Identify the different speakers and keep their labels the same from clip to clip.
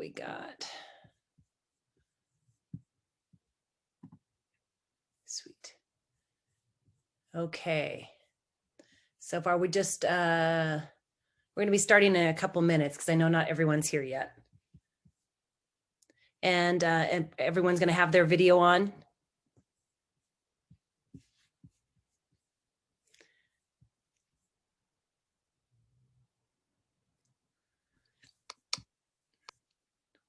Speaker 1: we got? Sweet. Okay. So far, we just, we're going to be starting in a couple minutes because I know not everyone's here yet. And everyone's going to have their video on.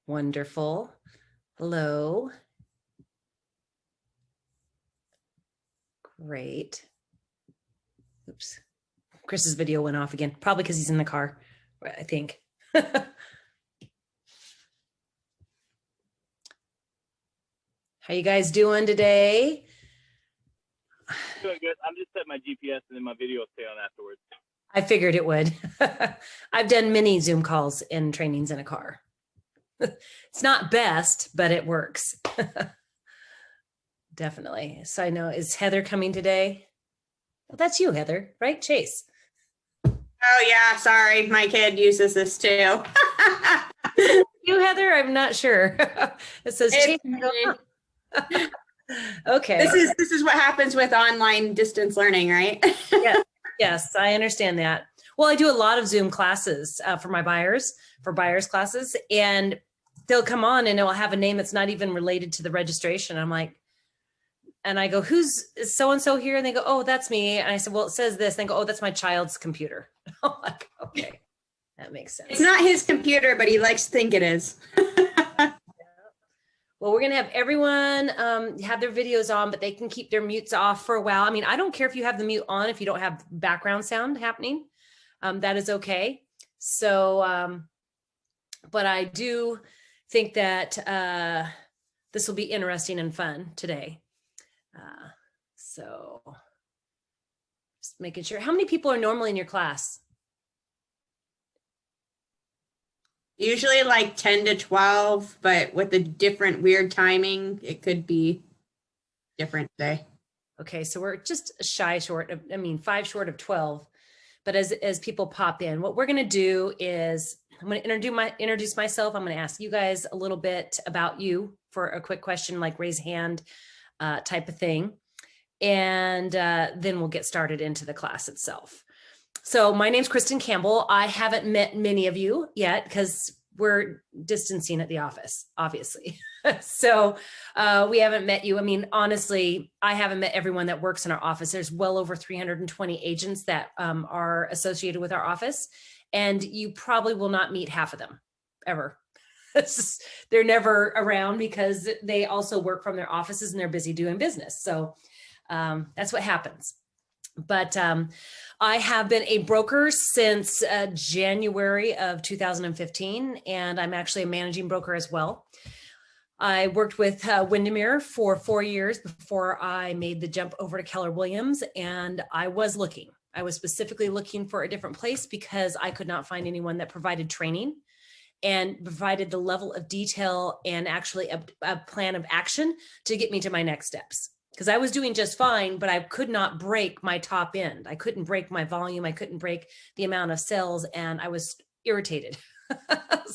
Speaker 1: Wonderful. Hello. Great. Oops. Chris's video went off again, probably because he's in the car, I think. How you guys doing today?
Speaker 2: Doing good. I'm just setting my GPS and then my video will stay on afterwards.
Speaker 1: I figured it would. I've done many Zoom calls and trainings in a car. It's not best, but it works. Definitely. So I know, is Heather coming today? Well, that's you, Heather, right? Chase.
Speaker 3: Oh yeah, sorry. My kid uses this too.
Speaker 1: You, Heather? I'm not sure. It says Chase. Okay.
Speaker 3: This is what happens with online distance learning, right?
Speaker 1: Yes, I understand that. Well, I do a lot of Zoom classes for my buyers, for buyers classes, and they'll come on and it'll have a name that's not even related to the registration. I'm like, and I go, who's so-and-so here? And they go, oh, that's me. And I said, well, it says this. And they go, oh, that's my child's computer. I'm like, okay, that makes sense.
Speaker 3: It's not his computer, but he likes to think it is.
Speaker 1: Well, we're going to have everyone have their videos on, but they can keep their mutes off for a while. I mean, I don't care if you have the mute on, if you don't have background sound happening, that is okay. So, but I do think that this will be interesting and fun today. So just making sure. How many people are normally in your class?
Speaker 3: Usually like 10 to 12, but with a different weird timing, it could be different day.
Speaker 1: Okay, so we're just shy short of, 5 short of 12. But as people pop in, what we're going to do is I'm going to introduce myself. I'm going to ask you guys a little bit about you for a quick question, like raise hand type of thing. And then we'll get started into the class itself. So my name's Kristen Campbell. I haven't met many of you yet because we're distancing at the office, obviously. So we haven't met you. I mean, honestly, I haven't met everyone that works in our office. There's well over 320 agents that are associated with our office, and you probably will not meet half of them ever. They're never around because they also work from their offices and they're busy doing business. So that's what happens. But I have been a broker since January of 2015, and I'm actually a managing broker as well. I worked with Windermere for 4 years before I made the jump over to Keller Williams, and I was specifically looking for a different place because I could not find anyone that provided training and provided the level of detail and actually a plan of action to get me to my next steps. Because I was doing just fine, but I could not break my top end. I couldn't break my volume. I couldn't break the amount of sales, and I was irritated,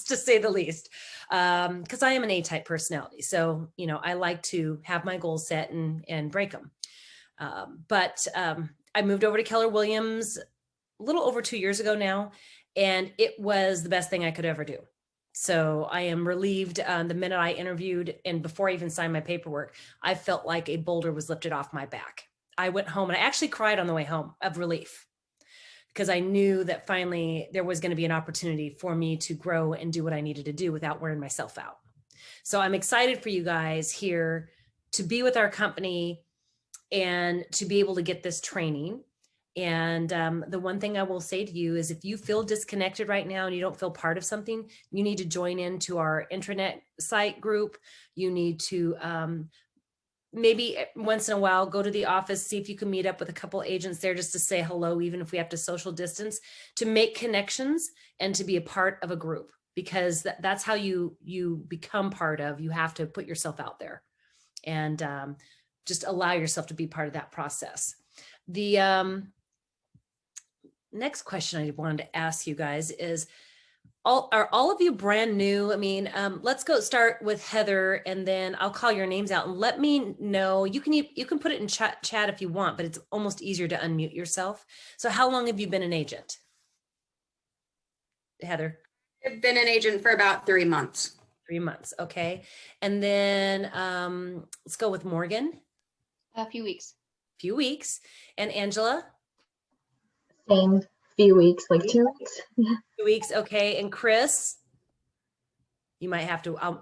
Speaker 1: to say the least, because I am an A-type personality. So, I like to have my goals set and break them. But I moved over to Keller Williams a little over 2 years ago now, and it was the best thing I could ever do. So I am relieved the minute I interviewed, and before I even signed my paperwork, I felt like a boulder was lifted off my back. I went home and I actually cried on the way home of relief because I knew that finally there was going to be an opportunity for me to grow and do what I needed to do without wearing myself out. So I'm excited for you guys here to be with our company and to be able to get this training. And the one thing I will say to you is if you feel disconnected right now and you don't feel part of something, you need to join into our intranet site group. You need to maybe once in a while go to the office, see if you can meet up with a couple agents there just to say hello, even if we have to social distance, to make connections and to be a part of a group, because that's how you become part of. You have to put yourself out there and just allow yourself to be part of that process. The next question I wanted to ask you guys is, Are all of you brand new? I mean, let's go start with Heather, and then I'll call your names out and let me know. You can put it in chat if you want, but it's almost easier to unmute yourself. So how long have you been an agent? Heather?
Speaker 3: I've been an agent for about 3 months.
Speaker 1: 3 months. Okay. And then let's go with Morgan.
Speaker 4: A few weeks.
Speaker 1: Few weeks. And Angela?
Speaker 5: Same, few weeks, like 2 weeks.
Speaker 1: 2 weeks. Okay. And Chris? You might have to.
Speaker 2: I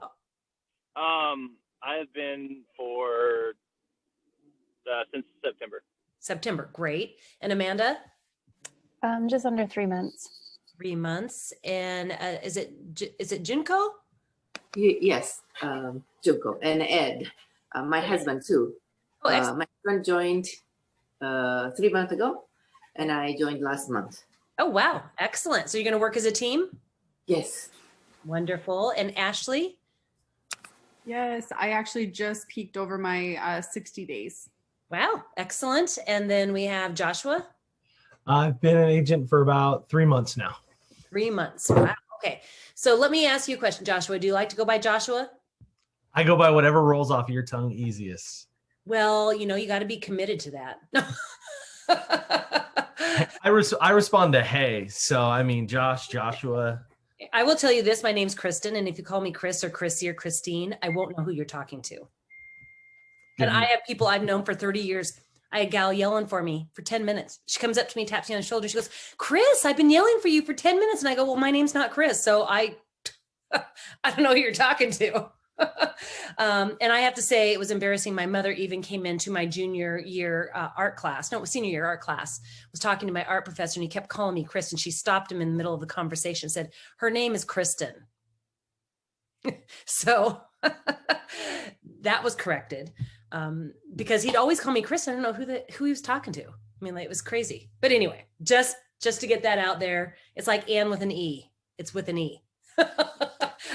Speaker 2: have been for since September.
Speaker 1: September. Great. And Amanda?
Speaker 4: Just under 3 months.
Speaker 1: 3 months. And is it Junko?
Speaker 6: Yes, Junko and Ed, my husband too.
Speaker 1: Oh, excellent.
Speaker 6: My husband joined 3 months ago, and I joined last month.
Speaker 1: Oh, wow. Excellent. So you're going to work as a team?
Speaker 6: Yes.
Speaker 1: Wonderful. And Ashley?
Speaker 7: Yes, I actually just peaked over my 60 days.
Speaker 1: Wow. Excellent. And then we have Joshua?
Speaker 8: I've been an agent for about 3 months now.
Speaker 1: 3 months. Wow. Okay. So let me ask you a question, Joshua. Do you like to go by Joshua?
Speaker 8: I go by whatever rolls off your tongue easiest.
Speaker 1: Well, you got to be committed to that.
Speaker 8: I respond to hey. So, I mean, Joshua.
Speaker 1: I will tell you this. My name's Kristen. And if you call me Chris or Chrissy or Christine, I won't know who you're talking to. And I have people I've known for 30 years. I had a gal yelling for me for 10 minutes. She comes up to me, taps me on the shoulder. She goes, Chris, I've been yelling for you for 10 minutes. And I go, well, my name's not Chris. So I don't know who you're talking to. And I have to say, it was embarrassing. My mother even came into my junior year art class. No, it was senior year art class. Was talking to my art professor and he kept calling me Chris. And she stopped him in the middle of the conversation and said, her name is Kristen. So that was corrected. Because he'd always call me Chris. I don't know who he was talking to. I mean, like, it was crazy. But anyway, just to get that out there, it's like Ann with an E. It's with an E.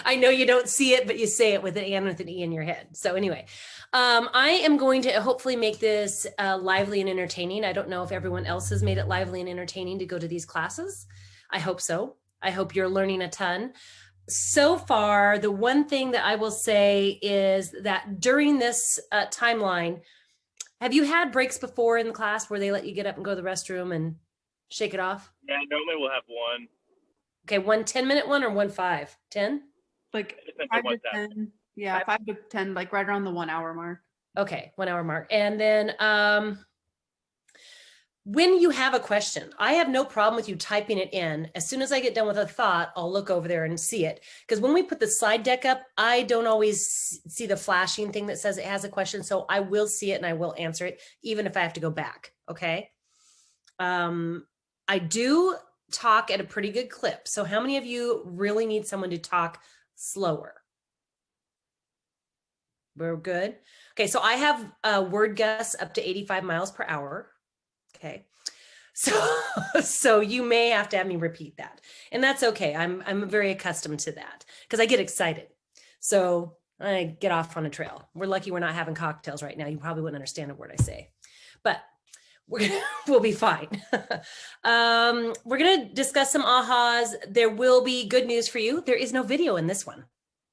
Speaker 1: I know you don't see it, but you say it with an Ann with an E in your head. So anyway, I am going to hopefully make this lively and entertaining. I don't know if everyone else has made it lively and entertaining to go to these classes. I hope so. I hope you're learning a ton. So far, the one thing that I will say is that during this timeline, have you had breaks before in the class where they let you get up and go to the restroom and shake it off?
Speaker 2: Yeah, normally we'll have one.
Speaker 1: Okay, 1 10-minute one or 1 5? 10?
Speaker 7: Like
Speaker 2: Depends
Speaker 7: 5
Speaker 2: on
Speaker 7: to
Speaker 2: what's
Speaker 7: 10. Yeah, 5 to 10, like right around the 1 hour mark.
Speaker 1: Okay, 1 hour mark. And then when you have a question, I have no problem with you typing it in. As soon as I get done with a thought, I'll look over there and see it. Because when we put the slide deck up, I don't always see the flashing thing that says it has a question. So I will see it and I will answer it, even if I have to go back. Okay. I do talk at a pretty good clip. So how many of you really need someone to talk slower? We're good. Okay. So I have a word guess up to 85 miles per hour. Okay. So you may have to have me repeat that. And that's okay. I'm very accustomed to that because I get excited. So I get off on a trail. We're lucky we're not having cocktails right now. You probably wouldn't understand a word I say, but we'll be fine. We're going to discuss some ahas. There will be good news for you. There is no video in this one.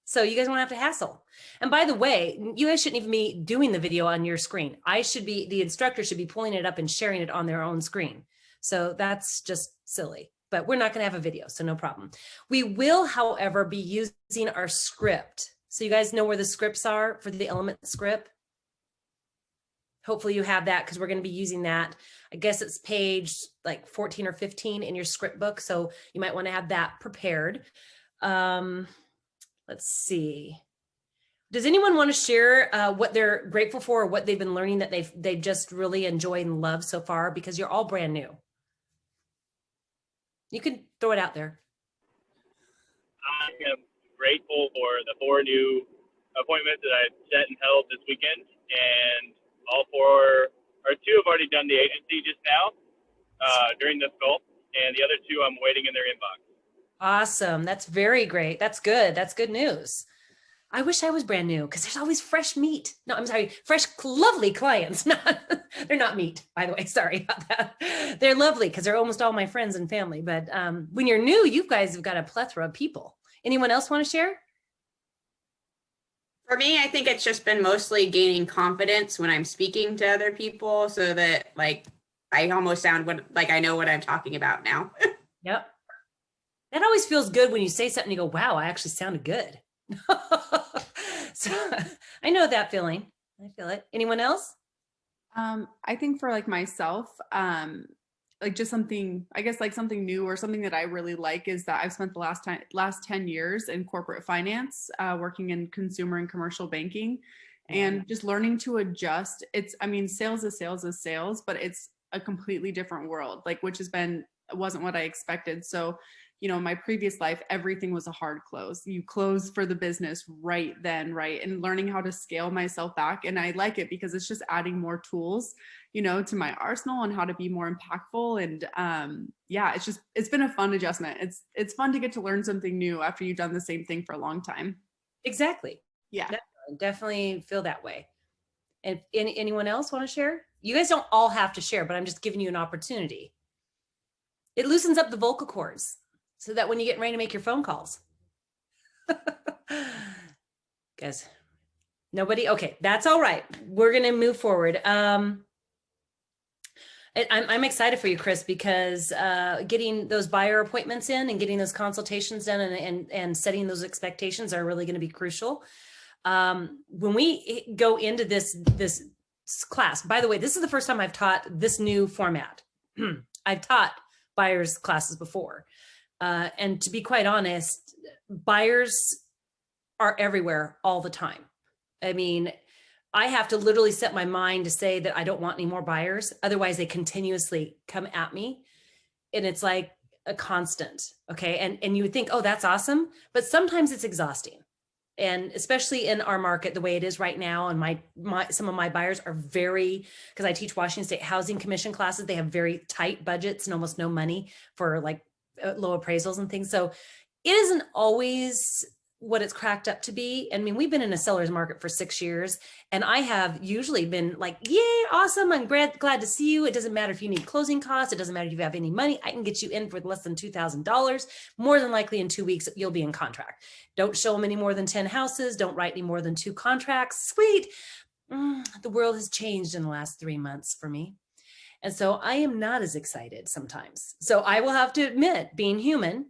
Speaker 1: So you guys won't have to hassle. And by the way, you guys shouldn't even be doing the video on your screen. The instructor should be pulling it up and sharing it on their own screen. So that's just silly, but we're not going to have a video, so no problem. We will, however, be using our script. So you guys know where the scripts are for the element script. Hopefully you have that because we're going to be using that. I guess it's page like 14 or 15 in your script book. So you might want to have that prepared. Let's see. Does anyone want to share what they're grateful for or what they've been learning that they've just really enjoyed and loved so far? Because you're all brand new. You can throw it out there.
Speaker 2: I am grateful for the 4 new appointments that I set and held this weekend, and all 4 or 2 have already done the agency just now during this call, and the other 2 I'm waiting in their inbox.
Speaker 1: Awesome. That's very great. That's good. That's good news. I wish I was brand new because there's always fresh meat. No, I'm sorry, fresh, lovely clients. They're not meat, by the way. Sorry about that. They're lovely because they're almost all my friends and family. But when you're new, you guys have got a plethora of people. Anyone else want to share?
Speaker 3: For me, I think it's just been mostly gaining confidence when I'm speaking to other people so that like I almost sound like I know what I'm talking about now.
Speaker 1: Yep. That always feels good when you say something, you go, wow, I actually sounded good. So I know that feeling. I feel it. Anyone else?
Speaker 7: I think for like myself, like just something, I guess like something new or something that I really like is that I've spent the last 10 years in corporate finance, working in consumer and commercial banking, and just learning to adjust. I mean, sales is sales, but it's a completely different world, like, which wasn't what I expected. So, you know, my previous life, everything was a hard close. You close for the business right then, right? And learning how to scale myself back. And I like it because it's just adding more tools, you know, to my arsenal and how to be more impactful. And yeah, it's been a fun adjustment. It's fun to get to learn something new after you've done the same thing for a long time.
Speaker 1: Exactly.
Speaker 7: Yeah.
Speaker 1: Definitely feel that way. And anyone else want to share? You guys don't all have to share, but I'm just giving you an opportunity. It loosens up the vocal cords so that when you get ready to make your phone calls. Guys, nobody? Okay, that's all right. We're going to move forward. I'm excited for you, Chris, because getting those buyer appointments in and getting those consultations done and setting those expectations are really going to be crucial. When we go into this class, by the way, this is the first time I've taught this new format. I've taught buyers classes before. And to be quite honest, buyers are everywhere all the time. I mean, I have to literally set my mind to say that I don't want any more buyers. Otherwise, they continuously come at me. And it's like a constant. Okay. And you would think, oh, that's awesome. But sometimes it's exhausting. And especially in our market, the way it is right now, and some of my buyers are because I teach Washington State Housing Commission classes, they have very tight budgets and almost no money for like low appraisals and things. So it isn't always what it's cracked up to be. I mean, we've been in a seller's market for 6 years, and I have usually been like, yay, awesome. I'm glad to see you. It doesn't matter if you need closing costs. It doesn't matter if you have any money. I can get you in for less than $2,000. More than likely in 2 weeks, you'll be in contract. Don't show them any more than 10 houses. Don't write any more than 2 contracts. Sweet. The world has changed in the last 3 months for me. And so I am not as excited sometimes. So I will have to admit, being human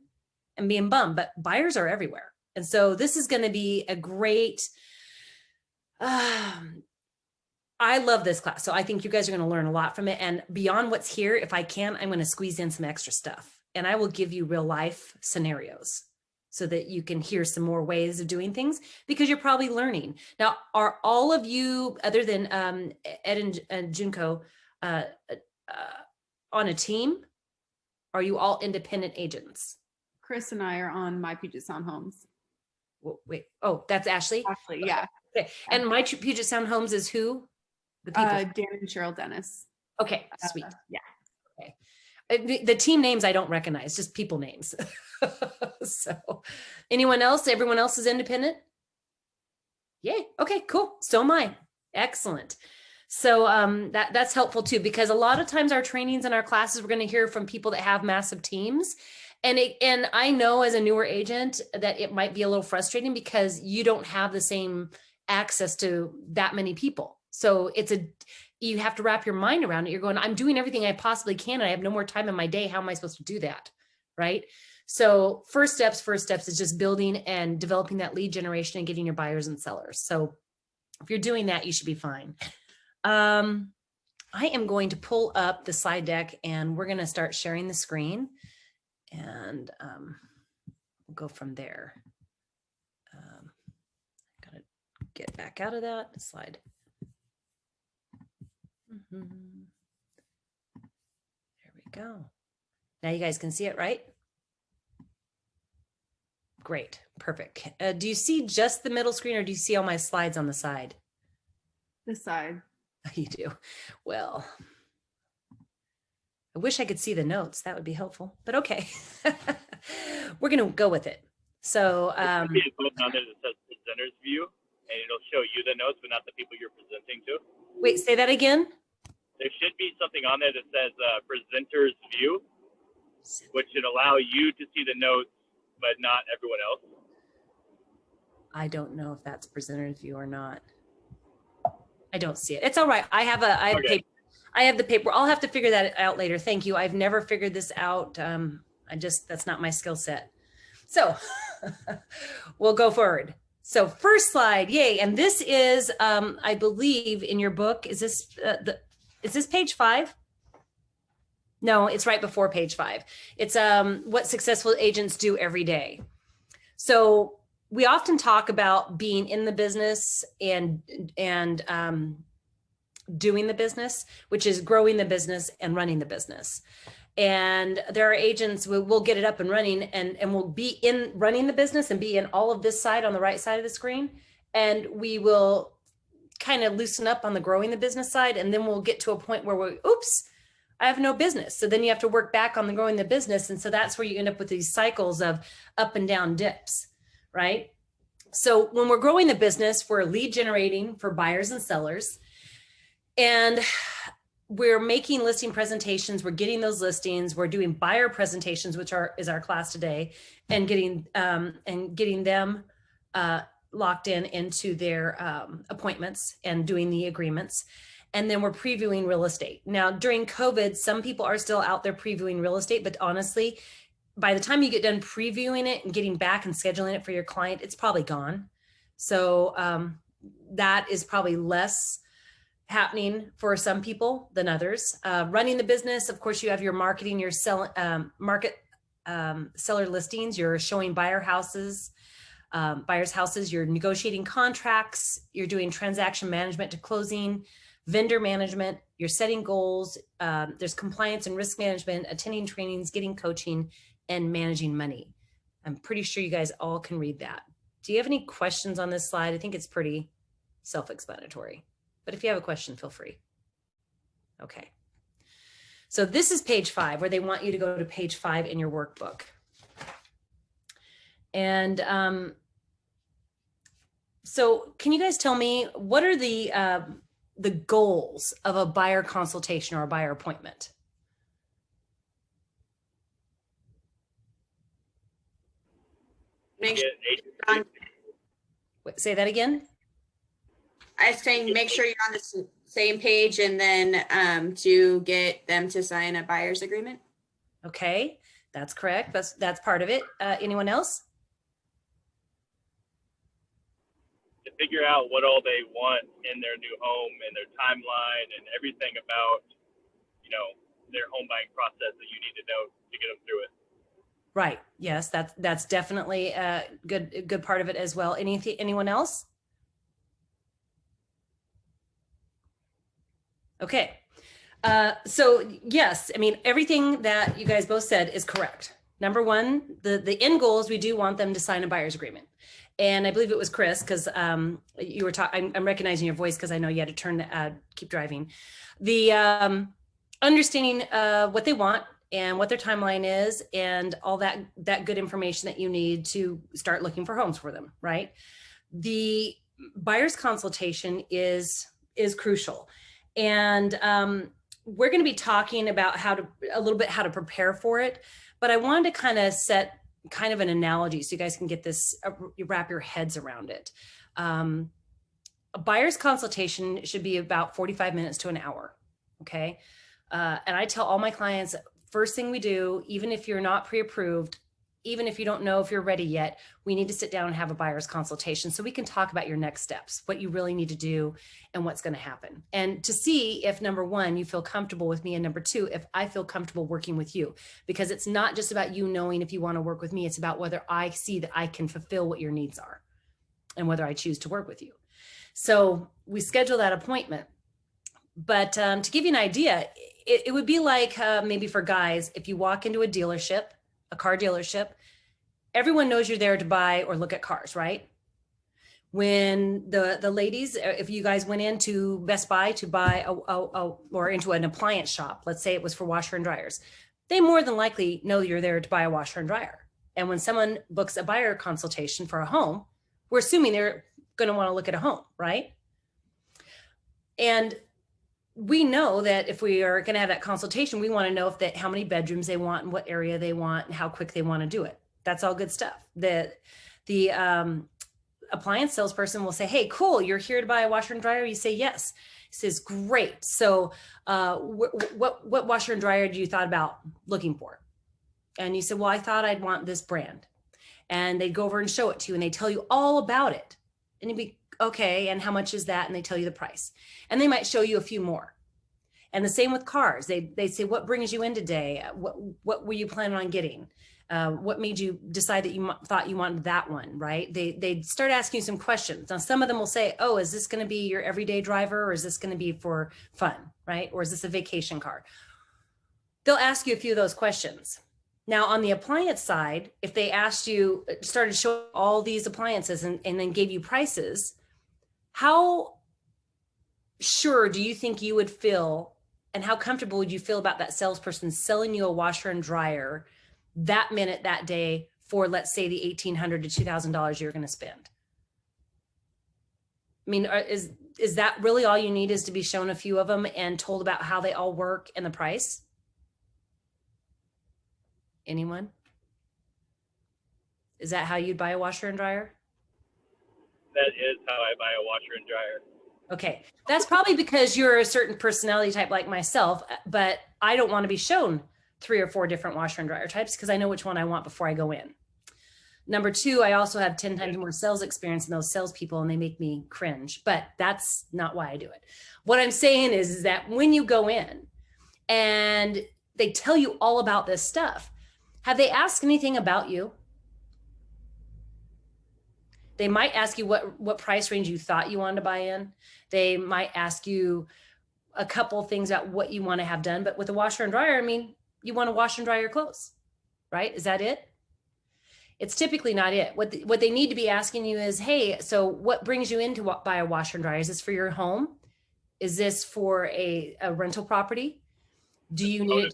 Speaker 1: and being bummed, but buyers are everywhere. And so this is going to be a great, I love this class. So I think you guys are going to learn a lot from it. And beyond what's here, if I can, I'm going to squeeze in some extra stuff. And I will give you real life scenarios so that you can hear some more ways of doing things, because you're probably learning. Now, are all of you, other than Ed and Junko, on a team? Are you all independent agents?
Speaker 7: Chris and I are on My Puget Sound Homes.
Speaker 1: Wait, oh, that's Ashley?
Speaker 7: Ashley, yeah.
Speaker 1: Okay. And My Puget Sound Homes is who? The people?
Speaker 7: Dan and Cheryl Dennis.
Speaker 1: Okay, sweet.
Speaker 7: Yeah.
Speaker 1: Okay. The team names I don't recognize, just people names. So anyone else? Everyone else is independent? Yay. Okay, cool. So am I. Excellent. So that's helpful too, because a lot of times our trainings and our classes, we're going to hear from people that have massive teams. And I know as a newer agent that it might be a little frustrating because you don't have the same access to that many people. So you have to wrap your mind around it. You're going, I'm doing everything I possibly can, and I have no more time in my day. How am I supposed to do that? Right? So first steps is just building and developing that lead generation and getting your buyers and sellers. So if you're doing that, you should be fine. I am going to pull up the slide deck and we're going to start sharing the screen, and we'll go from there. Gotta get back out of that slide. There we go. Now you guys can see it, right? Great, perfect. Do you see just the middle screen, or do you see all my slides on the side?
Speaker 7: The side.
Speaker 1: You do. Well, I wish I could see the notes. That would be helpful, but okay. We're going to go with it. So,
Speaker 2: be a button on there that says presenter's view. to the notes, but not the people you're presenting to.
Speaker 1: Wait, say that again.
Speaker 2: There should be something on there that says presenter's view, which should allow you to see the notes, but not everyone else.
Speaker 1: I don't know if that's presenter's view or not. I don't see it. It's all right. I have
Speaker 2: Okay.
Speaker 1: I have the paper. I'll have to figure that out later. Thank you. I've never figured this out. That's not my skill set. So we'll go forward. So first slide, yay. And this is, I believe in your book, is this page 5? No, it's right before page 5. It's what successful agents do every day. So we often talk about being in the business and doing the business, which is growing the business and running the business. And there are agents we'll get it up and running and we'll be in running the business and be in all of this side on the right side of the screen. And we will kind of loosen up on the growing the business side. And then we'll get to a point where oops, I have no business. So then you have to work back on the growing the business. And so that's where you end up with these cycles of up and down dips, right? So when we're growing the business, we're lead generating for buyers and sellers. And we're making listing presentations. We're getting those listings. We're doing buyer presentations, which is our class today, and getting them locked into their appointments and doing the agreements. And then we're previewing real estate. Now, during COVID, some people are still out there previewing real estate, but honestly, by the time you get done previewing it and getting back and scheduling it for your client, it's probably gone. So that is probably less happening for some people than others. Running the business, of course, you have your marketing, your seller listings, you're showing buyers' houses, you're negotiating contracts, you're doing transaction management to closing, vendor management, you're setting goals, there's compliance and risk management, attending trainings, getting coaching, and managing money. I'm pretty sure you guys all can read that. Do you have any questions on this slide? I think it's pretty self-explanatory. But if you have a question, feel free. Okay. So this is page 5, where they want you to go to page 5 in your workbook. And so can you guys tell me, what are the goals of a buyer consultation or a buyer appointment?
Speaker 3: Make
Speaker 2: Get
Speaker 3: sure
Speaker 2: agency.
Speaker 1: Wait, say that again.
Speaker 3: I was saying make sure you're on the same page and then to get them to sign a buyer's agreement.
Speaker 1: Okay, that's correct. That's part of it. Anyone else?
Speaker 2: To figure out what all they want in their new home and their timeline and everything about, their home buying process that you need to know to get them through it.
Speaker 1: Right. Yes, that's definitely a good part of it as well. Anyone else? Okay. So yes, I mean, everything that you guys both said is correct. Number one, the end goal is we do want them to sign a buyer's agreement. And I believe it was Chris, because you were talking, I'm recognizing your voice because I know you had to turn, keep driving. The understanding what they want and what their timeline is and all that good information that you need to start looking for homes for them, right? The buyer's consultation is crucial. And we're going to be talking about a little bit how to prepare for it, but I wanted to kind of set kind of an analogy so you guys can get this, wrap your heads around it. A buyer's consultation should be about 45 minutes to an hour. Okay. And I tell all my clients, first thing we do, even if you're not pre-approved, even if you don't know if you're ready yet, we need to sit down and have a buyer's consultation so we can talk about your next steps, what you really need to do and what's going to happen. And to see if, number one, you feel comfortable with me, and number two, if I feel comfortable working with you, because it's not just about you knowing if you want to work with me, it's about whether I see that I can fulfill what your needs are and whether I choose to work with you. So we schedule that appointment. But to give you an idea, it would be like maybe for guys, if you walk into a dealership, a car dealership, everyone knows you're there to buy or look at cars, right? When the ladies, if you guys went into Best Buy to buy or into an appliance shop, let's say it was for washer and dryers, they more than likely know you're there to buy a washer and dryer. And when someone books a buyer consultation for a home, we're assuming they're going to want to look at a home, right? And we know that if we are going to have that consultation, we want to know how many bedrooms they want and what area they want and how quick they want to do it. That's all good stuff. The appliance salesperson will say, hey, cool, you're here to buy a washer and dryer. You say yes. He says, great. So what washer and dryer do you thought about looking for? And you said, well, I thought I'd want this brand. And they'd go over and show it to you, and they tell you all about it. And you'd be, okay, and how much is that? And they tell you the price. And they might show you a few more. And the same with cars. They say, what brings you in today? What were you planning on getting? What made you decide that you thought you wanted that one, right? They start asking you some questions. Now, some of them will say, oh, is this going to be your everyday driver, or is this going to be for fun, right? Or is this a vacation car? They'll ask you a few of those questions. Now, on the appliance side, if they asked you, started showing all these appliances and then gave you prices, how sure do you think you would feel, and how comfortable would you feel about that salesperson selling you a washer and dryer that minute, that day, for, let's say, the $1,800 to $2,000 you're going to spend? I mean, is that really all you need, is to be shown a few of them and told about how they all work and the price? Anyone? Is that how you'd buy a washer and dryer?
Speaker 2: That is how I buy a washer and dryer.
Speaker 1: Okay, that's probably because you're a certain personality type like myself, but I don't want to be shown 3 or 4 different washer and dryer types because I know which one I want before I go in. Number 2, I also have 10 times more sales experience than those salespeople, and they make me cringe, but that's not why I do it. What I'm saying is that when you go in and they tell you all about this stuff, have they asked anything about you? They might ask you what price range you thought you wanted to buy in. They might ask you a couple things about what you want to have done. But with a washer and dryer, I mean, you want to wash and dry your clothes, right? Is that it? It's typically not it. What they need to be asking you is, hey, so what brings you in to buy a washer and dryer? Is this for your home? Is this for a rental property? Do you need?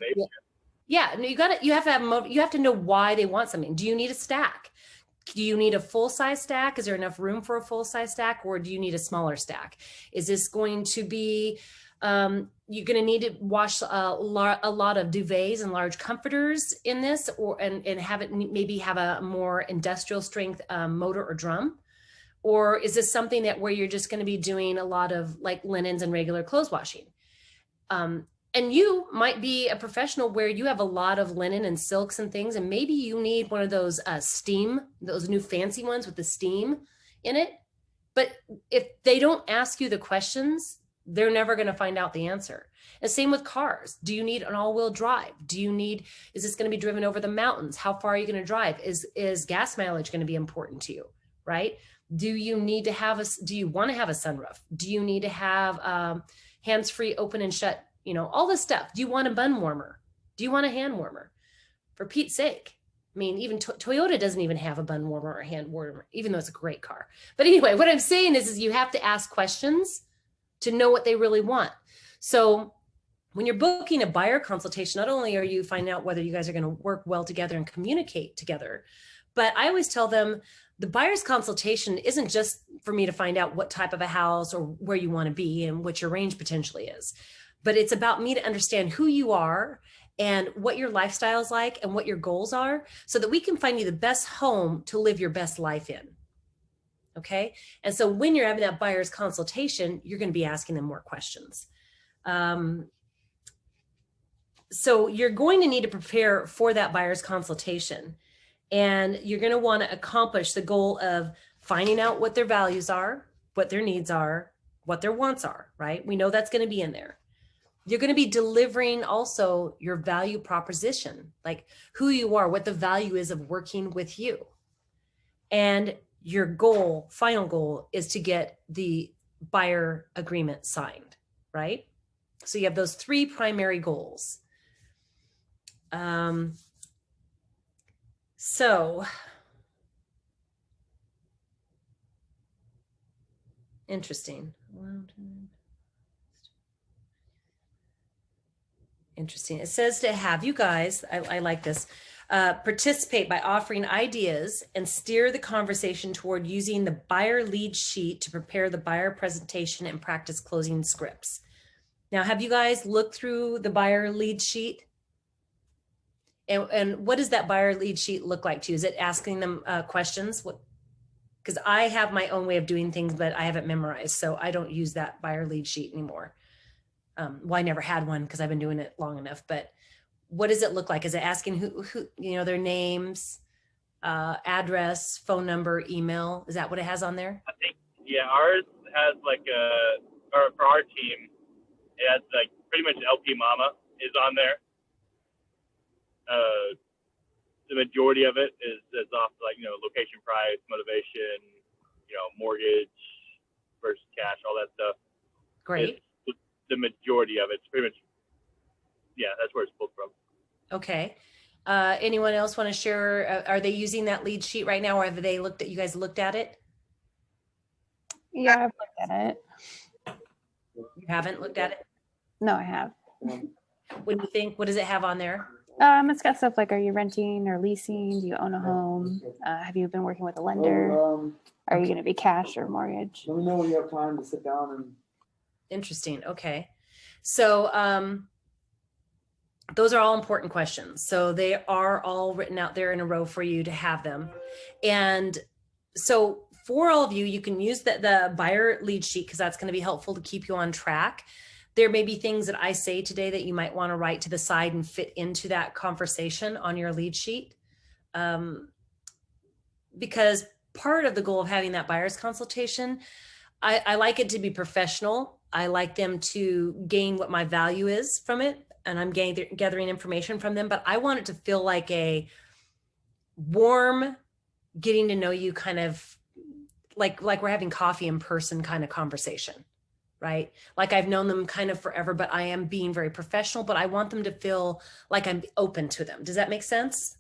Speaker 1: Yeah, no, you have to know why they want something. Do you need a stack? Do you need a full-size stack? Is there enough room for a full-size stack, or do you need a smaller stack? Is this going to be, you're going to need to wash a lot of duvets and large comforters in this, and have it maybe have a more industrial strength motor or drum? Or is this something where you're just going to be doing a lot of like linens and regular clothes washing? And you might be a professional where you have a lot of linen and silks and things, and maybe you need one of those steam, those new fancy ones with the steam in it. But if they don't ask you the questions, they're never going to find out the answer. And same with cars. Do you need an all-wheel drive? Is this going to be driven over the mountains? How far are you going to drive? Is gas mileage going to be important to you, right? Do you want to have a sunroof? Do you need to have hands-free open and shut? You know, all this stuff. Do you want a bun warmer? Do you want a hand warmer? For Pete's sake. I mean, even Toyota doesn't even have a bun warmer or a hand warmer, even though it's a great car. But anyway, what I'm saying is you have to ask questions to know what they really want. So when you're booking a buyer consultation, not only are you finding out whether you guys are going to work well together and communicate together, but I always tell them the buyer's consultation isn't just for me to find out what type of a house or where you want to be and what your range potentially is. But it's about me to understand who you are and what your lifestyle is like and what your goals are, so that we can find you the best home to live your best life in. Okay. And so when you're having that buyer's consultation, you're going to be asking them more questions. So you're going to need to prepare for that buyer's consultation, and you're going to want to accomplish the goal of finding out what their values are, what their needs are, what their wants are, right? We know that's going to be in there. You're going to be delivering also your value proposition, like who you are, what the value is of working with you. And your goal, final goal, is to get the buyer agreement signed, right? So you have those 3 primary goals. So interesting. Interesting. It says to have you guys, I like this, Participate by offering ideas and steer the conversation toward using the buyer lead sheet to prepare the buyer presentation and practice closing scripts. Now, have you guys looked through the buyer lead sheet? And what does that buyer lead sheet look like to you? Is it asking them questions? Because I have my own way of doing things, but I haven't memorized, so I don't use that buyer lead sheet anymore. Well, I never had one because I've been doing it long enough, but what does it look like? Is it asking who their names, address, phone number, email? Is that what it has on there?
Speaker 2: I think, yeah, ours has or for our team, it has like pretty much LP Mama is on there. The majority of it is off location, price, motivation, mortgage versus cash, all that stuff.
Speaker 1: Great.
Speaker 2: It's the majority of it's pretty much, yeah, that's where it's pulled from.
Speaker 1: Okay. Anyone else want to share? Are they using that lead sheet right now, or have they you guys looked at it?
Speaker 4: Yeah, I've looked at it.
Speaker 1: You haven't looked at it?
Speaker 4: No, I have.
Speaker 1: What do you think? What does it have on there?
Speaker 4: It's got stuff like, are you renting or leasing? Do you own a home? Have you been working with a lender? Are you going to be cash or mortgage?
Speaker 9: Let me know when you have time to sit down and.
Speaker 1: Interesting. Okay. So those are all important questions. So they are all written out there in a row for you to have them. And so for all of you, you can use the buyer lead sheet because that's going to be helpful to keep you on track. There may be things that I say today that you might want to write to the side and fit into that conversation on your lead sheet. Because part of the goal of having that buyer's consultation, I like it to be professional. I like them to gain what my value is from it, and I'm gathering information from them, but I want it to feel like a warm, getting to know you kind of like we're having coffee in person kind of conversation. Right? Like I've known them kind of forever, but I am being very professional, but I want them to feel like I'm open to them. Does that make sense?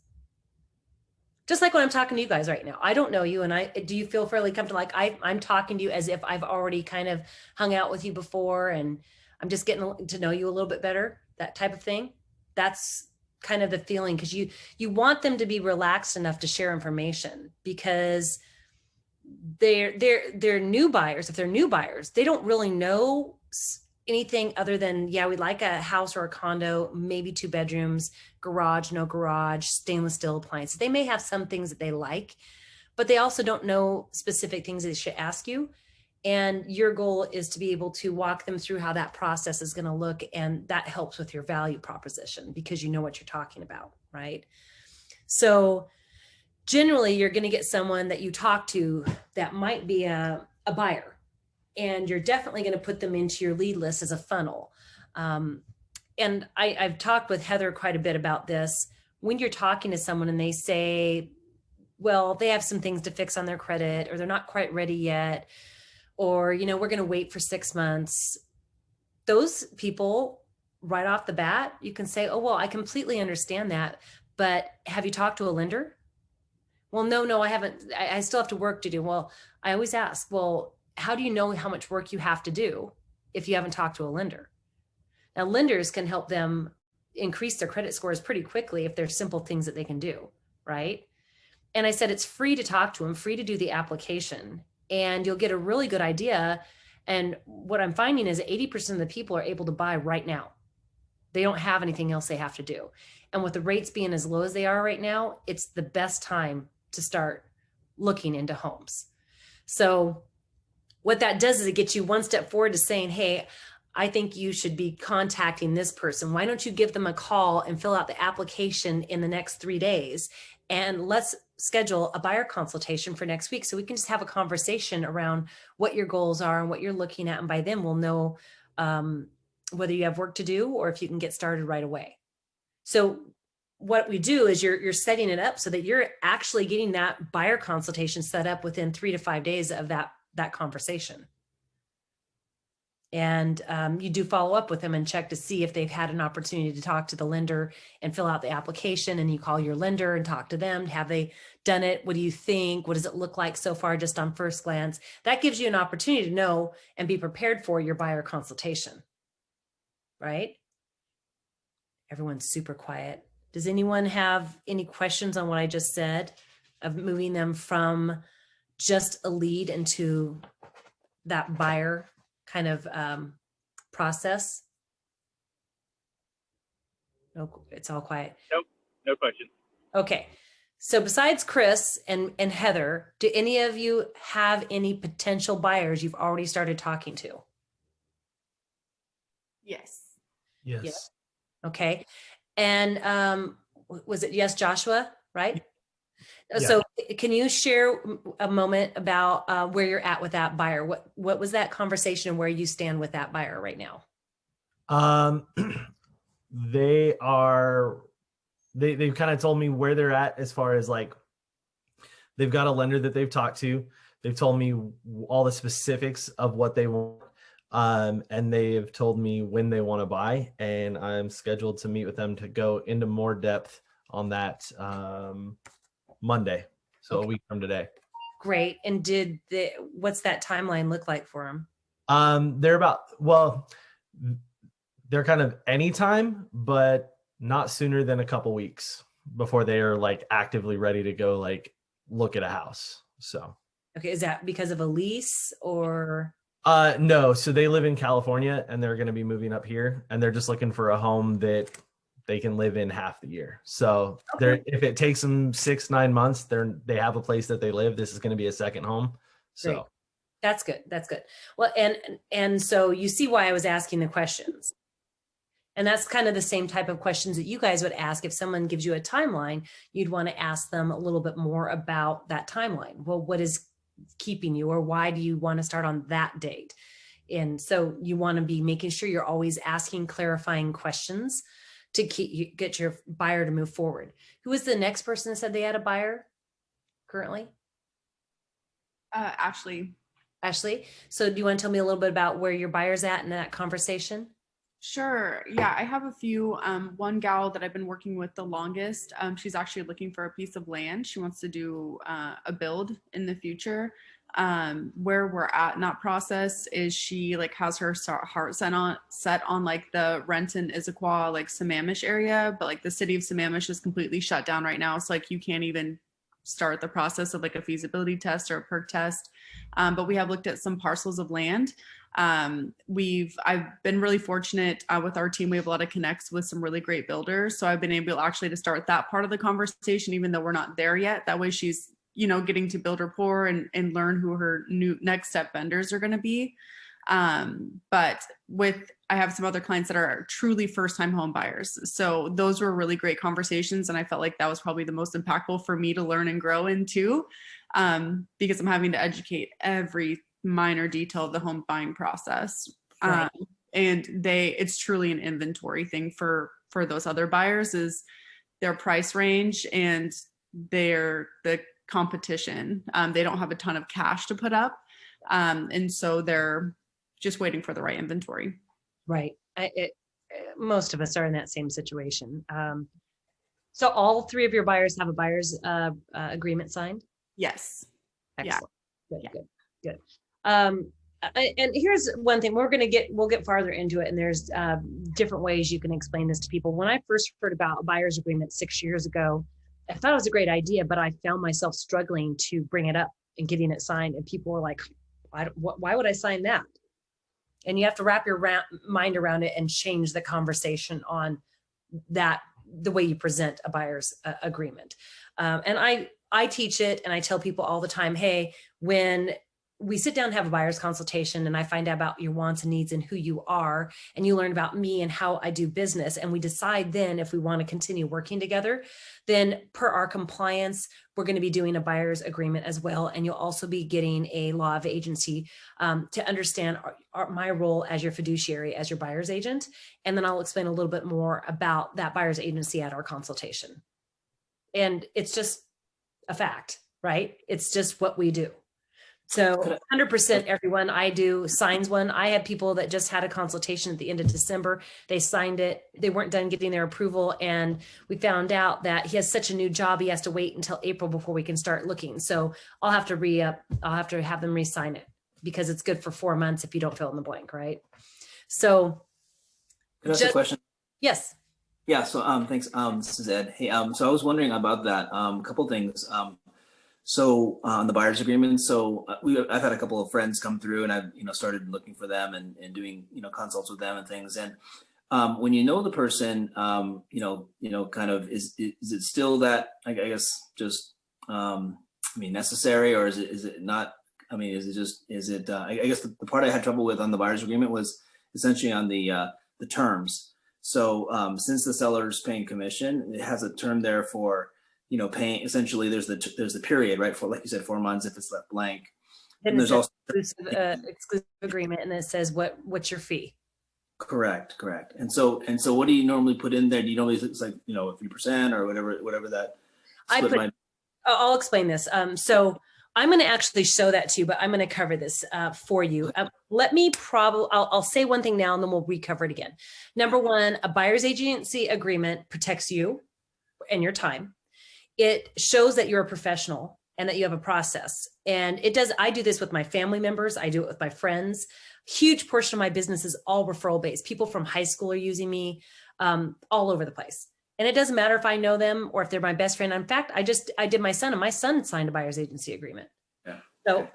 Speaker 1: Just like when I'm talking to you guys right now, I don't know you. And do you feel fairly comfortable? Like I'm talking to you as if I've already kind of hung out with you before and I'm just getting to know you a little bit better, that type of thing. That's kind of the feeling, because you want them to be relaxed enough to share information, because they're new buyers. If they're new buyers, they don't really know anything other than, yeah, we'd like a house or a condo, maybe 2 bedrooms, garage, no garage, stainless steel appliances. They may have some things that they like, but they also don't know specific things they should ask you. And your goal is to be able to walk them through how that process is going to look. And that helps with your value proposition because you know what you're talking about, right? So generally, you're going to get someone that you talk to that might be a buyer, and you're definitely going to put them into your lead list as a funnel. And I've talked with Heather quite a bit about this. When you're talking to someone and they say, well, they have some things to fix on their credit, or they're not quite ready yet, or, we're going to wait for 6 months. Those people right off the bat, you can say, oh, well, I completely understand that, but have you talked to a lender? Well, no, I haven't. I still have to work to do. Well, I always ask, well, how do you know how much work you have to do if you haven't talked to a lender? Now, lenders can help them increase their credit scores pretty quickly if there's simple things that they can do, right? And I said, it's free to talk to them, free to do the application, and you'll get a really good idea. And what I'm finding is 80% of the people are able to buy right now. They don't have anything else they have to do. And with the rates being as low as they are right now, it's the best time to start looking into homes. So what that does is it gets you one step forward to saying, hey, I think you should be contacting this person. Why don't you give them a call and fill out the application in the next 3 days? And let's schedule a buyer consultation for next week so we can just have a conversation around what your goals are and what you're looking at. And by then we'll know whether you have work to do or if you can get started right away. So what we do is you're setting it up so that you're actually getting that buyer consultation set up within 3 to 5 days of that conversation. And you do follow up with them and check to see if they've had an opportunity to talk to the lender and fill out the application, and you call your lender and talk to them. Have they done it? What do you think? What does it look like so far just on first glance? That gives you an opportunity to know and be prepared for your buyer consultation, right? Everyone's super quiet. Does anyone have any questions on what I just said of moving them from just a lead into that buyer kind of process? No, it's all quiet.
Speaker 2: Nope, no question.
Speaker 1: Okay. So besides Chris and Heather, do any of you have any potential buyers you've already started talking to?
Speaker 7: Yes.
Speaker 8: Yes.
Speaker 1: Yeah. Okay. And was it yes, Joshua, right?
Speaker 8: Yeah.
Speaker 1: So can you share a moment about where you're at with that buyer? What was that conversation and where you stand with that buyer right now?
Speaker 8: They've kind of told me where they're at as far as like, they've got a lender that they've talked to. They've told me all the specifics of what they want. And they have told me when they want to buy, and I'm scheduled to meet with them to go into more depth on that Monday. So
Speaker 1: Okay.
Speaker 8: a week from today.
Speaker 1: Great. And what's that timeline look like for them?
Speaker 8: They're kind of anytime, but not sooner than a couple weeks before they are like actively ready to go, like look at a house. So.
Speaker 1: Okay. Is that because of a lease or?
Speaker 8: No. So they live in California and they're going to be moving up here, and they're just looking for a home that they can live in half the year. So if it takes them 6-9 months, they have a place that they live. This is going to be a second home. So.
Speaker 1: Great. That's good. That's good. Well, and so you see why I was asking the questions. And that's kind of the same type of questions that you guys would ask if someone gives you a timeline. You'd want to ask them a little bit more about that timeline. Well, what is keeping you, or why do you want to start on that date? And so you want to be making sure you're always asking clarifying questions to get your buyer to move forward. Who was the next person that said they had a buyer currently?
Speaker 7: Ashley.
Speaker 1: Ashley. So do you want to tell me a little bit about where your buyer's at in that conversation?
Speaker 7: Sure. Yeah, I have a few. One gal that I've been working with the longest, she's actually looking for a piece of land. She wants to do a build in the future. Where we're at in that process is she like has her heart set on like the Renton, Issaquah, like Sammamish area, but like the city of Sammamish is completely shut down right now. So like you can't even start the process of like a feasibility test or a perk test. But we have looked at some parcels of land. I've been really fortunate with our team. We have a lot of connects with some really great builders. So I've been able actually to start that part of the conversation, even though we're not there yet. That way she's, getting to build rapport and learn who her new next step vendors are going to be. But I have some other clients that are truly first time home buyers. So those were really great conversations. And I felt like that was probably the most impactful for me to learn and grow into, because I'm having to educate every minor detail of the home buying process.
Speaker 1: Right.
Speaker 7: And it's truly an inventory thing for those other buyers, is their price range and the competition. They don't have a ton of cash to put up. And so they're just waiting for the right inventory.
Speaker 1: Right. Most of us are in that same situation. So all three of your buyers have a buyer's agreement signed?
Speaker 7: Yes.
Speaker 1: Excellent.
Speaker 7: Yeah.
Speaker 1: Good. And here's one thing we'll get farther into it. And there's different ways you can explain this to people. When I first heard about a buyer's agreement 6 years ago, I thought it was a great idea, but I found myself struggling to bring it up and getting it signed. And people were like, why would I sign that? And you have to wrap your mind around it and change the conversation on that, the way you present a buyer's agreement. And I teach it, and I tell people all the time, hey, when we sit down and have a buyer's consultation and I find out about your wants and needs and who you are, and you learn about me and how I do business, and we decide then if we want to continue working together, then per our compliance, we're going to be doing a buyer's agreement as well. And you'll also be getting a law of agency to understand my role as your fiduciary, as your buyer's agent. And then I'll explain a little bit more about that buyer's agency at our consultation. And it's just a fact, right? It's just what we do. So 100% everyone I do signs one. I have people that just had a consultation at the end of December. They signed it. They weren't done getting their approval. And we found out that he has such a new job. He has to wait until April before we can start looking. So I'll have to have them re-sign it, because it's good for 4 months if you don't fill in the blank, right? So
Speaker 10: Can I ask a question?
Speaker 1: Yes.
Speaker 10: Yeah, so thanks. This is Ed. Hey, so I was wondering about that. A couple things. So on the buyer's agreement, so I've had a couple of friends come through, and I've started looking for them and doing consults with them and things. And when you know the person, kind of is it still that I guess just necessary, or is it not? I mean, is it? I guess the part I had trouble with on the buyer's agreement was essentially on the terms. So since the seller's paying commission, it has a term there for paying. Essentially, there's the period, right? For, like you said, 4 months if it's left blank.
Speaker 1: Then
Speaker 10: And there's also
Speaker 1: exclusive agreement, and it says what's your fee.
Speaker 10: correct. And so what do you normally put in there? Do you normally, it's like 3% or whatever that split might be?
Speaker 1: I'll explain this. So I'm going to actually show that to you, but I'm going to cover this for you. I'll say one thing now, and then we'll recover it again. Number one, a buyer's agency agreement protects you and your time. It shows that you're a professional and that you have a process. And I do this with my family members. I do it with my friends. Huge portion of my business is all referral based. People from high school are using me all over the place. And it doesn't matter if I know them or if they're my best friend. In fact, I did my son, and my son signed a buyer's agency agreement.
Speaker 10: Yeah.
Speaker 1: So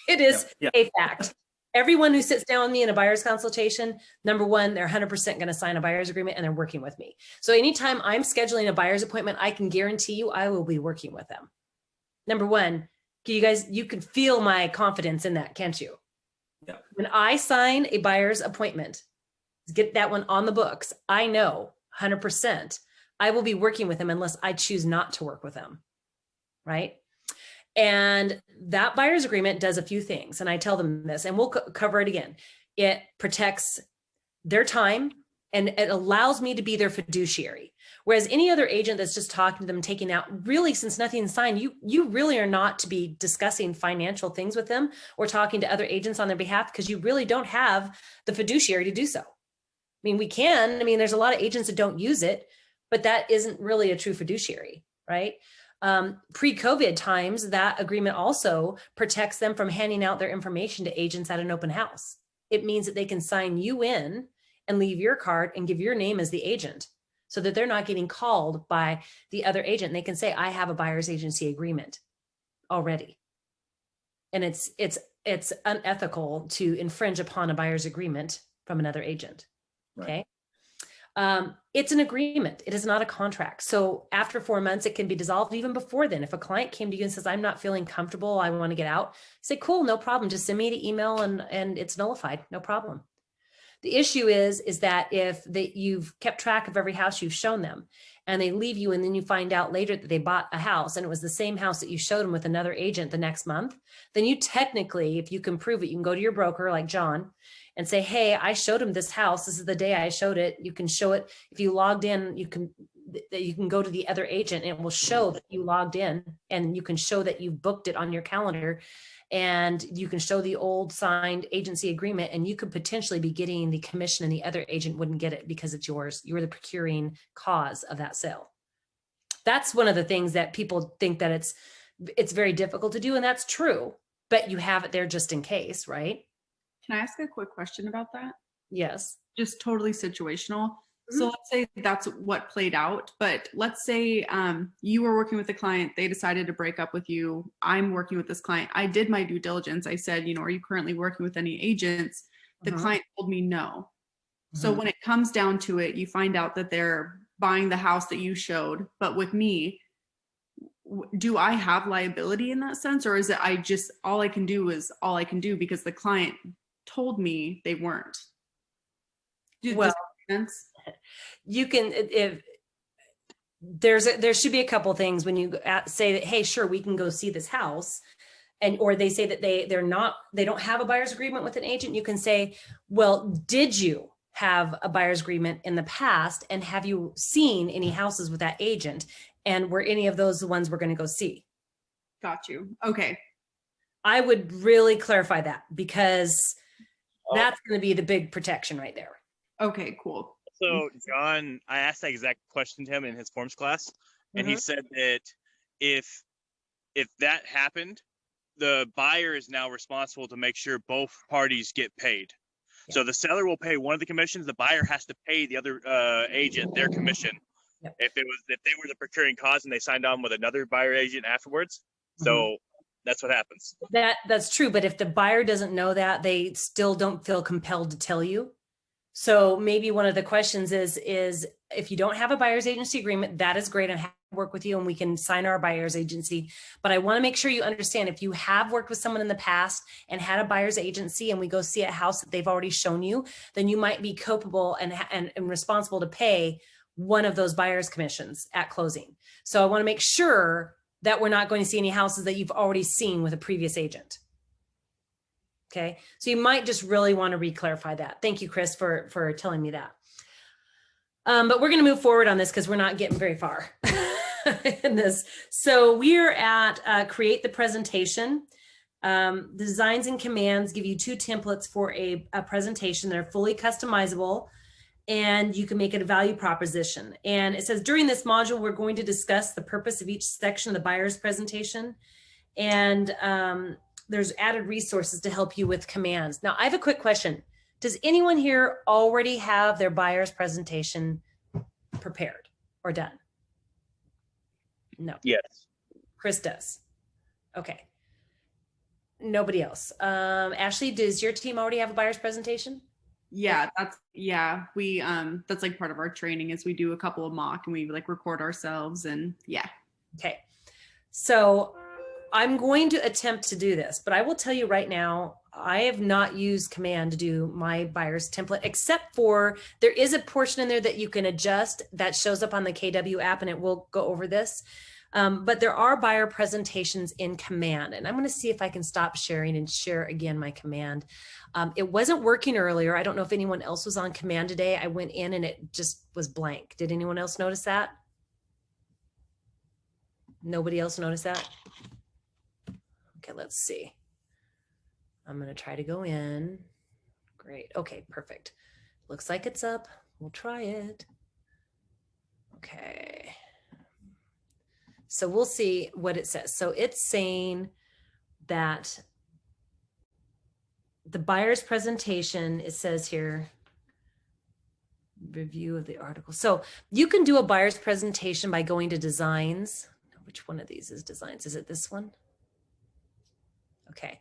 Speaker 1: it is a fact. Everyone who sits down with me in a buyer's consultation, number one, they're 100% going to sign a buyer's agreement, and they're working with me. So anytime I'm scheduling a buyer's appointment, I can guarantee you I will be working with them. Number one, you can feel my confidence in that, can't you?
Speaker 10: Yeah.
Speaker 1: When I sign a buyer's appointment, get that one on the books, I know 100% I will be working with them unless I choose not to work with them, right? And that buyer's agreement does a few things, and I tell them this, and we'll cover it again. It protects their time, and it allows me to be their fiduciary. Whereas any other agent that's just talking to them, taking out, really, since nothing's signed, you really are not to be discussing financial things with them or talking to other agents on their behalf, because you really don't have the fiduciary to do so. I mean, we can. I mean, there's a lot of agents that don't use it, but that isn't really a true fiduciary, right? Pre-COVID times, that agreement also protects them from handing out their information to agents at an open house. It means that they can sign you in and leave your card and give your name as the agent, so that they're not getting called by the other agent. They can say, I have a buyer's agency agreement already. And it's unethical to infringe upon a buyer's agreement from another agent.
Speaker 10: Right.
Speaker 1: Okay. It's an agreement. It is not a contract. So after 4 months, it can be dissolved even before then. If a client came to you and says, I'm not feeling comfortable, I want to get out, say, cool, no problem. Just send me the email and it's nullified. No problem. The issue is that if you've kept track of every house you've shown them, and they leave you, and then you find out later that they bought a house and it was the same house that you showed them with another agent the next month, then you technically, if you can prove it, you can go to your broker like John and say, hey, I showed him this house. This is the day I showed it. You can show it. If you logged in, you can go to the other agent and it will show that you logged in, and you can show that you booked it on your calendar, and you can show the old signed agency agreement, and you could potentially be getting the commission and the other agent wouldn't get it because it's yours. You're the procuring cause of that sale. That's one of the things that people think that it's very difficult to do. And that's true, but you have it there just in case, right?
Speaker 7: Can I ask a quick question about that?
Speaker 1: Yes.
Speaker 7: Just totally situational. So let's say that's what played out, but let's say you were working with a client, they decided to break up with you. I'm working with this client. I did my due diligence. I said, are you currently working with any agents? The client told me no. So when it comes down to it, you find out that they're buying the house that you showed, but with me, do I have liability in that sense? Or is it all I can do is all I can do because the client told me they weren't? Does that make sense?
Speaker 1: You can, if there should be a couple things when you say that, hey, sure, we can go see this house, or they say that they don't have a buyer's agreement with an agent. You can say, well, did you have a buyer's agreement in the past, and have you seen any houses with that agent, and were any of those the ones we're going to go see?
Speaker 7: Got you. Okay.
Speaker 1: I would really clarify that, because that's going to be the big protection right there.
Speaker 7: Okay, cool.
Speaker 2: So John, I asked that exact question to him in his forms class, and he said that if that happened, the buyer is now responsible to make sure both parties get paid. So the seller will pay one of the commissions. The buyer has to pay the other agent their commission.
Speaker 1: Yep.
Speaker 2: If they were the procuring cause and they signed on with another buyer agent afterwards. So that's what happens.
Speaker 1: That's true. But if the buyer doesn't know that, they still don't feel compelled to tell you. So maybe one of the questions is if you don't have a buyer's agency agreement, that is great. I'm happy to work with you and we can sign our buyer's agency. But I want to make sure you understand, if you have worked with someone in the past and had a buyer's agency and we go see a house that they've already shown you, then you might be culpable and responsible to pay one of those buyer's commissions at closing. So I want to make sure that we're not going to see any houses that you've already seen with a previous agent. Okay, so you might just really want to re-clarify that. Thank you, Chris, for telling me that. But we're going to move forward on this because we're not getting very far in this. So we're at create the presentation. The designs and commands give you 2 templates for a presentation. They're fully customizable and you can make it a value proposition. And it says, during this module, we're going to discuss the purpose of each section of the buyer's presentation. And there's added resources to help you with commands. Now, I have a quick question. Does anyone here already have their buyer's presentation prepared or done? No.
Speaker 2: Yes.
Speaker 1: Chris does. Okay. Nobody else. Ashley, does your team already have a buyer's presentation?
Speaker 7: Yeah, we that's like part of our training is we do a couple of mock and we like record ourselves and yeah.
Speaker 1: Okay. So I'm going to attempt to do this, but I will tell you right now, I have not used command to do my buyer's template, except for there is a portion in there that you can adjust that shows up on the KW app, and it will go over this. But there are buyer presentations in command, and I'm going to see if I can stop sharing and share again my command. It wasn't working earlier. I don't know if anyone else was on command today. I went in and it just was blank. Did anyone else notice that? Nobody else notice that? Okay, let's see. I'm going to try to go in. Great. Okay, perfect. Looks like it's up. We'll try it. Okay. So we'll see what it says. So it's saying that the buyer's presentation, it says here, review of the article. So you can do a buyer's presentation by going to designs. Which one of these is designs? Is it this one? Okay.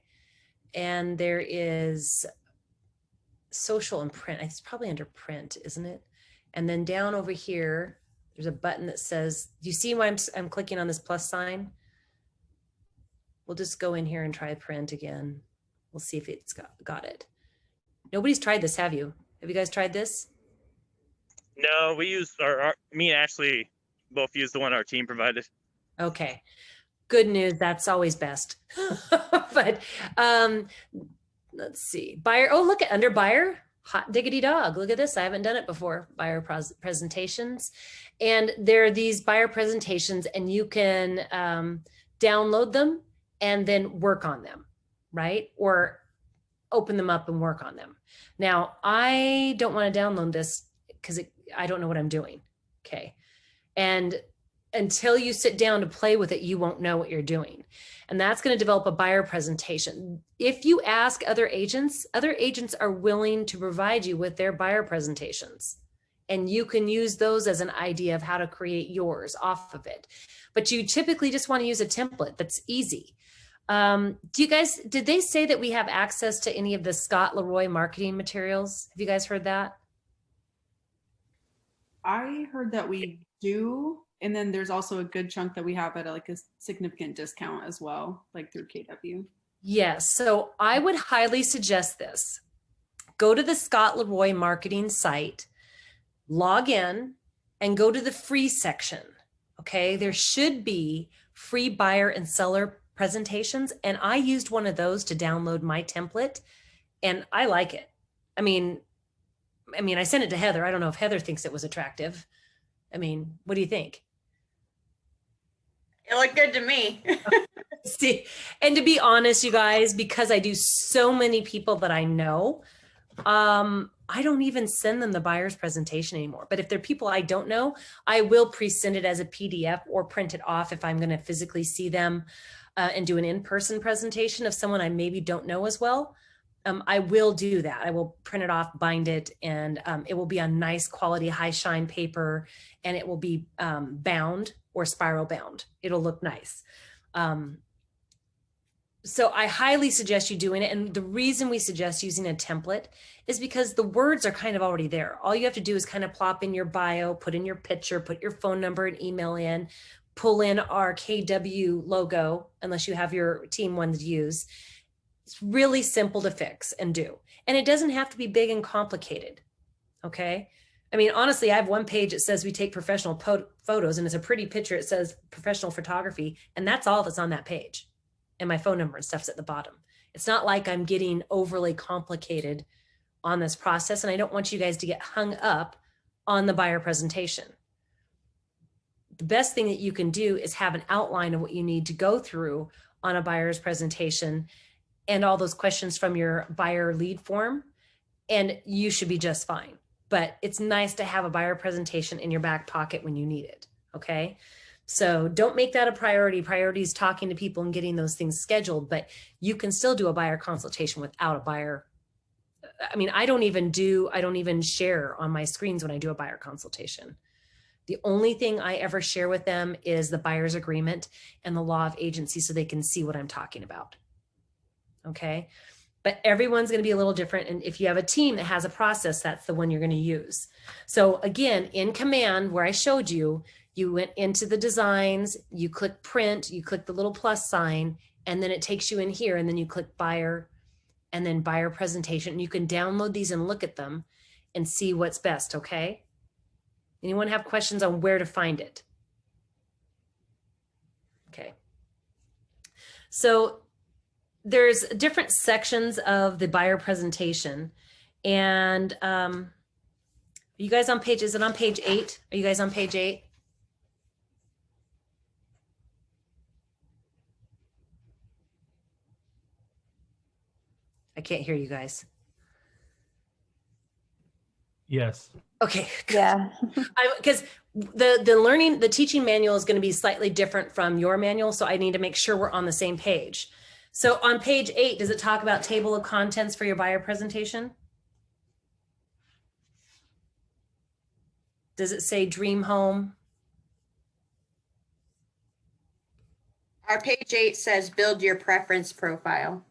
Speaker 1: And there is social and print. It's probably under print, isn't it? And then down over here, there's a button that says, do you see why I'm clicking on this plus sign? We'll just go in here and try print again. We'll see if it's got it. Nobody's tried this, have you? Have you guys tried this?
Speaker 2: No, we used me and Ashley both used the one our team provided.
Speaker 1: Okay. Good news. That's always best. But let's see. Buyer. Oh, look at under buyer. Hot diggity dog. Look at this. I haven't done it before. Buyer presentations. And there are these buyer presentations and you can download them and then work on them, right? Or open them up and work on them. Now, I don't want to download this because I don't know what I'm doing. Okay. And until you sit down to play with it, you won't know what you're doing. And that's going to develop a buyer presentation. If you ask other agents are willing to provide you with their buyer presentations. And you can use those as an idea of how to create yours off of it. But you typically just want to use a template that's easy. Did they say that we have access to any of the Scott Leroy marketing materials? Have you guys heard that?
Speaker 7: I heard that we do. And then there's also a good chunk that we have at like a significant discount as well, like through KW.
Speaker 1: Yes. So I would highly suggest this. Go to the Scott Leroy marketing site, log in, and go to the free section. Okay. There should be free buyer and seller presentations. And I used one of those to download my template and I like it. I mean, I sent it to Heather. I don't know if Heather thinks it was attractive. I mean, what do you think?
Speaker 3: It looked good to me.
Speaker 1: See, and to be honest, you guys, because I do so many people that I know, I don't even send them the buyer's presentation anymore. But if they're people I don't know, I will pre-send it as a PDF or print it off if I'm going to physically see them and do an in-person presentation of someone I maybe don't know as well. I will do that. I will print it off, bind it, and it will be on nice quality, high shine paper, and it will be bound or spiral bound. It'll look nice. So I highly suggest you doing it. And the reason we suggest using a template is because the words are kind of already there. All you have to do is kind of plop in your bio, put in your picture, put your phone number and email in, pull in our KW logo, unless you have your team one to use. It's really simple to fix and do. And it doesn't have to be big and complicated. Okay. I mean, honestly, I have one page that says we take professional photos, and it's a pretty picture. It says professional photography, and that's all that's on that page. And my phone number and stuff's at the bottom. It's not like I'm getting overly complicated on this process. And I don't want you guys to get hung up on the buyer presentation. The best thing that you can do is have an outline of what you need to go through on a buyer's presentation and all those questions from your buyer lead form, and you should be just fine. But it's nice to have a buyer presentation in your back pocket when you need it, okay? So don't make that a priority. Priority is talking to people and getting those things scheduled, but you can still do a buyer consultation without a buyer. I mean, I don't even share on my screens when I do a buyer consultation. The only thing I ever share with them is the buyer's agreement and the law of agency so they can see what I'm talking about. Okay. But everyone's going to be a little different. And if you have a team that has a process, that's the one you're going to use. So again, in Command, where I showed you, you went into the designs, you click print, you click the little plus sign, and then it takes you in here, and then you click buyer and then buyer presentation. You can download these and look at them and see what's best. Okay. Anyone have questions on where to find it? Okay. So there's different sections of the buyer presentation, and are you guys on page, is it on page 8? Are you guys on page 8? I can't hear you guys.
Speaker 8: Yes.
Speaker 1: Okay.
Speaker 4: Yeah.
Speaker 1: Because the teaching manual is going to be slightly different from your manual, so I need to make sure we're on the same page. So on page 8, does it talk about table of contents for your buyer presentation? Does it say dream home?
Speaker 3: Our page 8 says build your preference profile.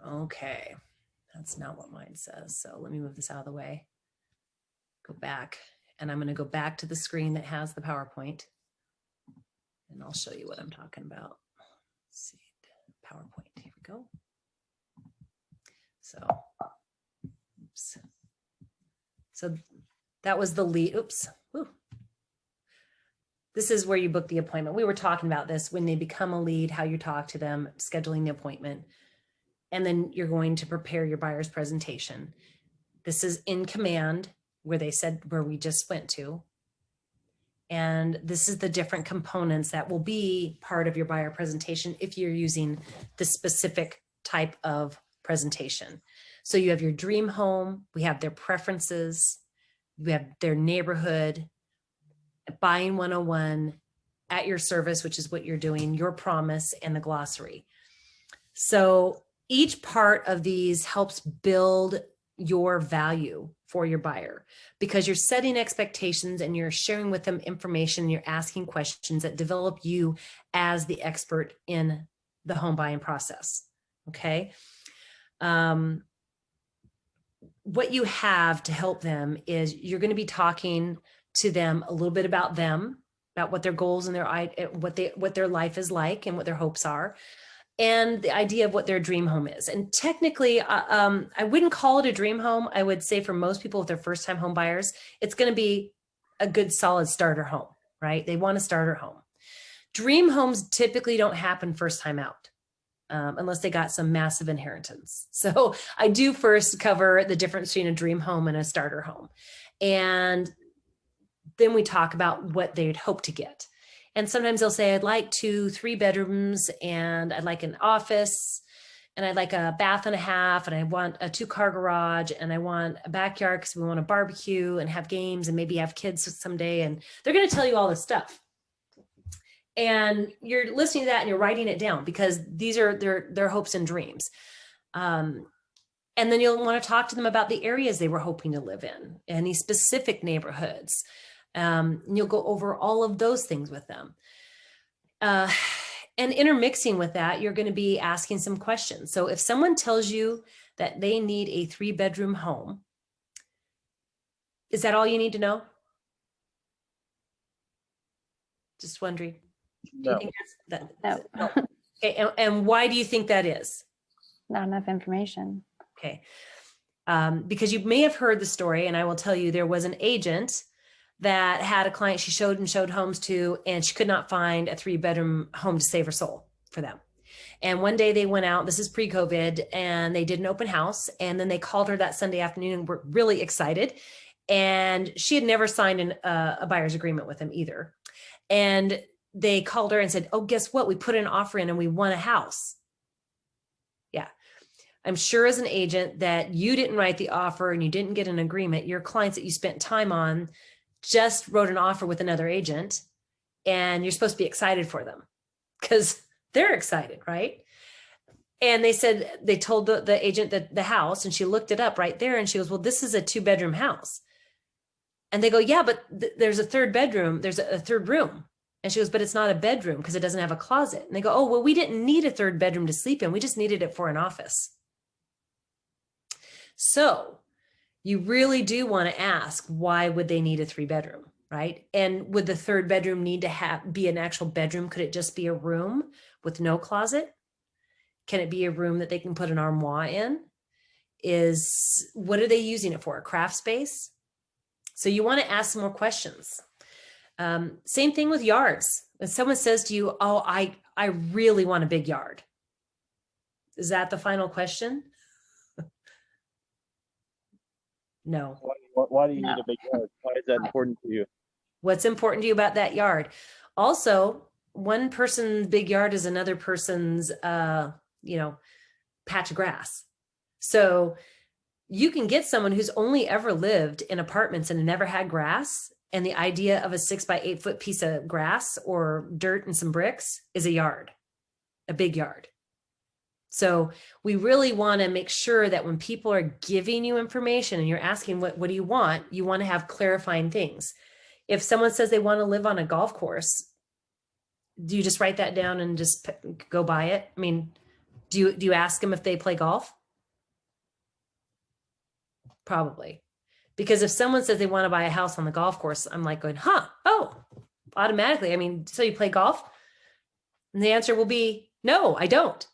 Speaker 1: Okay, that's not what mine says. So let me move this out of the way. Go back, and I'm going to go back to the screen that has the PowerPoint, and I'll show you what I'm talking about. Let's see, PowerPoint, here we go. So, oops. So that was the lead, oops. Woo. This is where you book the appointment. We were talking about this when they become a lead, how you talk to them, scheduling the appointment. And then you're going to prepare your buyer's presentation. This is in Command, where they said, where we just went to. And this is the different components that will be part of your buyer presentation if you're using the specific type of presentation. So you have your dream home, we have their preferences, we have their neighborhood, buying 101, at your service, which is what you're doing, your promise, and the glossary. So each part of these helps build your value for your buyer, because you're setting expectations and you're sharing with them information, and you're asking questions that develop you as the expert in the home buying process. Okay. What you have to help them is you're going to be talking to them a little bit about them, about what their goals and what their life is like and what their hopes are, and the idea of what their dream home is. And technically, I wouldn't call it a dream home. I would say for most people, with their first time home buyers, it's going to be a good solid starter home, right? They want a starter home. Dream homes typically don't happen first time out, unless they got some massive inheritance. So I do first cover the difference between a dream home and a starter home. And then we talk about what they'd hope to get. And sometimes they'll say, I'd like 2-3 bedrooms, and I'd like an office, and I'd like a bath and a half, and I want a 2-car garage, and I want a backyard because we want to barbecue and have games and maybe have kids someday. And they're going to tell you all this stuff. And you're listening to that and you're writing it down, because these are their hopes and dreams. And then you'll want to talk to them about the areas they were hoping to live in, any specific neighborhoods. And you'll go over all of those things with them. And intermixing with that, you're going to be asking some questions. So if someone tells you that they need a 3-bedroom home, is that all you need to know? Just wondering. Do you
Speaker 9: No.
Speaker 1: think that's
Speaker 4: No,
Speaker 1: okay, and why do you think that is?
Speaker 4: not enough information.
Speaker 1: Okay. Because you may have heard the story, and I will tell you, there was an agent that had a client she showed homes to, and she could not find a 3-bedroom home to save her soul for them. And one day they went out, this is pre-COVID, and they did an open house. And then they called her that Sunday afternoon and were really excited. And she had never signed a buyer's agreement with them either. And they called her and said, oh, guess what? We put an offer in and we won a house. Yeah. I'm sure as an agent that you didn't write the offer and you didn't get an agreement. Your clients that you spent time on just wrote an offer with another agent, and you're supposed to be excited for them because they're excited, right? And they said, they told the agent that the house, and she looked it up right there, and she goes, well, this is a 2-bedroom house. And they go, yeah, but there's a 3rd bedroom. There's a 3rd room. And she goes, but it's not a bedroom because it doesn't have a closet. And they go, oh, well, we didn't need a 3rd bedroom to sleep in. We just needed it for an office. So you really do want to ask, why would they need a 3-bedroom, right? And would the 3rd bedroom need to be an actual bedroom? Could it just be a room with no closet? Can it be a room that they can put an armoire in? What are they using it for? A craft space? So you want to ask some more questions. Same thing with yards. If someone says to you, oh, I really want a big yard. Is that the final question? No.
Speaker 9: Why do you
Speaker 4: No.
Speaker 9: need a big yard? Why is that important to you?
Speaker 1: What's important to you about that yard? Also, one person's big yard is another person's, patch of grass. So you can get someone who's only ever lived in apartments and never had grass. And the idea of a 6 by 8 foot piece of grass or dirt and some bricks is a yard, a big yard. So we really want to make sure that when people are giving you information and you're asking, what do you want to have clarifying things. If someone says they want to live on a golf course, do you just write that down and just go buy it? I mean, do you ask them if they play golf? Probably. Because if someone says they want to buy a house on the golf course, I'm like going, automatically. I mean, so you play golf? And the answer will be, no, I don't.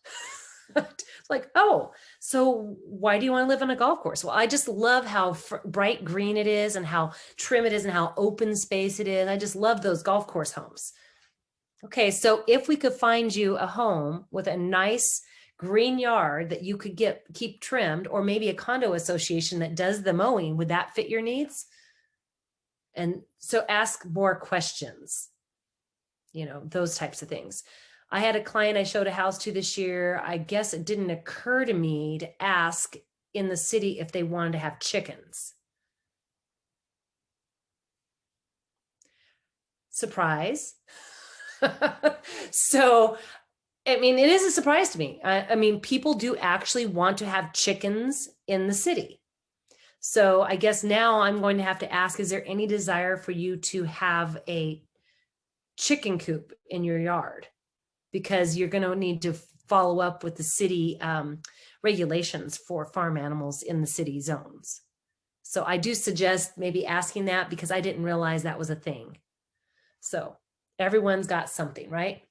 Speaker 1: It's like, oh, so why do you want to live on a golf course? Well, I just love how bright green it is and how trim it is and how open space it is. I just love those golf course homes. Okay, so if we could find you a home with a nice green yard that you could keep trimmed, or maybe a condo association that does the mowing, would that fit your needs? And so ask more questions, those types of things. I had a client I showed a house to this year. I guess it didn't occur to me to ask in the city if they wanted to have chickens. Surprise. So, I mean, it is a surprise to me. I mean, people do actually want to have chickens in the city. So I guess now I'm going to have to ask, is there any desire for you to have a chicken coop in your yard? Because you're going to need to follow up with the city regulations for farm animals in the city zones. So I do suggest maybe asking that, because I didn't realize that was a thing. So everyone's got something, right?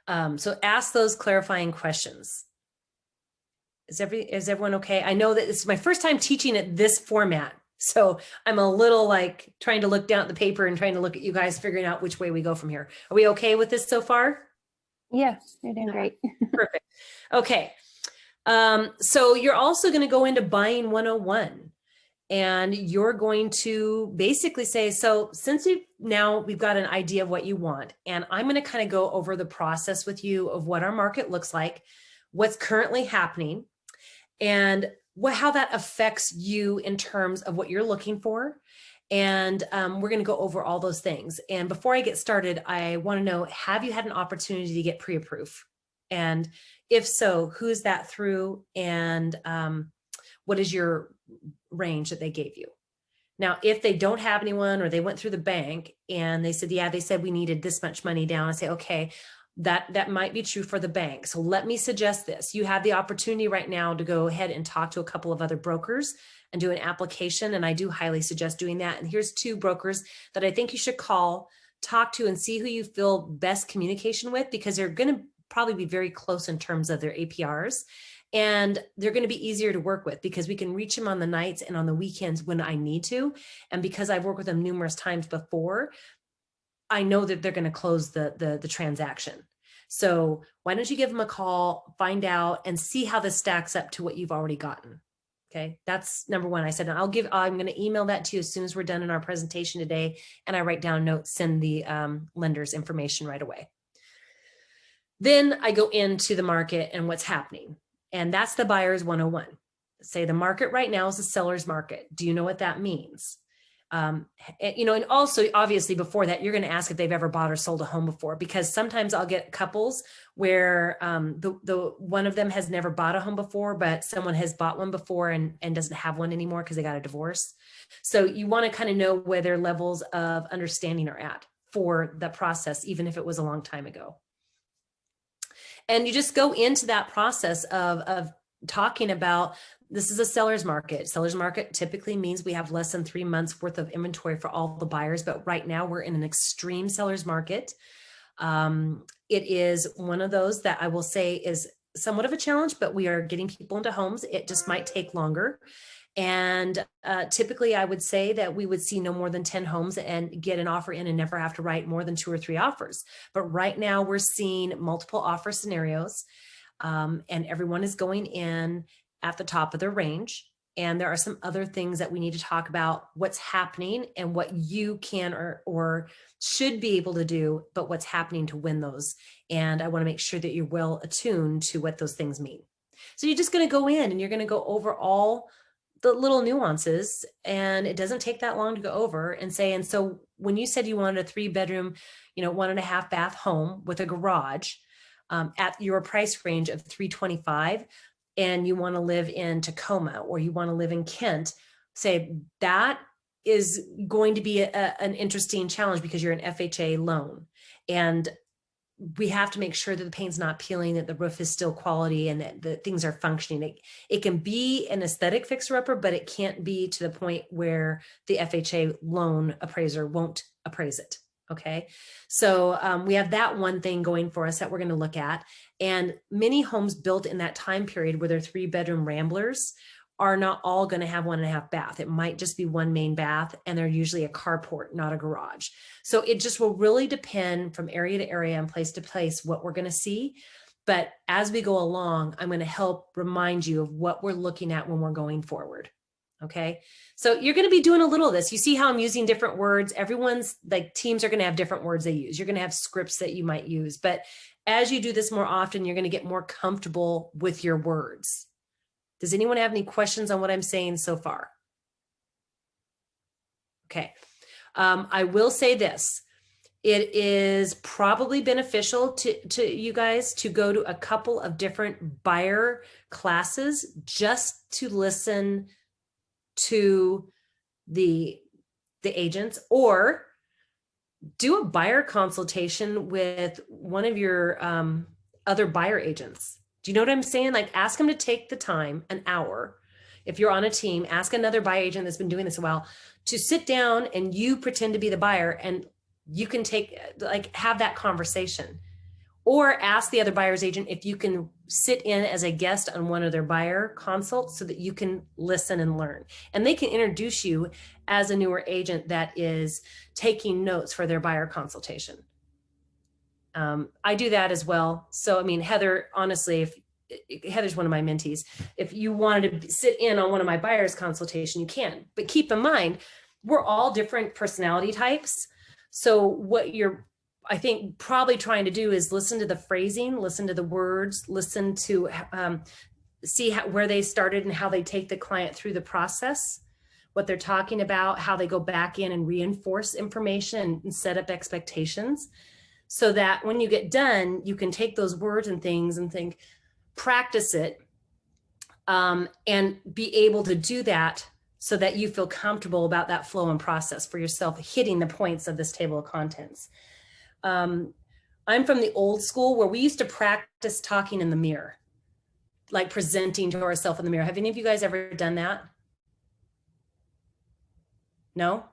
Speaker 1: So ask those clarifying questions. Is everyone okay? I know that this is my first time teaching it this format. So I'm a little like trying to look down at the paper and trying to look at you guys, figuring out which way we go from here. Are we okay with this so far?
Speaker 4: Yeah, you're doing great.
Speaker 1: Perfect. Okay. So you're also going to go into buying 101, and you're going to basically say, so since we've got an idea of what you want, and I'm going to kind of go over the process with you of what our market looks like, what's currently happening, and how that affects you in terms of what you're looking for. And we're going to go over all those things. And before I get started, I want to know, have you had an opportunity to get pre-approved and If so, who's that through, and what is your range that they gave you? Now, if they don't have anyone, or they went through the bank and they said, yeah, they said we needed this much money down, I say, okay, that might be true for the bank. So let me suggest this. You have the opportunity right now to go ahead and talk to a couple of other brokers and do an application. And I do highly suggest doing that. And here's 2 brokers that I think you should call, talk to, and see who you feel best communication with, because they're going to probably be very close in terms of their APRs. And they're going to be easier to work with because we can reach them on the nights and on the weekends when I need to. And because I've worked with them numerous times before, I know that they're going to close the transaction. So why don't you give them a call, find out, and see how this stacks up to what you've already gotten. Okay, that's number one. I said, I'm going to email that to you as soon as we're done in our presentation today. And I write down notes, send the lenders information right away. Then I go into the market and what's happening. And that's the buyer's 101. Say the market right now is a seller's market. Do you know what that means? And also obviously before that, you're going to ask if they've ever bought or sold a home before, because sometimes I'll get couples where the one of them has never bought a home before, but someone has bought one before and doesn't have one anymore because they got a divorce. So you want to kind of know where their levels of understanding are at for the process, even if it was a long time ago. And you just go into that process of talking about, this is a seller's market. Seller's market typically means we have less than 3 months worth of inventory for all the buyers. But right now we're in an extreme seller's market. It is one of those that I will say is somewhat of a challenge, but we are getting people into homes. It just might take longer. And typically I would say that we would see no more than 10 homes and get an offer in and never have to write more than 2 or 3 offers. But right now we're seeing multiple offer scenarios, and everyone is going in at the top of their range. And there are some other things that we need to talk about, what's happening and what you can or should be able to do, but what's happening to win those. And I want to make sure that you're well attuned to what those things mean. So you're just going to go in and you're going to go over all the little nuances, and it doesn't take that long to go over and say, and so when you said you wanted a 3-bedroom, 1.5 bath home with a garage at your price range of $325, and you want to live in Tacoma or you want to live in Kent, say that is going to be an interesting challenge because you're an FHA loan. And we have to make sure that the paint's not peeling, that the roof is still quality, and that the things are functioning. It can be an aesthetic fixer-upper, but it can't be to the point where the FHA loan appraiser won't appraise it. Okay, so we have that one thing going for us that we're going to look at. And many homes built in that time period where they're 3-bedroom ramblers are not all going to have 1.5 bath. It might just be 1 main bath, and they're usually a carport, not a garage. So it just will really depend from area to area and place to place what we're going to see. But as we go along, I'm going to help remind you of what we're looking at when we're going forward. Okay, so you're going to be doing a little of this. You see how I'm using different words. Everyone's teams are going to have different words they use. You're going to have scripts that you might use. But as you do this more often, you're going to get more comfortable with your words. Does anyone have any questions on what I'm saying so far? Okay, I will say this. It is probably beneficial to you guys to go to a couple of different buyer classes just to listen to the agents, or do a buyer consultation with one of your other buyer agents. Do you know what I'm saying? Ask them to take the time, an hour. If you're on a team, ask another buyer agent that's been doing this a while to sit down and you pretend to be the buyer, and you can have that conversation. Or ask the other buyer's agent if you can sit in as a guest on one of their buyer consults so that you can listen and learn. And they can introduce you as a newer agent that is taking notes for their buyer consultation. I do that as well. So, I mean, Heather, honestly, Heather's one of my mentees. If you wanted to sit in on one of my buyer's consultation, you can. But keep in mind, we're all different personality types. So what you're, I think, probably trying to do is listen to the phrasing, listen to the words, listen to see where they started and how they take the client through the process, what they're talking about, how they go back in and reinforce information and set up expectations, so that when you get done, you can take those words and things and think, practice it and be able to do that so that you feel comfortable about that flow and process for yourself, hitting the points of this table of contents. I'm from the old school where we used to practice talking in the mirror, like presenting to ourselves in the mirror. Have any of you guys ever done that? No?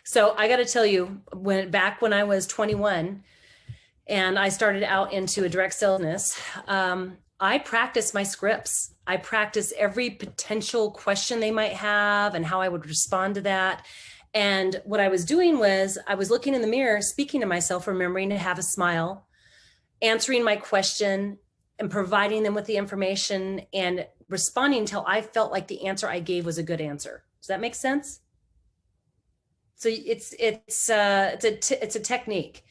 Speaker 1: So I got to tell you, back when I was 21 and I started out into a direct salesness, I practiced my scripts. I practiced every potential question they might have and how I would respond to that. And what I was doing was I was looking in the mirror, speaking to myself, remembering to have a smile, answering my question and providing them with the information and responding until I felt like the answer I gave was a good answer. Does that make sense? So it's a technique.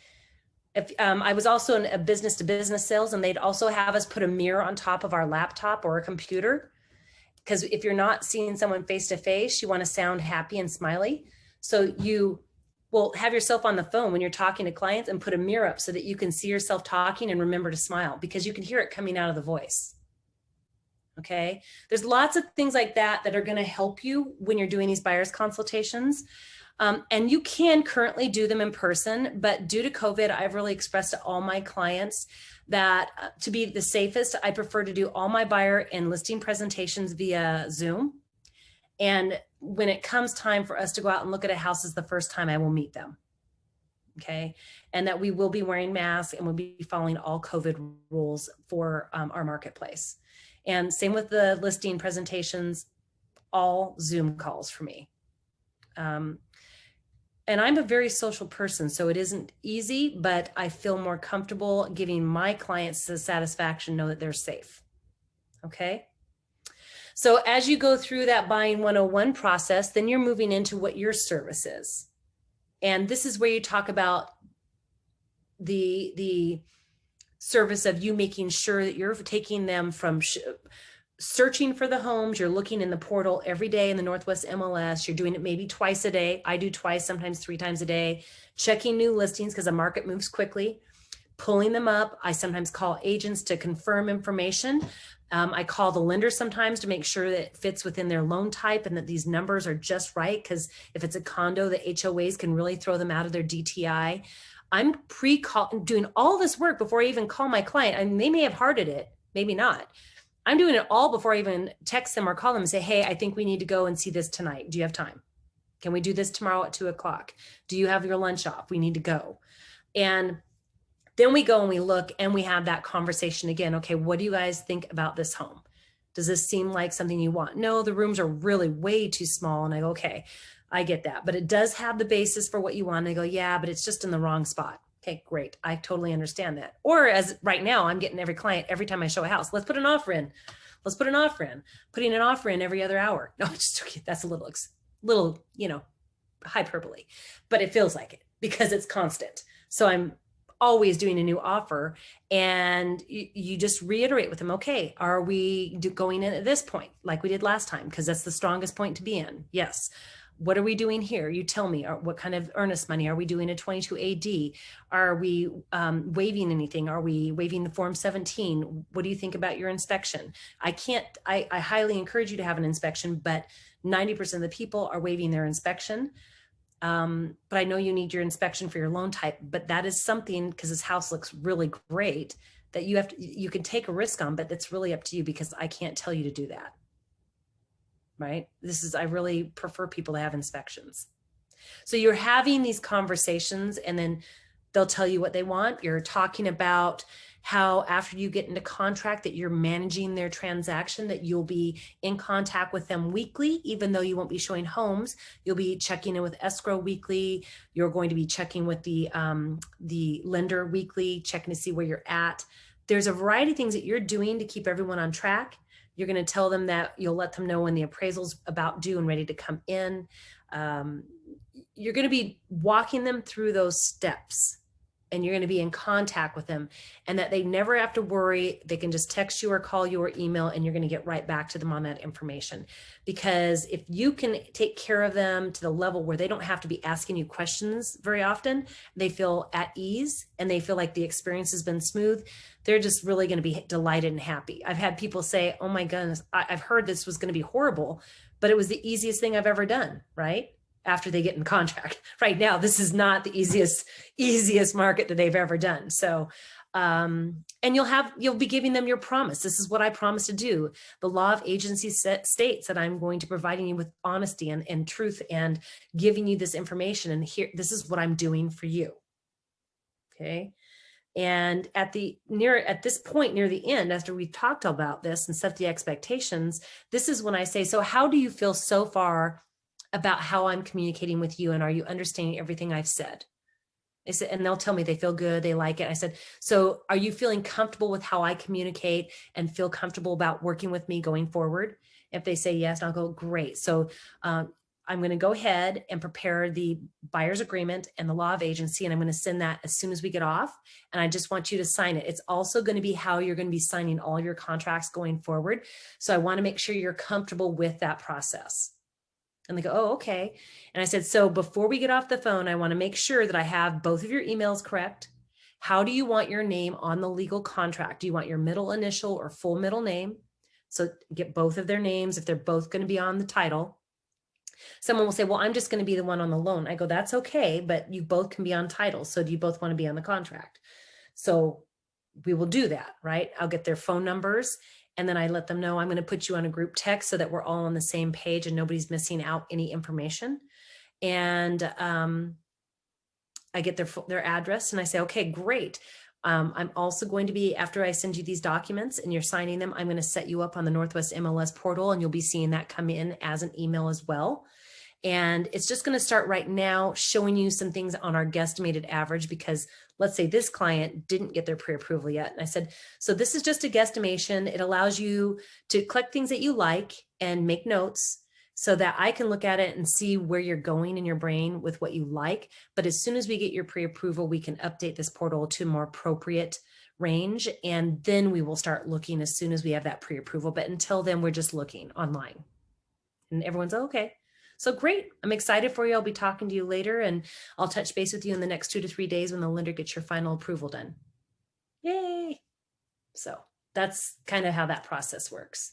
Speaker 1: If I was also in a business to business sales, and they'd also have us put a mirror on top of our laptop or a computer, because if you're not seeing someone face to face, you want to sound happy and smiley. So you will have yourself on the phone when you're talking to clients and put a mirror up so that you can see yourself talking and remember to smile, because you can hear it coming out of the voice. Okay. There's lots of things like that that are going to help you when you're doing these buyer's consultations. And you can currently do them in person, but due to COVID, I've really expressed to all my clients that to be the safest, I prefer to do all my buyer and listing presentations via Zoom. And when it comes time for us to go out and look at a house as the first time, I will meet them. Okay. And that we will be wearing masks and we'll be following all COVID rules for our marketplace. And same with the listing presentations, all Zoom calls for me. And I'm a very social person, so it isn't easy, but I feel more comfortable giving my clients the satisfaction, know that they're safe. Okay. So as you go through that buying 101 process, then you're moving into what your service is. And this is where you talk about the service of you making sure that you're taking them from searching for the homes. You're looking in the portal every day in the Northwest MLS. You're doing it maybe twice a day. I do twice, sometimes 3 times a day, checking new listings because the market moves quickly, pulling them up. I sometimes call agents to confirm information. I call the lender sometimes to make sure that it fits within their loan type and that these numbers are just right. Because if it's a condo, the HOAs can really throw them out of their DTI. I'm doing all this work before I even call my client. I mean, they may have hearted it, maybe not. I'm doing it all before I even text them or call them and say, hey, I think we need to go and see this tonight. Do you have time? Can we do this tomorrow at 2:00? Do you have your lunch off? We need to go. And then we go and we look and we have that conversation again. Okay, what do you guys think about this home? Does this seem like something you want? No, the rooms are really way too small. And I go, okay, I get that. But it does have the basis for what you want. And I go, yeah, but it's just in the wrong spot. Okay, great. I totally understand that. Or as right now, I'm getting every client, every time I show a house, let's put an offer in. Let's put an offer in. Putting an offer in every other hour. No, just okay. That's a little, hyperbole, but it feels like it because it's constant. So I'm always doing a new offer, and you just reiterate with them, okay, are we going in at this point like we did last time? Because that's the strongest point to be in. Yes. What are we doing here? You tell me. What kind of earnest money? Are we doing a 22 AD? Are we waiving anything? Are we waiving the Form 17? What do you think about your inspection? I highly encourage you to have an inspection, but 90% of the people are waiving their inspection. But I know you need your inspection for your loan type, but that is something, because this house looks really great, that you can take a risk on, but that's really up to you because I can't tell you to do that. Right? I really prefer people to have inspections. So you're having these conversations and then they'll tell you what they want. You're talking about how after you get into contract that you're managing their transaction, that you'll be in contact with them weekly, even though you won't be showing homes. You'll be checking in with escrow weekly. You're going to be checking with the lender weekly, checking to see where you're at. There's a variety of things that you're doing to keep everyone on track. You're going to tell them that you'll let them know when the appraisal's about due and ready to come in. You're going to be walking them through those steps and you're going to be in contact with them, and that they never have to worry. They can just text you or call you or email, and you're going to get right back to them on that information. Because if you can take care of them to the level where they don't have to be asking you questions very often, they feel at ease and they feel like the experience has been smooth, they're just really going to be delighted and happy. I've had people say, oh my goodness, I've heard this was going to be horrible, but it was the easiest thing I've ever done, right? After they get in contract. Right now, this is not the easiest market that they've ever done. So, and you'll be giving them your promise. This is what I promise to do. The law of agency states that I'm going to providing you with honesty and truth and giving you this information. And here, this is what I'm doing for you. Okay. And at this point near the end, after we've talked about this and set the expectations, this is when I say, so how do you feel so far about how I'm communicating with you? And are you understanding everything I've said? They said, and they'll tell me they feel good, they like it. I said, so are you feeling comfortable with how I communicate and feel comfortable about working with me going forward? If they say yes, I'll go, great. So I'm going to go ahead and prepare the buyer's agreement and the law of agency, and I'm going to send that as soon as we get off. And I just want you to sign it. It's also going to be how you're going to be signing all your contracts going forward. So I want to make sure you're comfortable with that process. And they go, oh, okay. And I said, so before we get off the phone, I want to make sure that I have both of your emails correct. How do you want your name on the legal contract? Do you want your middle initial or full middle name? So get both of their names if they're both going to be on the title. Someone will say, well, I'm just going to be the one on the loan. I go, that's okay, but you both can be on title. So do you both want to be on the contract? So we will do that, right? I'll get their phone numbers, and then I let them know I'm going to put you on a group text so that we're all on the same page and nobody's missing out any information. And I get their address, and I say, okay, great. I'm also going to be, after I send you these documents and you're signing them, I'm going to set you up on the Northwest MLS portal, and you'll be seeing that come in as an email as well. And it's just going to start right now showing you some things on our guesstimated average, because let's say this client didn't get their pre-approval yet. And I said, so this is just a guesstimation. It allows you to collect things that you like and make notes so that I can look at it and see where you're going in your brain with what you like. But as soon as we get your pre-approval, we can update this portal to a more appropriate range. And then we will start looking as soon as we have that pre-approval. But until then, we're just looking online. And everyone's okay. So great. I'm excited for you. I'll be talking to you later, and I'll touch base with you in the next 2 to 3 days when the lender gets your final approval done. Yay. So that's kind of how that process works.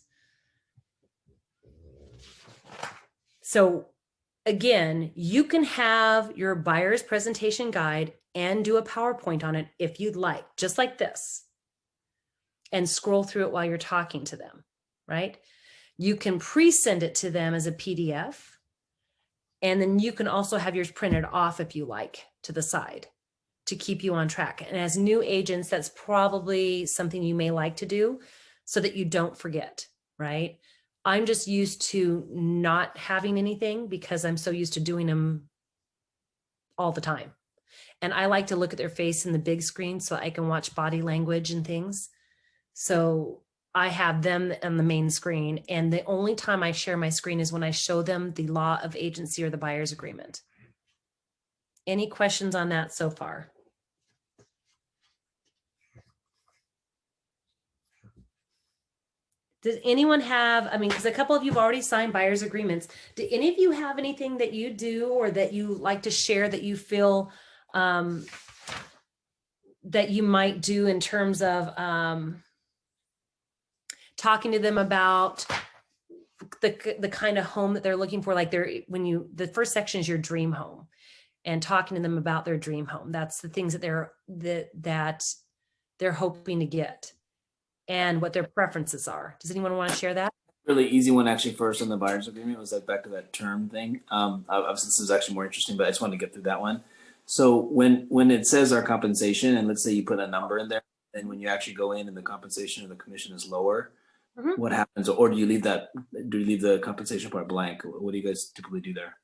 Speaker 1: So again, you can have your buyer's presentation guide and do a PowerPoint on it if you'd like, just like this, and scroll through it while you're talking to them, right? You can pre-send it to them as a PDF. And then you can also have yours printed off if you like to the side to keep you on track. And as new agents, that's probably something you may like to do so that you don't forget, right? I'm just used to not having anything because I'm so used to doing them all the time. And I like to look at their face in the big screen so I can watch body language and things. So I have them on the main screen, and the only time I share my screen is when I show them the law of agency or the buyer's agreement. Any questions on that so far? Does anyone have, I mean, because a couple of you have already signed buyer's agreements. Do any of you have anything that you do or that you like to share that you feel that you might do in terms of talking to them about the kind of home that they're looking for? Like the first section is your dream home, and talking to them about their dream home. That's the things that they're hoping to get and what their preferences are. Does anyone want to share that?
Speaker 10: Really easy one actually first on the buyer's agreement was back to that term thing. Obviously this is actually more interesting, but I just wanted to get through that one. So when it says our compensation, and let's say you put a number in there, and when you actually go in and the compensation or the commission is lower, what happens? Or do you leave the compensation part blank? What do you guys typically do there?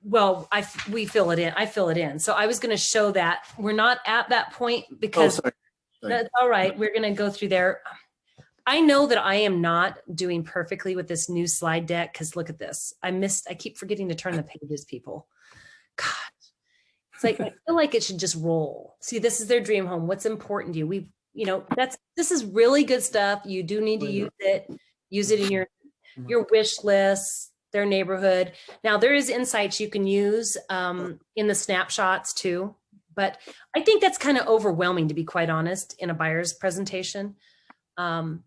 Speaker 1: Well, we fill it in. I fill it in. So I was going to show that. We're not at that point because that's all right. We're going to go through there. I know that I am not doing perfectly with this new slide deck because look at this. I keep forgetting to turn the pages, people. God. It's like, I feel like it should just roll. See, this is their dream home. What's important to you? This is really good stuff. You do need to use it in your wish list, their neighborhood. Now there is insights you can use in the snapshots too, but I think that's kind of overwhelming, to be quite honest, in a buyer's presentation. How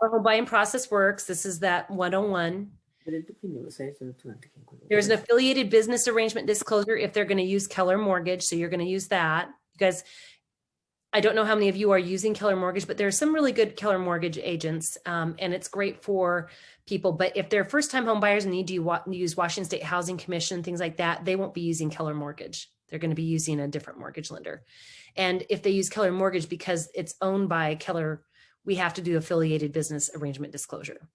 Speaker 1: the home buying process works. This is that 101. There's an affiliated business arrangement disclosure if they're going to use Keller Mortgage. So you're going to use that. You guys, I don't know how many of you are using Keller Mortgage, but there's some really good Keller Mortgage agents, and it's great for people. But if they're first-time home buyers and need to use Washington State Housing Commission, things like that, they won't be using Keller Mortgage. They're going to be using a different mortgage lender. And if they use Keller Mortgage because it's owned by Keller, we have to do affiliated business arrangement disclosure.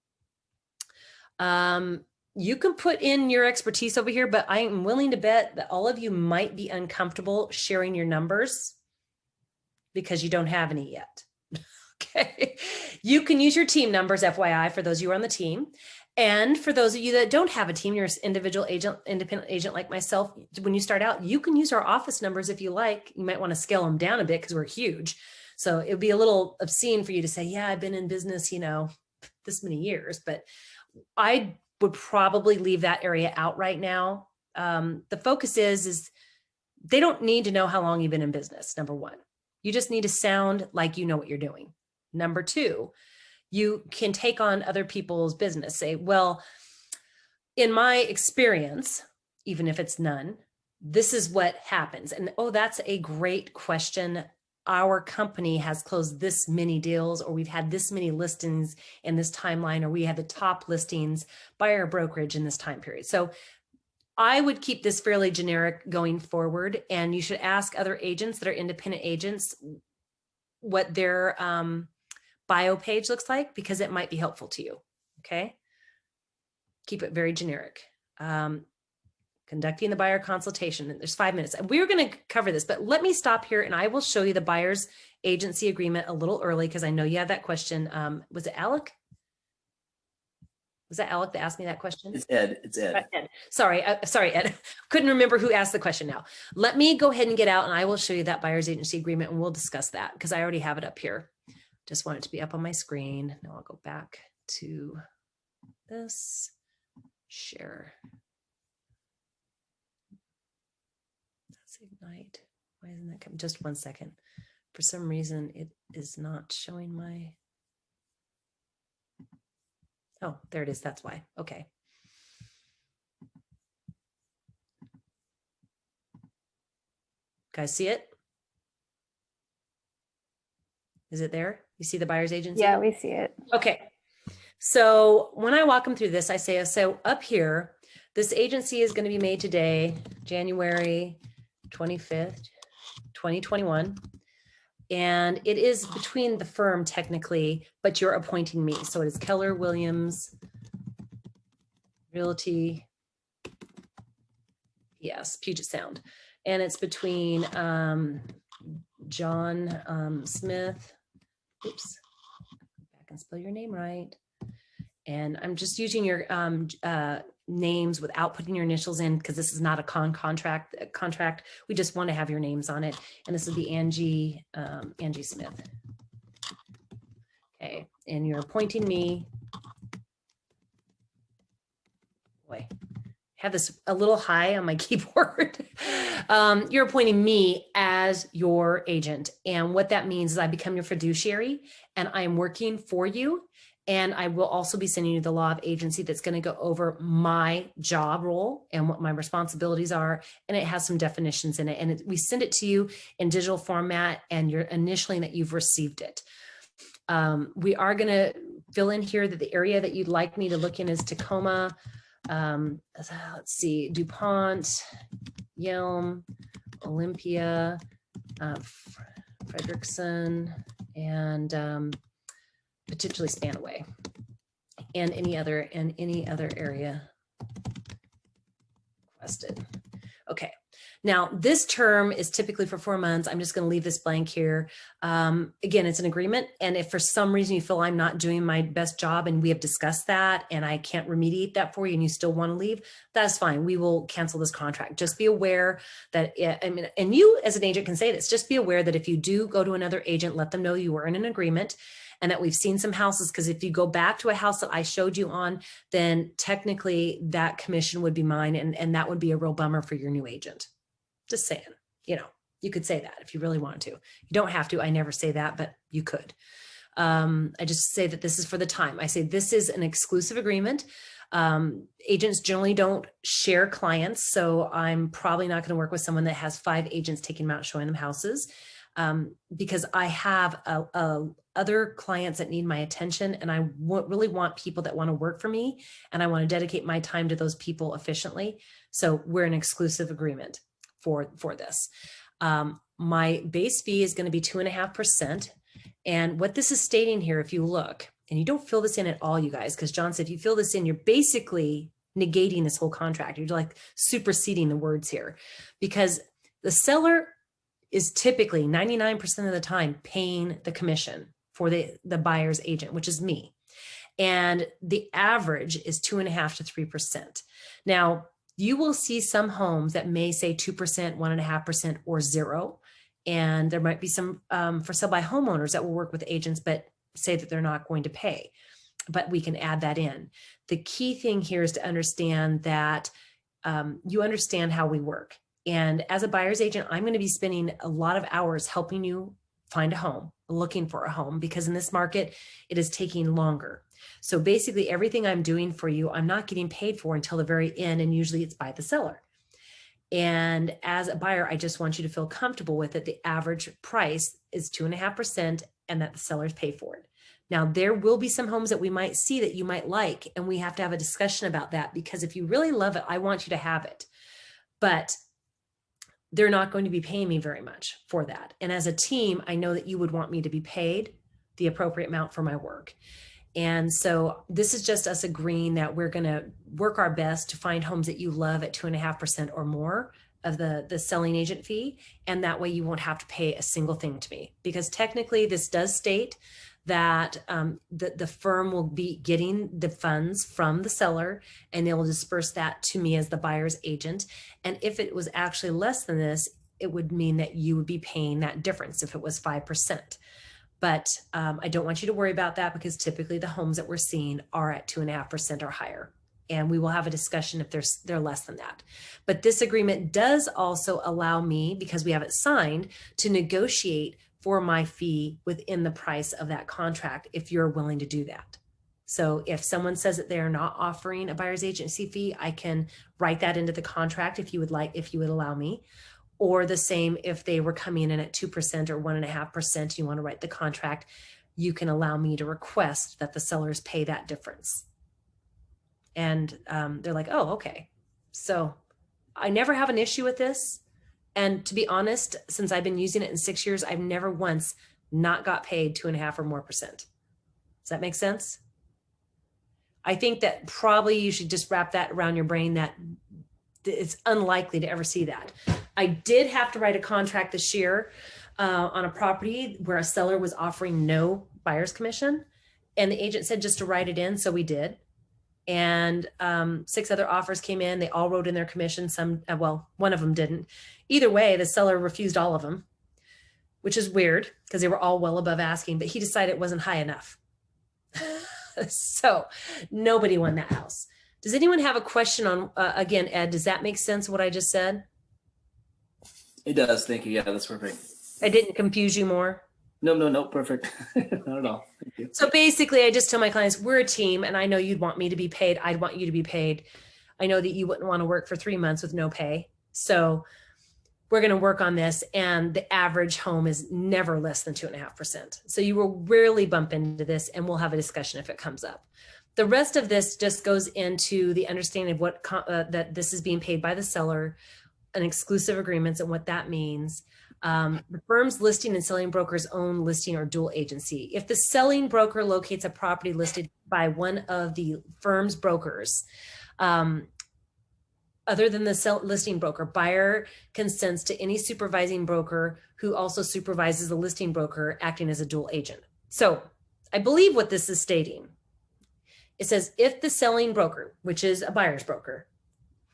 Speaker 1: You can put in your expertise over here, but I am willing to bet that all of you might be uncomfortable sharing your numbers because you don't have any yet. Okay. You can use your team numbers, FYI, for those of you who are on the team. And for those of you that don't have a team, you're an individual agent, independent agent like myself, when you start out, you can use our office numbers if you like. You might want to scale them down a bit because we're huge. So it would be a little obscene for you to say, yeah, I've been in business, this many years, but I would probably leave that area out right now. The focus is they don't need to know how long you've been in business, number one. You just need to sound like you know what you're doing. Number two, you can take on other people's business. Say, well, in my experience, even if it's none, this is what happens. And oh, that's a great question. Our company has closed this many deals, or we've had this many listings in this timeline, or we have the top listings by our brokerage in this time period. So I would keep this fairly generic going forward, and you should ask other agents that are independent agents what their bio page looks like, because it might be helpful to you. Okay. Keep it very generic. Conducting the buyer consultation. And there's 5 minutes. We're going to cover this, but let me stop here and I will show you the buyer's agency agreement a little early because I know you had that question. Was it Alec? Was that Alec that asked me that question?
Speaker 10: It's Ed. It's Ed.
Speaker 1: Ed. Sorry, Ed. Couldn't remember who asked the question now. Let me go ahead and get out and I will show you that buyer's agency agreement and we'll discuss that because I already have it up here. Just want it to be up on my screen. Now I'll go back to this. Share. That's Ignite. Why isn't that coming? Just 1 second. For some reason, it is not showing my... Oh, there it is. That's why. Okay. Guys, see it? Is it there? You see the buyer's agency?
Speaker 4: Yeah, we see it.
Speaker 1: Okay. So when I walk them through this, I say, so up here, this agency is going to be made today, January 25th, 2021. And it is between the firm technically, but you're appointing me. So it is Keller Williams Realty. Yes, Puget Sound. And it's between John Smith. Oops, back and spell your name right. And I'm just using your names without putting your initials in because this is not a contract. We just want to have your names on it. And this is the Angie Smith. Okay, and you're appointing me. Boy, I have this a little high on my keyboard. You're appointing me as your agent. And what that means is I become your fiduciary and I'm working for you. And I will also be sending you the law of agency that's going to go over my job role and what my responsibilities are. And it has some definitions in it. And we send it to you in digital format and you're initialing that you've received it. We are going to fill in here that the area that you'd like me to look in is Tacoma. Let's see, DuPont, Yelm, Olympia, Frederickson, and potentially Spanaway, and any other area requested. Okay, Now, this term is typically for 4 months. I'm just going to leave this blank here. Again, it's an agreement. And if for some reason you feel I'm not doing my best job and we have discussed that and I can't remediate that for you and you still want to leave, that's fine. We will cancel this contract. Just be aware that, and you as an agent can say this, just be aware that if you do go to another agent, let them know you were in an agreement and that we've seen some houses, because if you go back to a house that I showed you on, then technically that commission would be mine, and that would be a real bummer for your new agent. Just saying, you could say that if you really want to. You don't have to. I never say that, but you could. I just say that this is for the time. I say this is an exclusive agreement. Agents generally don't share clients, so I'm probably not going to work with someone that has 5 agents taking them out, showing them houses, because I have other clients that need my attention, and I really want people that want to work for me, and I want to dedicate my time to those people efficiently. So we're an exclusive agreement for this. My base fee is going to be 2.5%. And what this is stating here, if you look, and you don't fill this in at all, you guys, because John said if you fill this in, you're basically negating this whole contract. You're like superseding the words here, because the seller is typically 99% of the time paying the commission for the buyer's agent, which is me. And the average is 2.5% to 3%. Now, you will see some homes that may say 2%, 1.5%, or 0. And there might be some for sale by homeowners that will work with agents, but say that they're not going to pay. But we can add that in. The key thing here is to understand that you understand how we work. And as a buyer's agent, I'm going to be spending a lot of hours helping you find a home, looking for a home, because in this market, it is taking longer. So basically everything I'm doing for you, I'm not getting paid for until the very end. And usually it's by the seller. And as a buyer, I just want you to feel comfortable with it. The average price is 2.5% and that the sellers pay for it. Now, there will be some homes that we might see that you might like, and we have to have a discussion about that, because if you really love it, I want you to have it. But they're not going to be paying me very much for that. And as a team, I know that you would want me to be paid the appropriate amount for my work. And so this is just us agreeing that we're going to work our best to find homes that you love at 2.5% or more of the selling agent fee. And that way you won't have to pay a single thing to me, because technically this does state that the firm will be getting the funds from the seller and they will disperse that to me as the buyer's agent. And if it was actually less than this, it would mean that you would be paying that difference if it was 5%. But I don't want you to worry about that, because typically the homes that we're seeing are at 2.5% or higher. And we will have a discussion if they're less than that. But this agreement does also allow me, because we have it signed, to negotiate for my fee within the price of that contract if you're willing to do that. So if someone says that they're not offering a buyer's agency fee, I can write that into the contract if you would allow me. Or the same, if they were coming in at 2% or 1.5%, you want to write the contract, you can allow me to request that the sellers pay that difference. And they're like, oh, okay. So I never have an issue with this. And to be honest, since I've been using it in 6 years, I've never once not got paid 2.5% or more. Does that make sense? I think that probably you should just wrap that around your brain, that it's unlikely to ever see that. I did have to write a contract this year on a property where a seller was offering no buyer's commission. And the agent said just to write it in. So we did. And 6 other offers came in. They all wrote in their commission. One of them didn't. Either way, the seller refused all of them, which is weird because they were all well above asking, but he decided it wasn't high enough. So nobody won that house. Does anyone have a question on, again, Ed, does that make sense what I just said?
Speaker 10: It does. Thank you. Yeah, that's perfect.
Speaker 1: I didn't confuse you more?
Speaker 10: No, perfect. Not at all. Thank you.
Speaker 1: So basically, I just tell my clients, we're a team, and I know you'd want me to be paid. I'd want you to be paid. I know that you wouldn't want to work for 3 months with no pay. So we're going to work on this. And the average home is never less than 2.5%. So you will rarely bump into this, and we'll have a discussion if it comes up. The rest of this just goes into the understanding of what that this is being paid by the seller, an exclusive agreements, and what that means. The firm's listing and selling broker's own listing or dual agency. If the selling broker locates a property listed by one of the firm's brokers, other than the listing broker, buyer consents to any supervising broker who also supervises the listing broker acting as a dual agent. So I believe what this is stating, it says if the selling broker, which is a buyer's broker,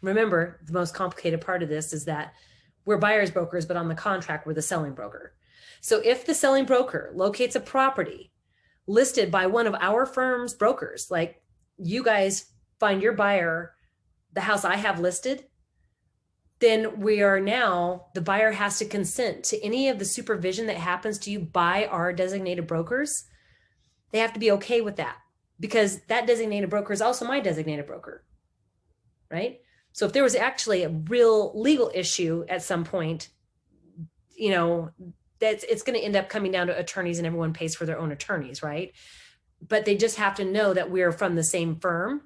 Speaker 1: remember the most complicated part of this is that we're buyer's brokers, but on the contract, we're the selling broker. So if the selling broker locates a property listed by one of our firm's brokers, like you guys find your buyer the house I have listed, then we are now, the buyer has to consent to any of the supervision that happens to you by our designated brokers. They have to be okay with that because that designated broker is also my designated broker, right? So if there was actually a real legal issue at some point, you know, it's going to end up coming down to attorneys and everyone pays for their own attorneys, right? But they just have to know that we're from the same firm.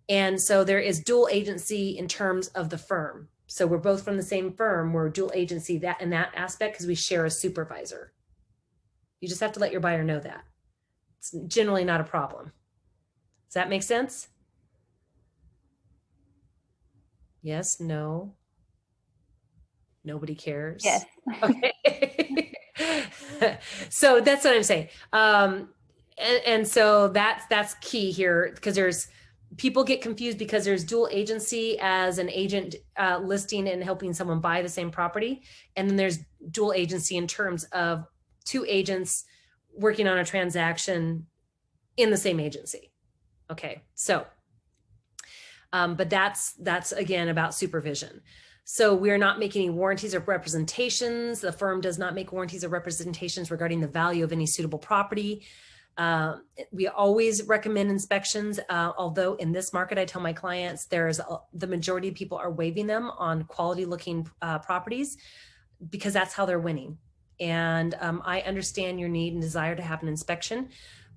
Speaker 1: And so there is dual agency in terms of the firm. So we're both from the same firm. We're dual agency that in that aspect because we share a supervisor. You just have to let your buyer know that. It's generally not a problem. Does that make sense? Yes, no. Nobody cares.
Speaker 4: Yes.
Speaker 1: Okay. So that's what I'm saying. And so that's key here because there's people get confused because there's dual agency as an agent listing and helping someone buy the same property. And then there's dual agency in terms of two agents working on a transaction in the same agency. Okay, so, but that's again about supervision. So we're not making any warranties or representations. The firm does not make warranties or representations regarding the value of any suitable property. We always recommend inspections, although in this market, I tell my clients the majority of people are waiving them on quality looking properties because that's how they're winning. And I understand your need and desire to have an inspection,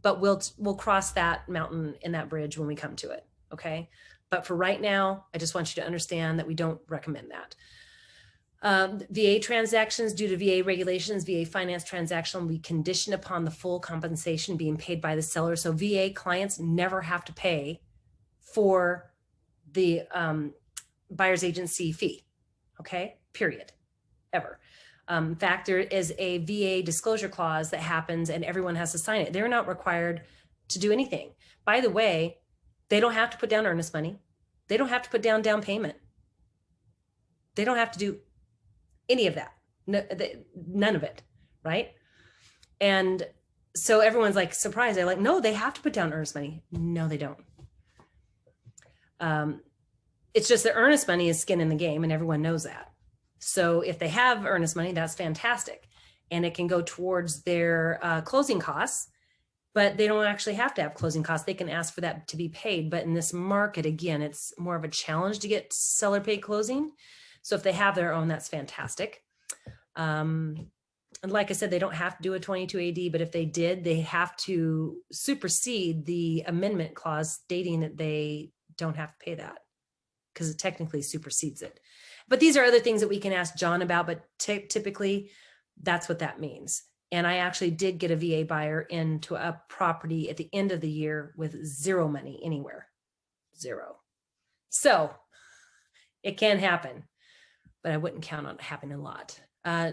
Speaker 1: but we'll cross that mountain and that bridge when we come to it, okay? But for right now, I just want you to understand that we don't recommend that. VA transactions due to VA regulations, VA finance transaction will be conditioned upon the full compensation being paid by the seller. So VA clients never have to pay for the buyer's agency fee, okay, period, ever. In fact, there is a VA disclosure clause that happens and everyone has to sign it. They're not required to do anything. By the way, they don't have to put down earnest money. They don't have to put down payment. They don't have to do any of that, none of it, right? And so everyone's like surprised. They're like, no, they have to put down earnest money. No, they don't. It's just that earnest money is skin in the game and everyone knows that. So if they have earnest money, that's fantastic. And it can go towards their closing costs, but they don't actually have to have closing costs. They can ask for that to be paid. But in this market, again, it's more of a challenge to get seller paid closing. So if they have their own, that's fantastic. And like I said, they don't have to do a 22 AD, but if they did, they have to supersede the amendment clause stating that they don't have to pay that because it technically supersedes it. But these are other things that we can ask John about, but typically that's what that means. And I actually did get a VA buyer into a property at the end of the year with zero money anywhere, zero. So it can happen, but I wouldn't count on it happening a lot.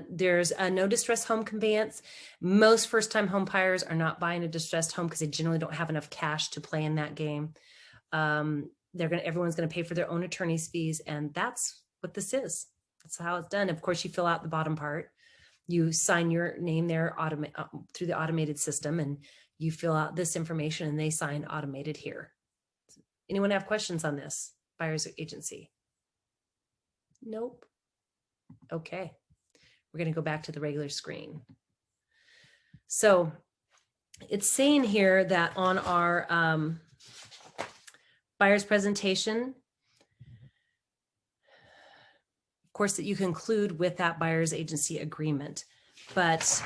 Speaker 1: There's a no distressed home conveyance. Most first-time home buyers are not buying a distressed home because they generally don't have enough cash to play in that game. Everyone's gonna pay for their own attorney's fees, and that's what this is. That's how it's done. Of course, you fill out the bottom part. You sign your name there through the automated system, and you fill out this information, and they sign automated here. Anyone have questions on this? Buyer's agency? Nope. Okay. We're going to go back to the regular screen. So it's saying here that on our buyer's presentation, of course, that you conclude with that buyer's agency agreement. But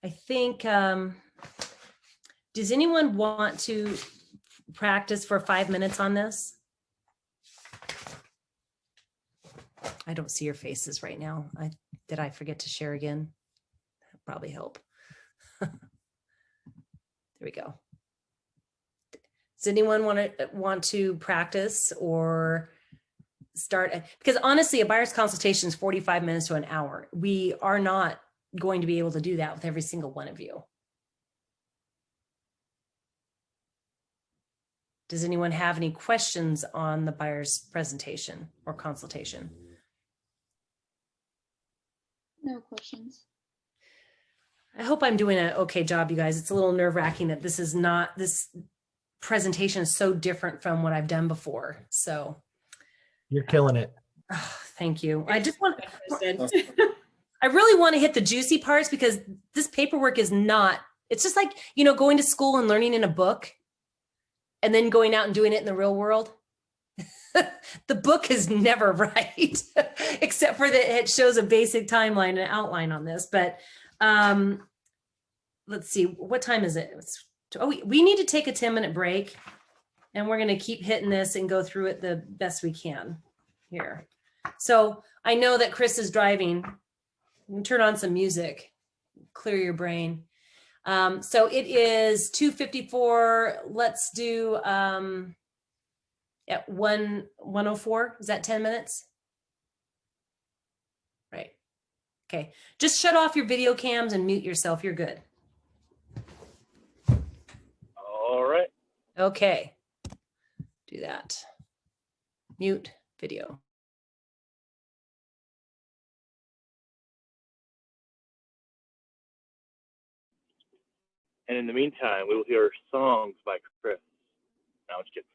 Speaker 1: I think, does anyone want to practice for 5 minutes on this? I don't see your faces right now. Did I forget to share again? That'd probably help. There we go. Does anyone want to practice or start, because honestly, a buyer's consultation is 45 minutes to an hour. We are not going to be able to do that with every single one of you. Does anyone have any questions on the buyer's presentation or consultation?
Speaker 4: No questions.
Speaker 1: I hope I'm doing an okay job, you guys. It's a little nerve-wracking that this presentation is so different from what I've done before. So
Speaker 8: You're killing it.
Speaker 1: thank you. I really want to hit the juicy parts because this paperwork is not, it's just like, going to school and learning in a book and then going out and doing it in the real world. The book is never right, except for that it shows a basic timeline and outline on this. But let's see, what time is it? We need to take a 10-minute break, and we're going to keep hitting this and go through it the best we can here. So I know that Chris is driving. Turn on some music, clear your brain. So it is 2:54. Let's do at 1:04. Is that 10 minutes? Right. Okay. Just shut off your video cams and mute yourself. You're good.
Speaker 2: All right.
Speaker 1: Okay. Do that. Mute video.
Speaker 2: And in the meantime, we will hear songs by Chris. No, I'm just kidding.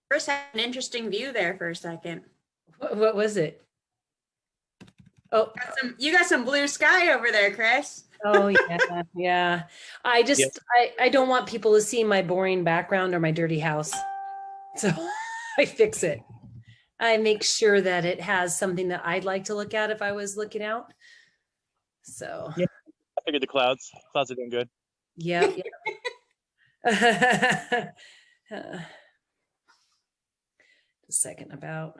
Speaker 3: Chris had an interesting view there for a second.
Speaker 1: What was it? Oh,
Speaker 3: You got some blue sky over there, Chris.
Speaker 1: oh yeah, yeah. I just
Speaker 9: Yes.
Speaker 1: I don't want people to see my boring background or my dirty house. So I fix it. I make sure that it has something that I'd like to look at if I was looking out. So
Speaker 9: Yeah. I figured the clouds are doing good.
Speaker 1: yeah. Yeah. A second about.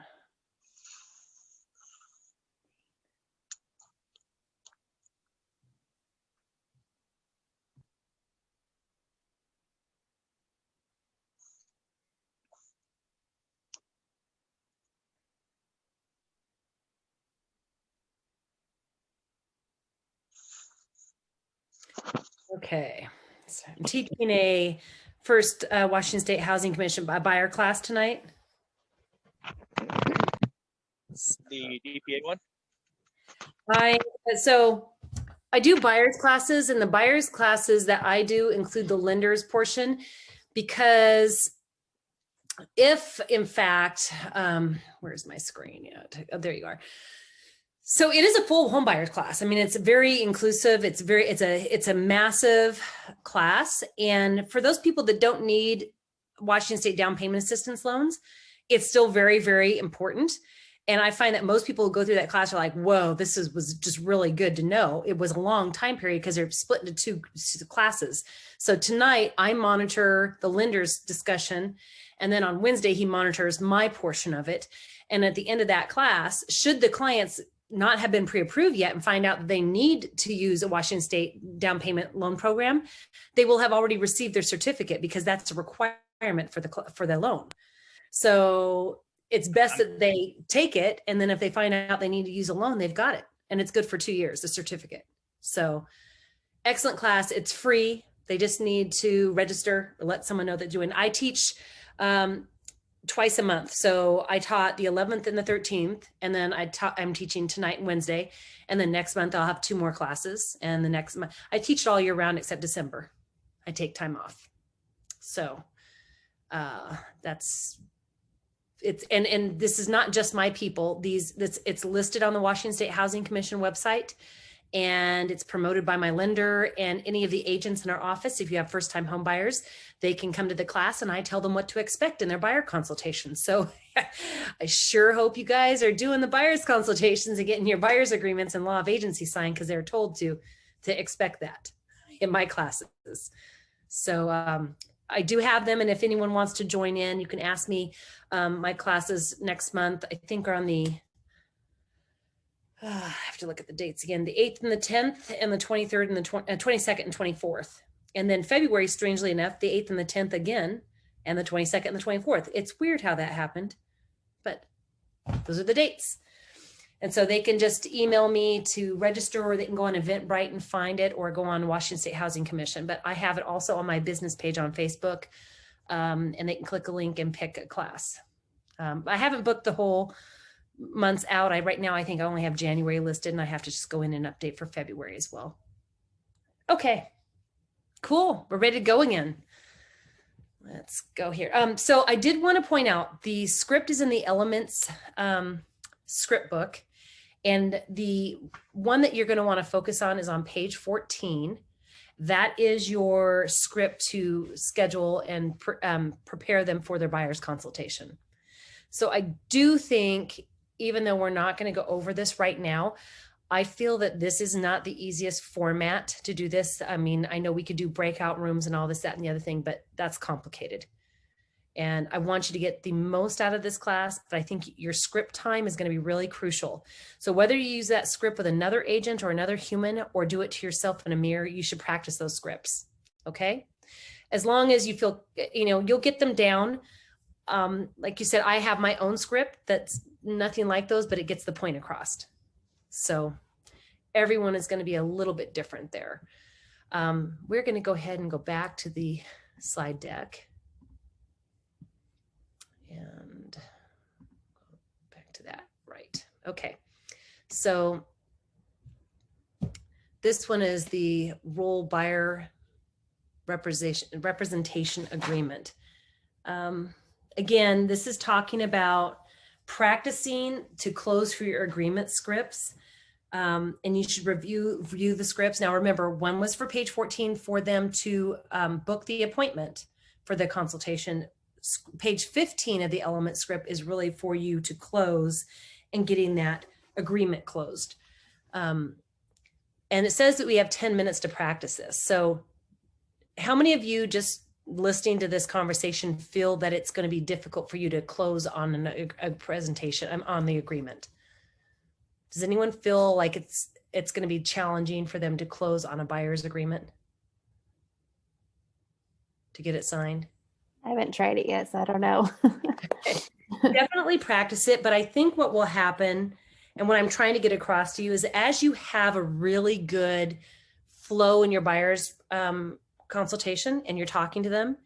Speaker 1: Okay, so I'm teaching a first Washington State Housing Commission buyer class tonight.
Speaker 9: The DPA one.
Speaker 1: So I do buyers classes, and the buyers classes that I do include the lenders portion, because if in fact, where's my screen yet? Oh, there you are. So it is a full home buyers class. I mean, it's very inclusive. It's a massive class. And for those people that don't need Washington State down payment assistance loans, it's still very, very important. And I find that most people who go through that class are like, whoa, was just really good to know. It was a long time period because they're split into two classes. So tonight I monitor the lender's discussion. And then on Wednesday, he monitors my portion of it. And at the end of that class, should the clients not have been pre-approved yet and find out that they need to use a Washington State down payment loan program, they will have already received their certificate, because that's a requirement for the loan. So it's best that they take it, and then if they find out they need to use a loan, they've got it, and it's good for 2 years, the certificate. So excellent class. It's free. They just need to register or let someone know they're doing. I teach twice a month. So I taught the 11th and the 13th, and then I'm teaching tonight and Wednesday. And then next month I'll have 2 more classes. And the next month I teach it all year round except December. I take time off. So and this is not just my people. It's listed on the Washington State Housing Commission website, and it's promoted by my lender and any of the agents in our office. If you have first-time home buyers, they can come to the class and I tell them what to expect in their buyer consultations. So I sure hope you guys are doing the buyer's consultations and getting your buyer's agreements and law of agency signed, because they're told to expect that in my classes. So I do have them, and if anyone wants to join in, you can ask me. My classes next month, I think, are on the I have to look at the dates again, the 8th and the 10th and the 23rd and the 22nd and 24th. And then February, strangely enough, the 8th and the 10th again, and the 22nd and the 24th. It's weird how that happened, but those are the dates. And so they can just email me to register, or they can go on Eventbrite and find it, or go on Washington State Housing Commission. But I have it also on my business page on Facebook, and they can click a link and pick a class. I haven't booked the whole months out. Right now I think I only have January listed, and I have to just go in and update for February as well. Okay, cool. We're ready to go again. Let's go here. So I did want to point out the script is in the Elements script book, and the one that you're going to want to focus on is on page 14. That is your script to schedule and prepare them for their buyer's consultation. So I do think, even though we're not going to go over this right now, I feel that this is not the easiest format to do this. I mean, I know we could do breakout rooms and all this, that, and the other thing, but that's complicated. And I want you to get the most out of this class, but I think your script time is going to be really crucial. So whether you use that script with another agent or another human, or do it to yourself in a mirror, you should practice those scripts. Okay. As long as you feel, you'll get them down. Like you said, I have my own script that's nothing like those, but it gets the point across. So everyone is going to be a little bit different there. We're going to go ahead and go back to the slide deck. And back to that, right. Okay, so this one is the role buyer representation agreement. again, this is talking about practicing to close for your agreement scripts. And you should review the scripts. Now, remember, one was for page 14 for them to book the appointment for the consultation. Page 15 of the element script is really for you to close and getting that agreement closed. And it says that we have 10 minutes to practice this. So how many of you just listening to this conversation feel that it's going to be difficult for you to close on a presentation on the agreement? Does anyone feel like it's going to be challenging for them to close on a buyer's agreement, to get it signed?
Speaker 4: I haven't tried it yet, so I don't know.
Speaker 1: Definitely practice it. But I think what will happen, and what I'm trying to get across to you, is as you have a really good flow in your buyer's consultation and you're talking to them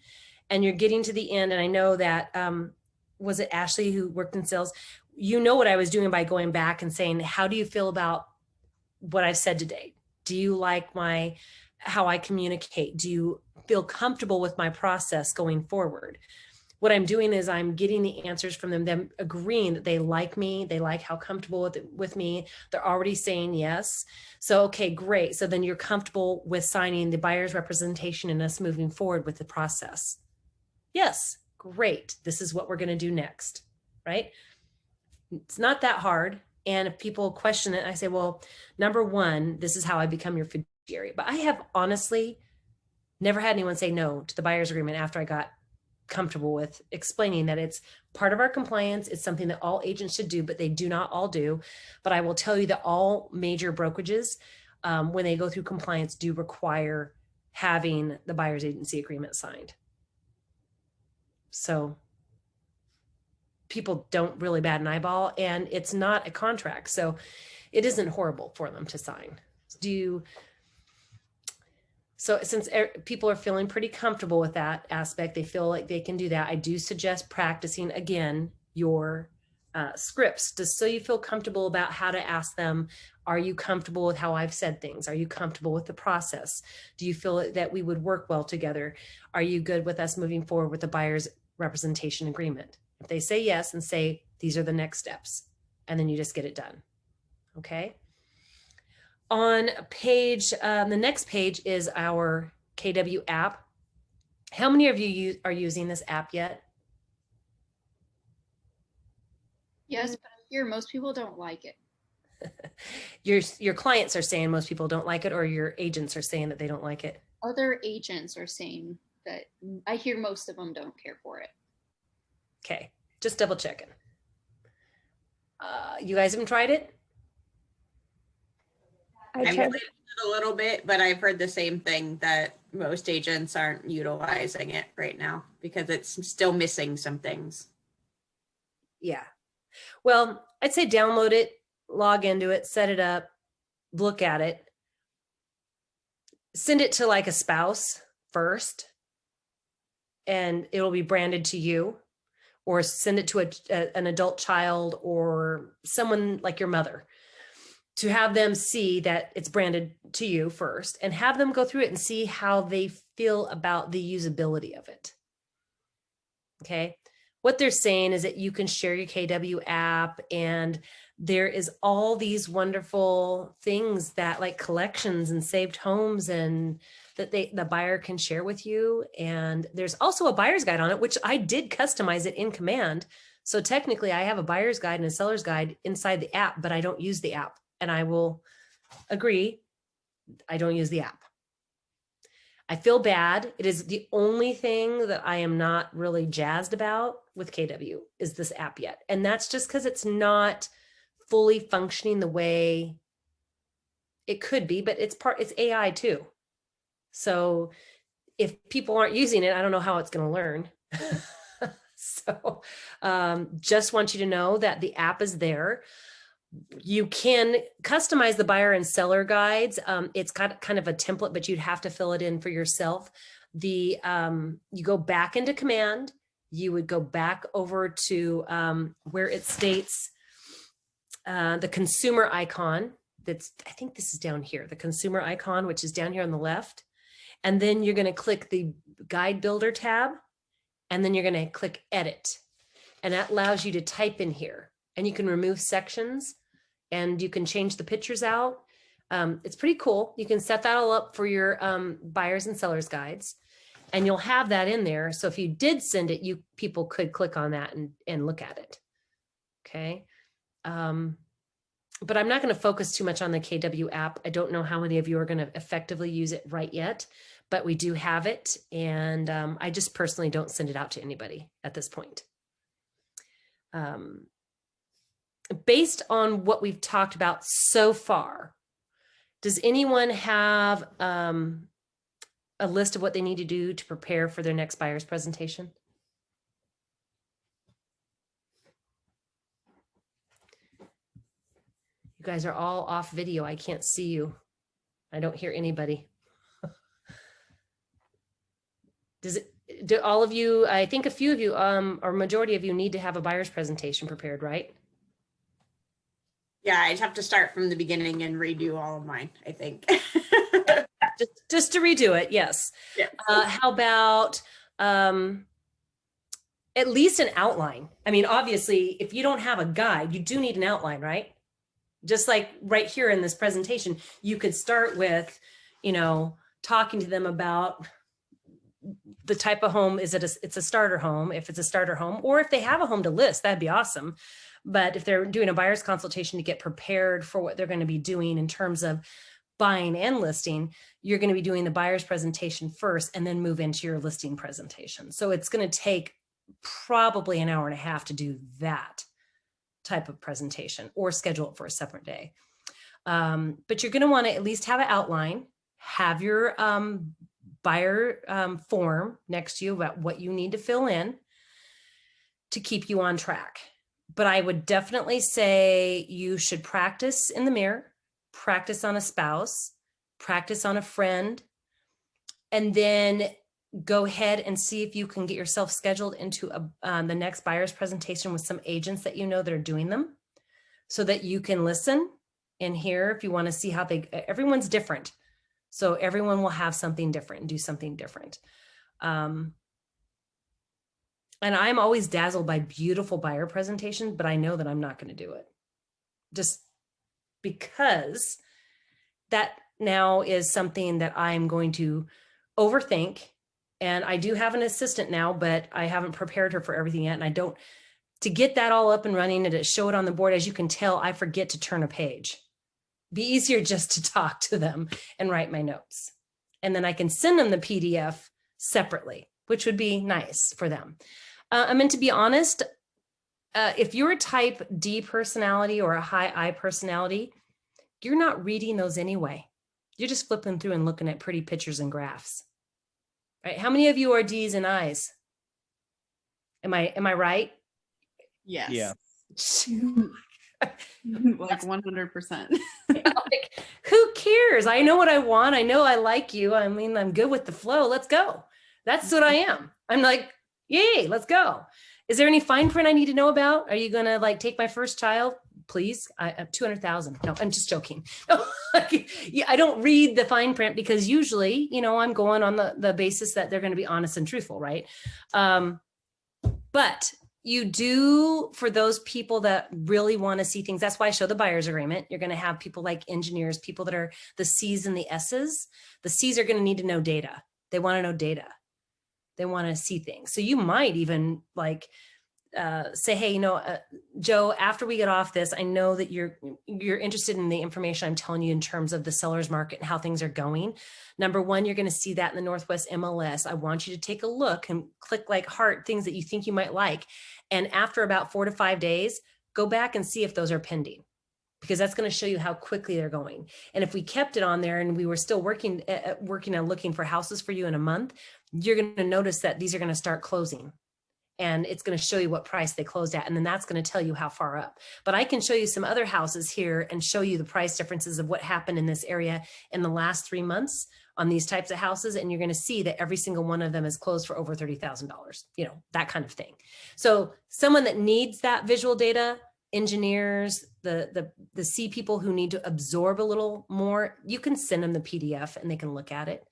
Speaker 1: and you're getting to the end, and I know that, was it Ashley who worked in sales? You know what I was doing by going back and saying, how do you feel about what I've said today? Do you like how I communicate? Do you feel comfortable with my process going forward? What I'm doing is I'm getting the answers from them agreeing that they like me, they like how comfortable with me. They're already saying yes. So, okay, great. So then you're comfortable with signing the buyer's representation and us moving forward with the process. Yes, great. This is what we're going to do next, right? It's not that hard. And if people question it, I say, well, number one, this is how I become your fiduciary. But I have honestly never had anyone say no to the buyer's agreement after I got comfortable with explaining that it's part of our compliance. It's something that all agents should do, but they do not all do. But I will tell you that all major brokerages, when they go through compliance, do require having the buyer's agency agreement signed. So people don't really bat an eyeball, and it's not a contract. So it isn't horrible for them to sign. So since people are feeling pretty comfortable with that aspect, they feel like they can do that. I do suggest practicing again your scripts, just so you feel comfortable about how to ask them. Are you comfortable with how I've said things? Are you comfortable with the process? Do you feel that we would work well together? Are you good with us moving forward with the buyer's representation agreement? If they say yes, and say, these are the next steps, and then you just get it done. Okay. On page, the next page is our KW app. How many of you are using this app yet?
Speaker 11: Yes, but I hear most people don't like it.
Speaker 1: Your clients are saying most people don't like it, or your agents are saying that they don't like it?
Speaker 11: Other agents are saying that I hear most of them don't care for it.
Speaker 1: Okay, just double checking. You guys haven't tried it?
Speaker 3: I've tried it a little bit, but I've heard the same thing, that most agents aren't utilizing it right now because it's still missing some things.
Speaker 1: Yeah. Well, I'd say download it, log into it, set it up, look at it, send it to like a spouse first, and it'll be branded to you, or send it to an adult child or someone like your mother, to have them see that it's branded to you first, and have them go through it and see how they feel about the usability of it. Okay. What they're saying is that you can share your KW app, and there is all these wonderful things that, like collections and saved homes, and that the buyer can share with you. And there's also a buyer's guide on it, which I did customize it in Command. So technically I have a buyer's guide and a seller's guide inside the app, but I don't use the app. And I will agree, I don't use the app. I feel bad. It is the only thing that I am not really jazzed about with KW is this app yet. And that's just because it's not fully functioning the way it could be, but it's AI too. So if people aren't using it, I don't know how it's going to learn. So just want you to know that the app is there. You can customize the buyer and seller guides. It's got kind of a template, but you'd have to fill it in for yourself. You go back into Command, you would go back over to where it states the consumer icon. I think this is down here, the consumer icon, which is down here on the left. And then you're going to click the guide builder tab, and then you're going to click edit. And that allows you to type in here, and you can remove sections, and you can change the pictures out. It's pretty cool. You can set that all up for your buyers and sellers guides, and you'll have that in there. So if you did send it, people could click on that and look at it. Okay. But I'm not going to focus too much on the KW app. I don't know how many of you are going to effectively use it right yet, but we do have it. And I just personally don't send it out to anybody at this point. Based on what we've talked about so far, does anyone have a list of what they need to do to prepare for their next buyer's presentation? You guys are all off video. I can't see you. I don't hear anybody. Do all of you, I think a few of you, or majority of you need to have a buyer's presentation prepared, right?
Speaker 3: Yeah, I'd have to start from the beginning and redo all of mine, I think.
Speaker 1: just to redo it, yes.
Speaker 3: Yeah.
Speaker 1: How about at least an outline? I mean, obviously, if you don't have a guide, you do need an outline, right? Just like right here in this presentation, you could start with, talking to them about the type of home. It's a starter home, if it's a starter home, or if they have a home to list, that'd be awesome. But if they're doing a buyer's consultation to get prepared for what they're going to be doing in terms of buying and listing, you're going to be doing the buyer's presentation first and then move into your listing presentation. So it's going to take probably an hour and a half to do that type of presentation, or schedule it for a separate day. But you're going to want to at least have an outline, have your buyer form next to you about what you need to fill in to keep you on track. But I would definitely say you should practice in the mirror, practice on a spouse, practice on a friend, and then go ahead and see if you can get yourself scheduled into the next buyer's presentation with some agents that you know that are doing them, so that you can listen and hear if you want to see how everyone's different. So everyone will have something different and do something different. And I'm always dazzled by beautiful buyer presentations, but I know that I'm not going to do it just because that now is something that I'm going to overthink. And I do have an assistant now, but I haven't prepared her for everything yet. And to get that all up and running and to show it on the board, as you can tell, I forget to turn a page. Be easier just to talk to them and write my notes. And then I can send them the PDF separately, which would be nice for them. I mean, to be honest, if you're a type D personality or a high I personality, you're not reading those anyway. You're just flipping through and looking at pretty pictures and graphs. Right? How many of you are D's and I's? Am I right?
Speaker 7: Yes.
Speaker 9: Yeah.
Speaker 7: Like 100%.
Speaker 1: Like, who cares? I know what I want. I know I like you. I mean, I'm good with the flow. Let's go. That's what I am. I'm like, yay, let's go. Is there any fine print I need to know about? Are you going to take my first child? Please. I have 200,000. No, I'm just joking. Yeah, I don't read the fine print because usually, I'm going on the basis that they're going to be honest and truthful, right? But you do, for those people that really want to see things, that's why I show the buyer's agreement. You're going to have people like engineers, people that are the C's and the S's. The C's are going to need to know data. They want to know data. They want to see things. So you might even say, hey, Joe, after we get off this, I know that you're interested in the information I'm telling you in terms of the seller's market and how things are going. Number one, you're going to see that in the Northwest MLS. I want you to take a look and click heart things that you think you might like. And after about 4 to 5 days, go back and see if those are pending, because that's going to show you how quickly they're going. And if we kept it on there and we were still working on looking for houses for you in a month, you're going to notice that these are going to start closing. And it's going to show you what price they closed at. And then that's going to tell you how far up. But I can show you some other houses here and show you the price differences of what happened in this area in the last 3 months on these types of houses. And you're going to see that every single one of them is closed for over $30,000, that kind of thing. So someone that needs that visual data, engineers, the C people who need to absorb a little more, you can send them the PDF and they can look at it.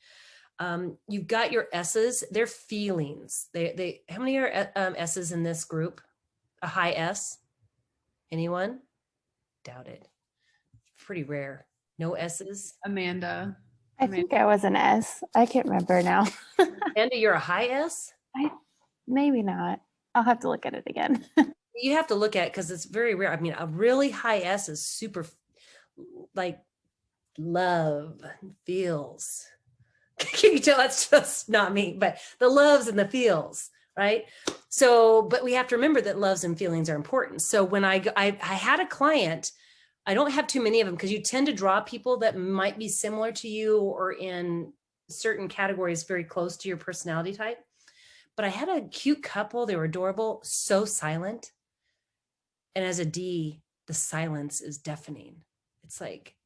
Speaker 1: You've got your S's, they're feelings. How many are S's in this group? A high S? Anyone? Doubt it. Pretty rare. No S's.
Speaker 7: Amanda.
Speaker 4: I think I was an S. I can't remember now.
Speaker 1: Amanda, you're a high S?
Speaker 4: Maybe not. I'll have to look at it again.
Speaker 1: You have to look at it because it's very rare. I mean, a really high S is super like love, feels. Can you tell that's just not me, but the loves and the feels, right? So, but we have to remember that loves and feelings are important. So when I had a client, I don't have too many of them because you tend to draw people that might be similar to you or in certain categories very close to your personality type. But I had a cute couple. They were adorable, so silent. And as a D, the silence is deafening. It's like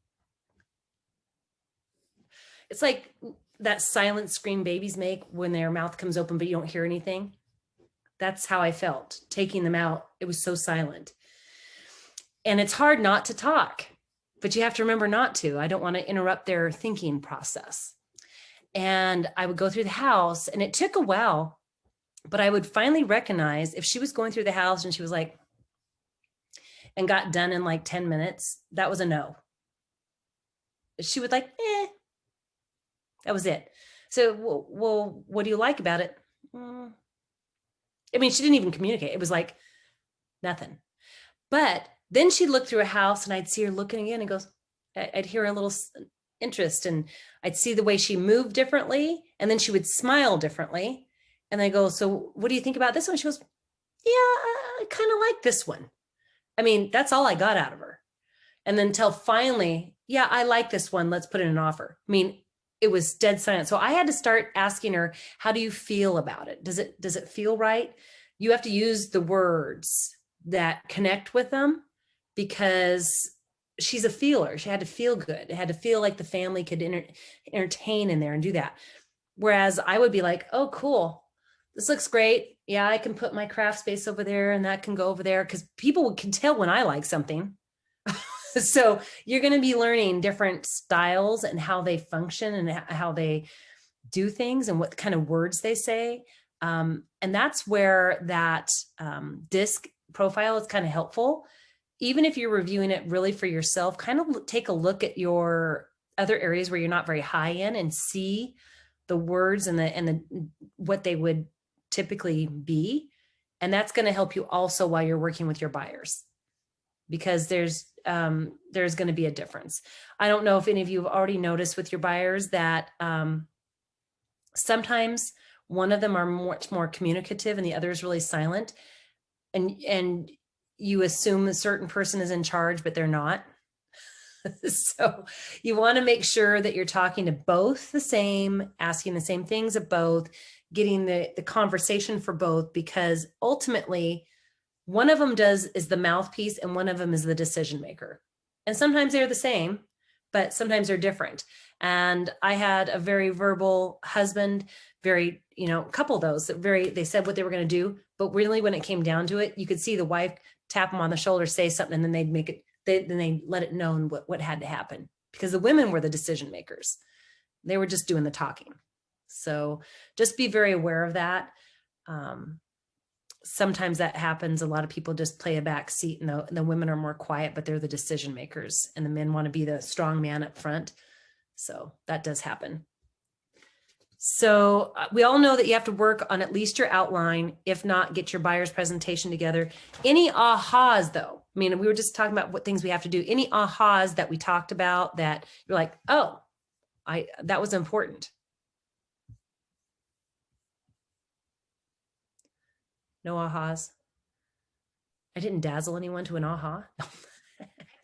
Speaker 1: that silent scream babies make when their mouth comes open, but you don't hear anything. That's how I felt taking them out. It was so silent. And it's hard not to talk, but you have to remember not to. I don't want to interrupt their thinking process. And I would go through the house, and it took a while, but I would finally recognize if she was going through the house and she was like, and got done in like 10 minutes, that was a no. She would like, that was it. So, well, what do you like about it? I mean, she didn't even communicate. It was like nothing. But then she'd look through a house and I'd see her looking again and goes, I'd hear a little interest and I'd see the way she moved differently. And then she would smile differently. And I go, so what do you think about this one? She goes, yeah, I kind of like this one. I mean, that's all I got out of her. And then till finally, yeah, I like this one. Let's put in an offer. I mean, it was dead silent. So I had to start asking her, how do you feel about it? Does it feel right? You have to use the words that connect with them because she's a feeler. She had to feel good. It had to feel like the family could entertain in there and do that. Whereas I would be like, oh, cool. This looks great. Yeah, I can put my craft space over there and that can go over there because people can tell when I like something. So you're going to be learning different styles and how they function and how they do things and what kind of words they say. And that's where that DISC profile is kind of helpful. Even if you're reviewing it really for yourself, kind of take a look at your other areas where you're not very high in and see the words and the what they would typically be. And that's going to help you also while you're working with your buyers, because there's going to be a difference. I don't know if any of you have already noticed with your buyers that sometimes one of them are much more communicative and the other is really silent. And you assume a certain person is in charge, but they're not. So you want to make sure that you're talking to both the same, asking the same things of both, getting the conversation for both, because ultimately one of them is the mouthpiece and one of them is the decision maker. And sometimes they're the same, but sometimes they're different. And I had a very verbal husband, very, a couple of those that they said what they were going to do, but really when it came down to it, you could see the wife tap him on the shoulder, say something, and then they'd make it, then they let it known what had to happen, because the women were the decision makers. They were just doing the talking. So just be very aware of that. Sometimes that happens. A lot of people just play a back seat and the women are more quiet, but they're the decision makers and the men want to be the strong man up front. So that does happen. So we all know that you have to work on at least your outline. If not, get your buyer's presentation together. Any ahas though? I mean, we were just talking about what things we have to do. Any ahas that we talked about that you're like, oh, that was important. No ahas. I didn't dazzle anyone to an aha.
Speaker 3: I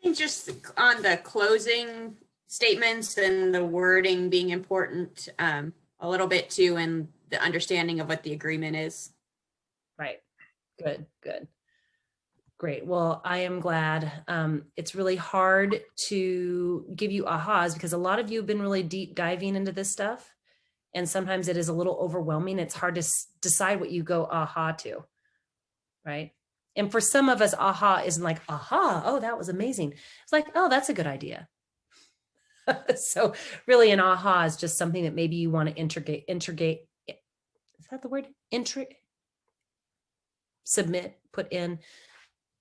Speaker 3: think just on the closing statements and the wording being important a little bit too, and the understanding of what the agreement is.
Speaker 1: Right. Good. Great. Well, I am glad. It's really hard to give you ahas because a lot of you have been really deep diving into this stuff. And sometimes it is a little overwhelming. It's hard to decide what you go aha to, right? And for some of us, aha isn't like, aha, oh, that was amazing. It's like, oh, that's a good idea. So really an aha is just something that maybe you want to integrate. Is that the word? Submit, put in,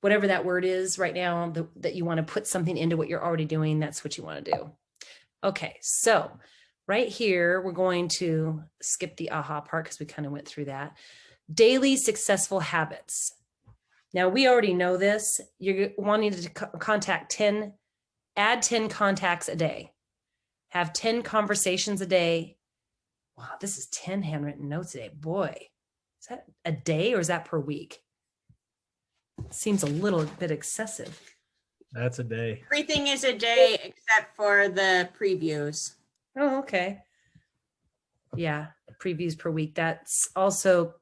Speaker 1: whatever that word is right now, that you want to put something into what you're already doing. That's what you want to do. Okay, so right here, we're going to skip the aha part because we kind of went through that. Daily successful habits. Now we already know this. You're wanting to add 10 contacts a day, have 10 conversations a day. Wow, this is 10 handwritten notes a day. Boy, is that a day or is that per week? Seems a little bit excessive.
Speaker 8: That's a day.
Speaker 3: Everything is a day except for the previews.
Speaker 1: Oh, okay. Yeah, previews per week. That's also,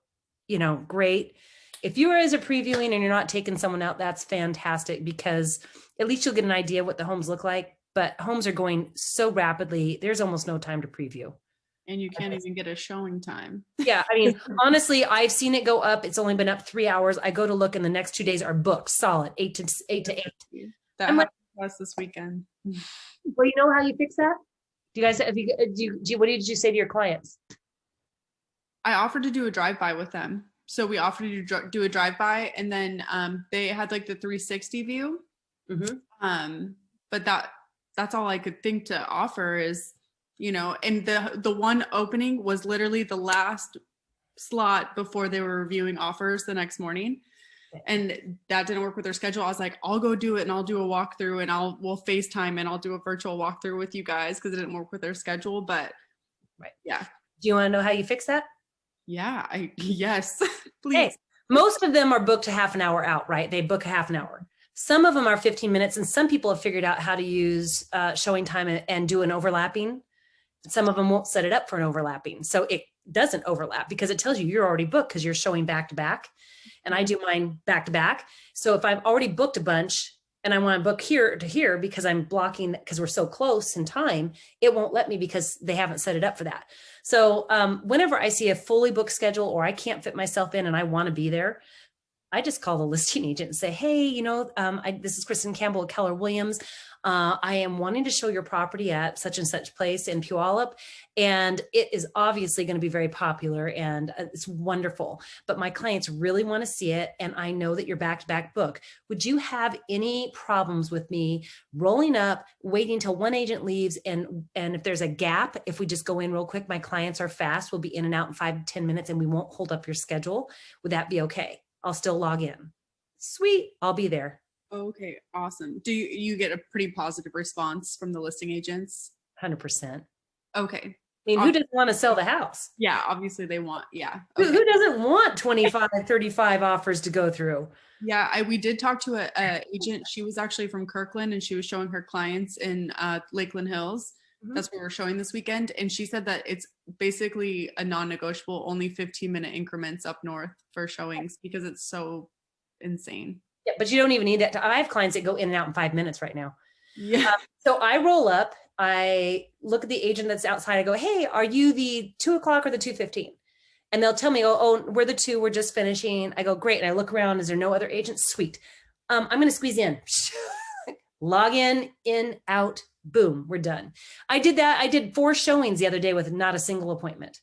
Speaker 1: great. If you are as a previewing and you're not taking someone out, that's fantastic, because at least you'll get an idea what the homes look like. But homes are going so rapidly, there's almost no time to preview.
Speaker 7: And you can't even get a showing time.
Speaker 1: Yeah, I mean, honestly, I've seen it go up. It's only been up 3 hours. I go to look, and the next 2 days are booked solid, 8 to 8.
Speaker 7: That happened to us this weekend.
Speaker 1: Well, you know how you fix that? Do you guys, what did you say to your clients?
Speaker 7: I offered to do a drive-by with them. So we offered to do a drive-by, and then they had like the 360 view.
Speaker 1: Mm-hmm.
Speaker 7: But that's all I could think to offer is, and the one opening was literally the last slot before they were reviewing offers the next morning. And that didn't work with their schedule. I was like, I'll go do it, and I'll do a walkthrough, and we'll FaceTime, and I'll do a virtual walkthrough with you guys, because it didn't work with their schedule. But
Speaker 1: right.
Speaker 7: Yeah.
Speaker 1: Do you want to know how you fix that?
Speaker 7: Yeah, yes, please.
Speaker 1: Hey, most of them are booked a half an hour out, right? They book a half an hour. Some of them are 15 minutes, and some people have figured out how to use showing time and do an overlapping. Some of them won't set it up for an overlapping. So it doesn't overlap, because it tells you you're already booked because you're showing back to back. And I do mine back to back. So if I've already booked a bunch and I want to book here to here because I'm blocking, because we're so close in time, it won't let me because they haven't set it up for that. So whenever I see a fully booked schedule, or I can't fit myself in and I want to be there, I just call the listing agent and say, hey, this is Kristen Campbell at Keller Williams. I am wanting to show your property at such and such place in Puyallup, and it is obviously going to be very popular, and it's wonderful, but my clients really want to see it, and I know that you're back-to-back book. Would you have any problems with me rolling up, waiting till one agent leaves, and if there's a gap, if we just go in real quick, my clients are fast, we'll be in and out in 5 to 10 minutes, and we won't hold up your schedule. Would that be okay? I'll still log in. Sweet, I'll be there.
Speaker 7: Okay, awesome. Do you get a pretty positive response from the listing agents?
Speaker 1: 100%.
Speaker 7: Okay.
Speaker 1: I mean, who doesn't want to sell the house?
Speaker 7: Yeah, obviously they want, yeah. Okay.
Speaker 1: Who doesn't want 25, 35 offers to go through?
Speaker 7: Yeah, we did talk to a agent. She was actually from Kirkland, and she was showing her clients in Lakeland Hills. Mm-hmm. That's where we're showing this weekend. And she said that it's basically a non-negotiable, only 15-minute increments up north for showings, because it's so insane.
Speaker 1: Yeah, but you don't even need that. I have clients that go in and out in 5 minutes right now.
Speaker 7: Yeah.
Speaker 1: So I roll up, I look at the agent that's outside. I go, hey, are you the 2 o'clock or the 2:15? And they'll tell me, oh, we're the 2, we're just finishing. I go, great. And I look around, is there no other agents? Sweet. I'm going to squeeze in. Log in, out, boom, we're done. I did that. I did 4 showings the other day with not a single appointment.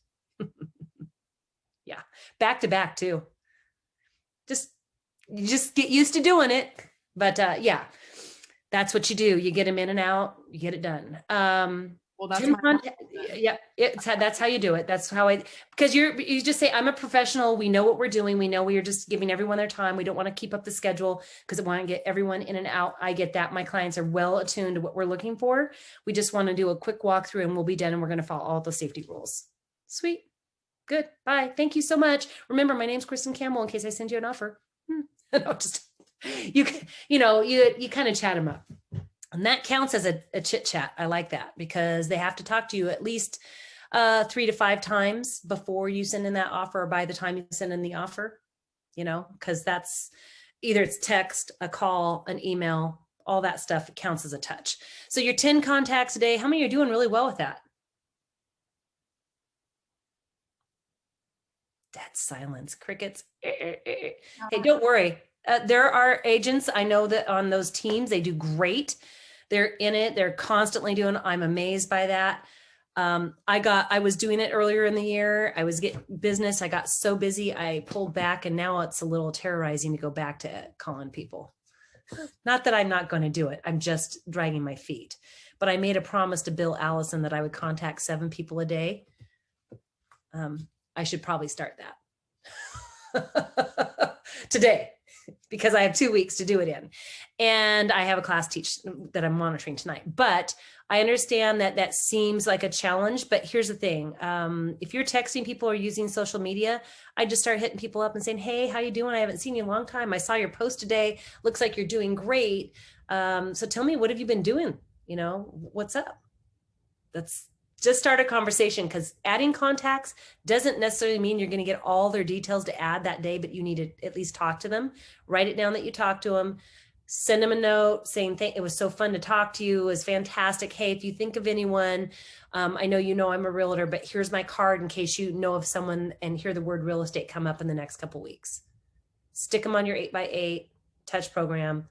Speaker 1: Yeah. Back to back too. You just get used to doing it. But yeah, that's what you do. You get them in and out, you get it done.
Speaker 7: Well, that's
Speaker 1: yeah, that's how you do it. That's how because you just say, I'm a professional. We know what we're doing. We know we are just giving everyone their time. We don't want to keep up the schedule because I want to get everyone in and out. I get that. My clients are well attuned to what we're looking for. We just want to do a quick walkthrough and we'll be done, and we're going to follow all the safety rules. Sweet. Good. Bye. Thank you so much. Remember, my name's Kristen Campbell in case I send you an offer. No, just you kind of chat them up. And that counts as a chit chat. I like that, because they have to talk to you at least 3 to 5 times before you send in that offer, or by the time you send in the offer, because that's either it's text, a call, an email, all that stuff counts as a touch. So your 10 contacts a day, how many are doing really well with that? Dead silence, crickets. Hey, don't worry. There are agents I know that on those teams, they do great. They're in it. They're constantly doing, I'm amazed by that. I was doing it earlier in the year. I was getting business. I got so busy. I pulled back, and now it's a little terrorizing to go back to calling people. Not that I'm not going to do it. I'm just dragging my feet, but I made a promise to Bill Allison that I would contact 7 people a day. I should probably start that today, because I have 2 weeks to do it in. And I have a class that I'm monitoring tonight. But I understand that that seems like a challenge, but here's the thing. If you're texting people or using social media, I just start hitting people up and saying, hey, how you doing? I haven't seen you in a long time. I saw your post today. Looks like you're doing great. So tell me, what have you been doing? You know, what's up? That's just start a conversation, because adding contacts doesn't necessarily mean you're going to get all their details to add that day, but you need to at least talk to them. Write it down that you talked to them. Send them a note saying, it was so fun to talk to you. It was fantastic. Hey, if you think of anyone, I know you know I'm a realtor, but here's my card in case you know of someone and hear the word real estate come up in the next couple of weeks. Stick them on your 8x8 touch program.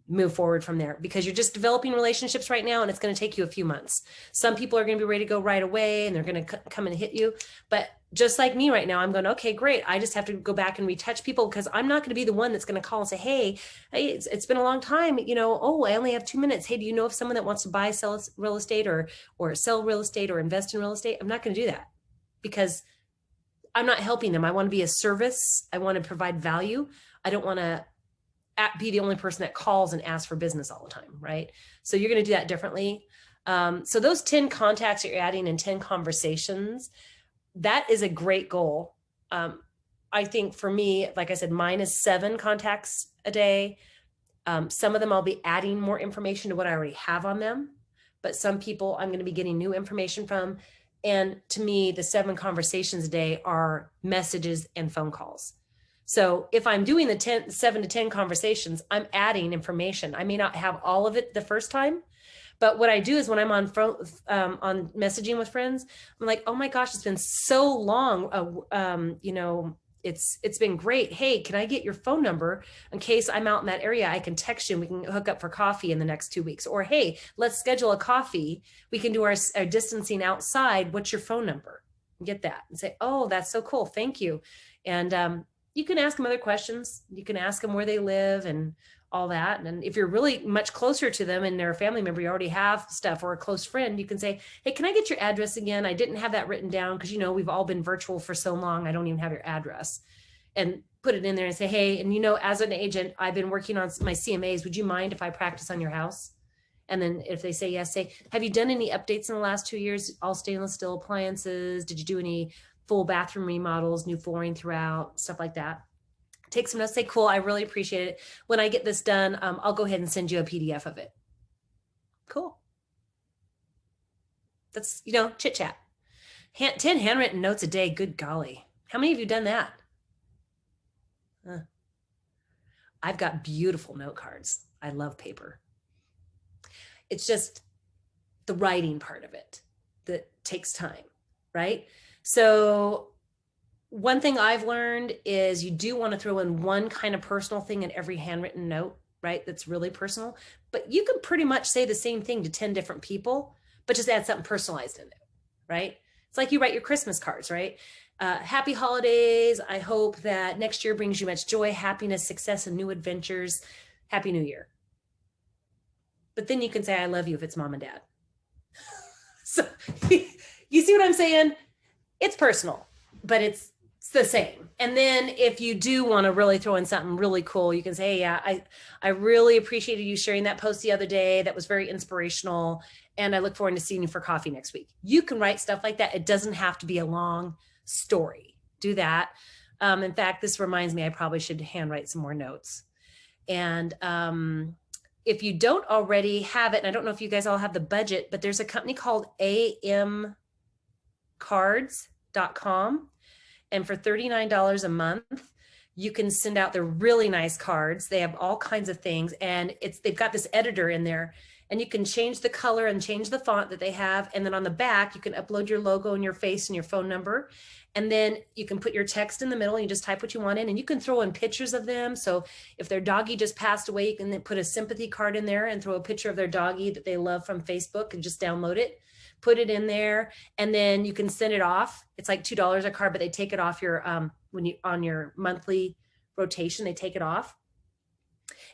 Speaker 1: Move forward from there, because you're just developing relationships right now, and it's going to take you a few months. Some people are going to be ready to go right away, and they're going to come and hit you. But just like me right now, I'm going, okay, great. I just have to go back and retouch people, because I'm not going to be the one that's going to call and say, hey, it's been a long time. You know, oh, I only have 2 minutes. Hey, do you know of someone that wants to buy, sell real estate, or sell real estate, or invest in real estate? I'm not going to do that, because I'm not helping them. I want to be a service. I want to provide value. I don't want to be the only person that calls and asks for business all the time, right? So you're going to do that differently. So those 10 contacts that you're adding in 10 conversations, that is a great goal. I think for me, like I said, mine is 7 contacts a day. Some of them I'll be adding more information to what I already have on them, but some people I'm going to be getting new information from. And to me, the 7 conversations a day are messages and phone calls. So if I'm doing the 7 to 10 conversations, I'm adding information. I may not have all of it the first time, but what I do is when I'm on messaging with friends, I'm like, oh my gosh, it's been so long. You know, it's been great. Hey, can I get your phone number in case I'm out in that area? I can text you and we can hook up for coffee in the next 2 weeks. Or, hey, let's schedule a coffee. We can do our distancing outside. What's your phone number? Get that and say, oh, that's so cool. Thank you. And, you can ask them other questions. You can ask them where they live and all that. And if you're really much closer to them and they're a family member, you already have stuff, or a close friend, you can say, hey, can I get your address again? I didn't have that written down, because, you know, we've all been virtual for so long. I don't even have your address. And put it in there and say, hey, and you know, as an agent, I've been working on my CMAs. Would you mind if I practice on your house? And then if they say yes, say, have you done any updates in the last 2 years? All stainless steel appliances? Did you do any full bathroom remodels, new flooring throughout, stuff like that? Take some notes, say, cool, I really appreciate it. When I get this done, I'll go ahead and send you a PDF of it. Cool. That's, you know, chit chat. 10 handwritten notes a day. Good golly. How many of you done that? I've got beautiful note cards. I love paper. It's just the writing part of it that takes time, right? So one thing I've learned is you do want to throw in one kind of personal thing in every handwritten note, right? That's really personal, but you can pretty much say the same thing to 10 different people, but just add something personalized in it, right? It's like you write your Christmas cards, right? Happy holidays. I hope that next year brings you much joy, happiness, success, and new adventures. Happy New Year. But then you can say, I love you if it's mom and dad. So you see what I'm saying? It's personal, but it's the same. And then if you do want to really throw in something really cool, you can say, hey, yeah, I really appreciated you sharing that post the other day. That was very inspirational. And I look forward to seeing you for coffee next week. You can write stuff like that. It doesn't have to be a long story. Do that. In fact, this reminds me, I probably should handwrite some more notes. And if you don't already have it, and I don't know if you guys all have the budget, but there's a company called amcards.com. And for $39 a month, you can send out their really nice cards. They have all kinds of things. And they've got this editor in there. and you can change the color and change the font that they have. And then on the back, you can upload your logo and your face and your phone number. And then you can put your text in the middle and you just type what you want in, and you can throw in pictures of them. So if their doggy just passed away, you can then put a sympathy card in there and throw a picture of their doggy that they love from Facebook and just download it, put it in there, and then you can send it off. It's like $2 a card, but they take it off your, when you, on your monthly rotation, they take it off.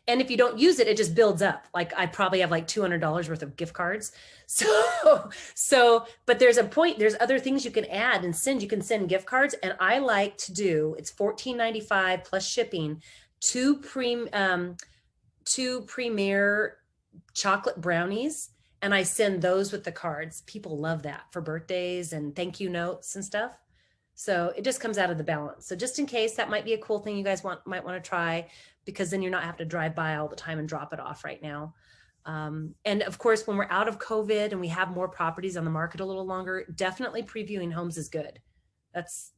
Speaker 1: And if you don't use it, it just builds up. Like I probably have like $200 worth of gift cards. So, but there's a point, there's other things you can add and send. You can send gift cards. And I like to do, it's $14.95 plus shipping, two premier chocolate brownies. And I send those with the cards. People love that for birthdays and thank you notes and stuff. So it just comes out of the balance. So just in case, that might be a cool thing you guys might want to try, because then you're not having to drive by all the time and drop it off right now. And of course, when we're out of COVID and we have more properties on the market a little longer, definitely previewing homes is good. That's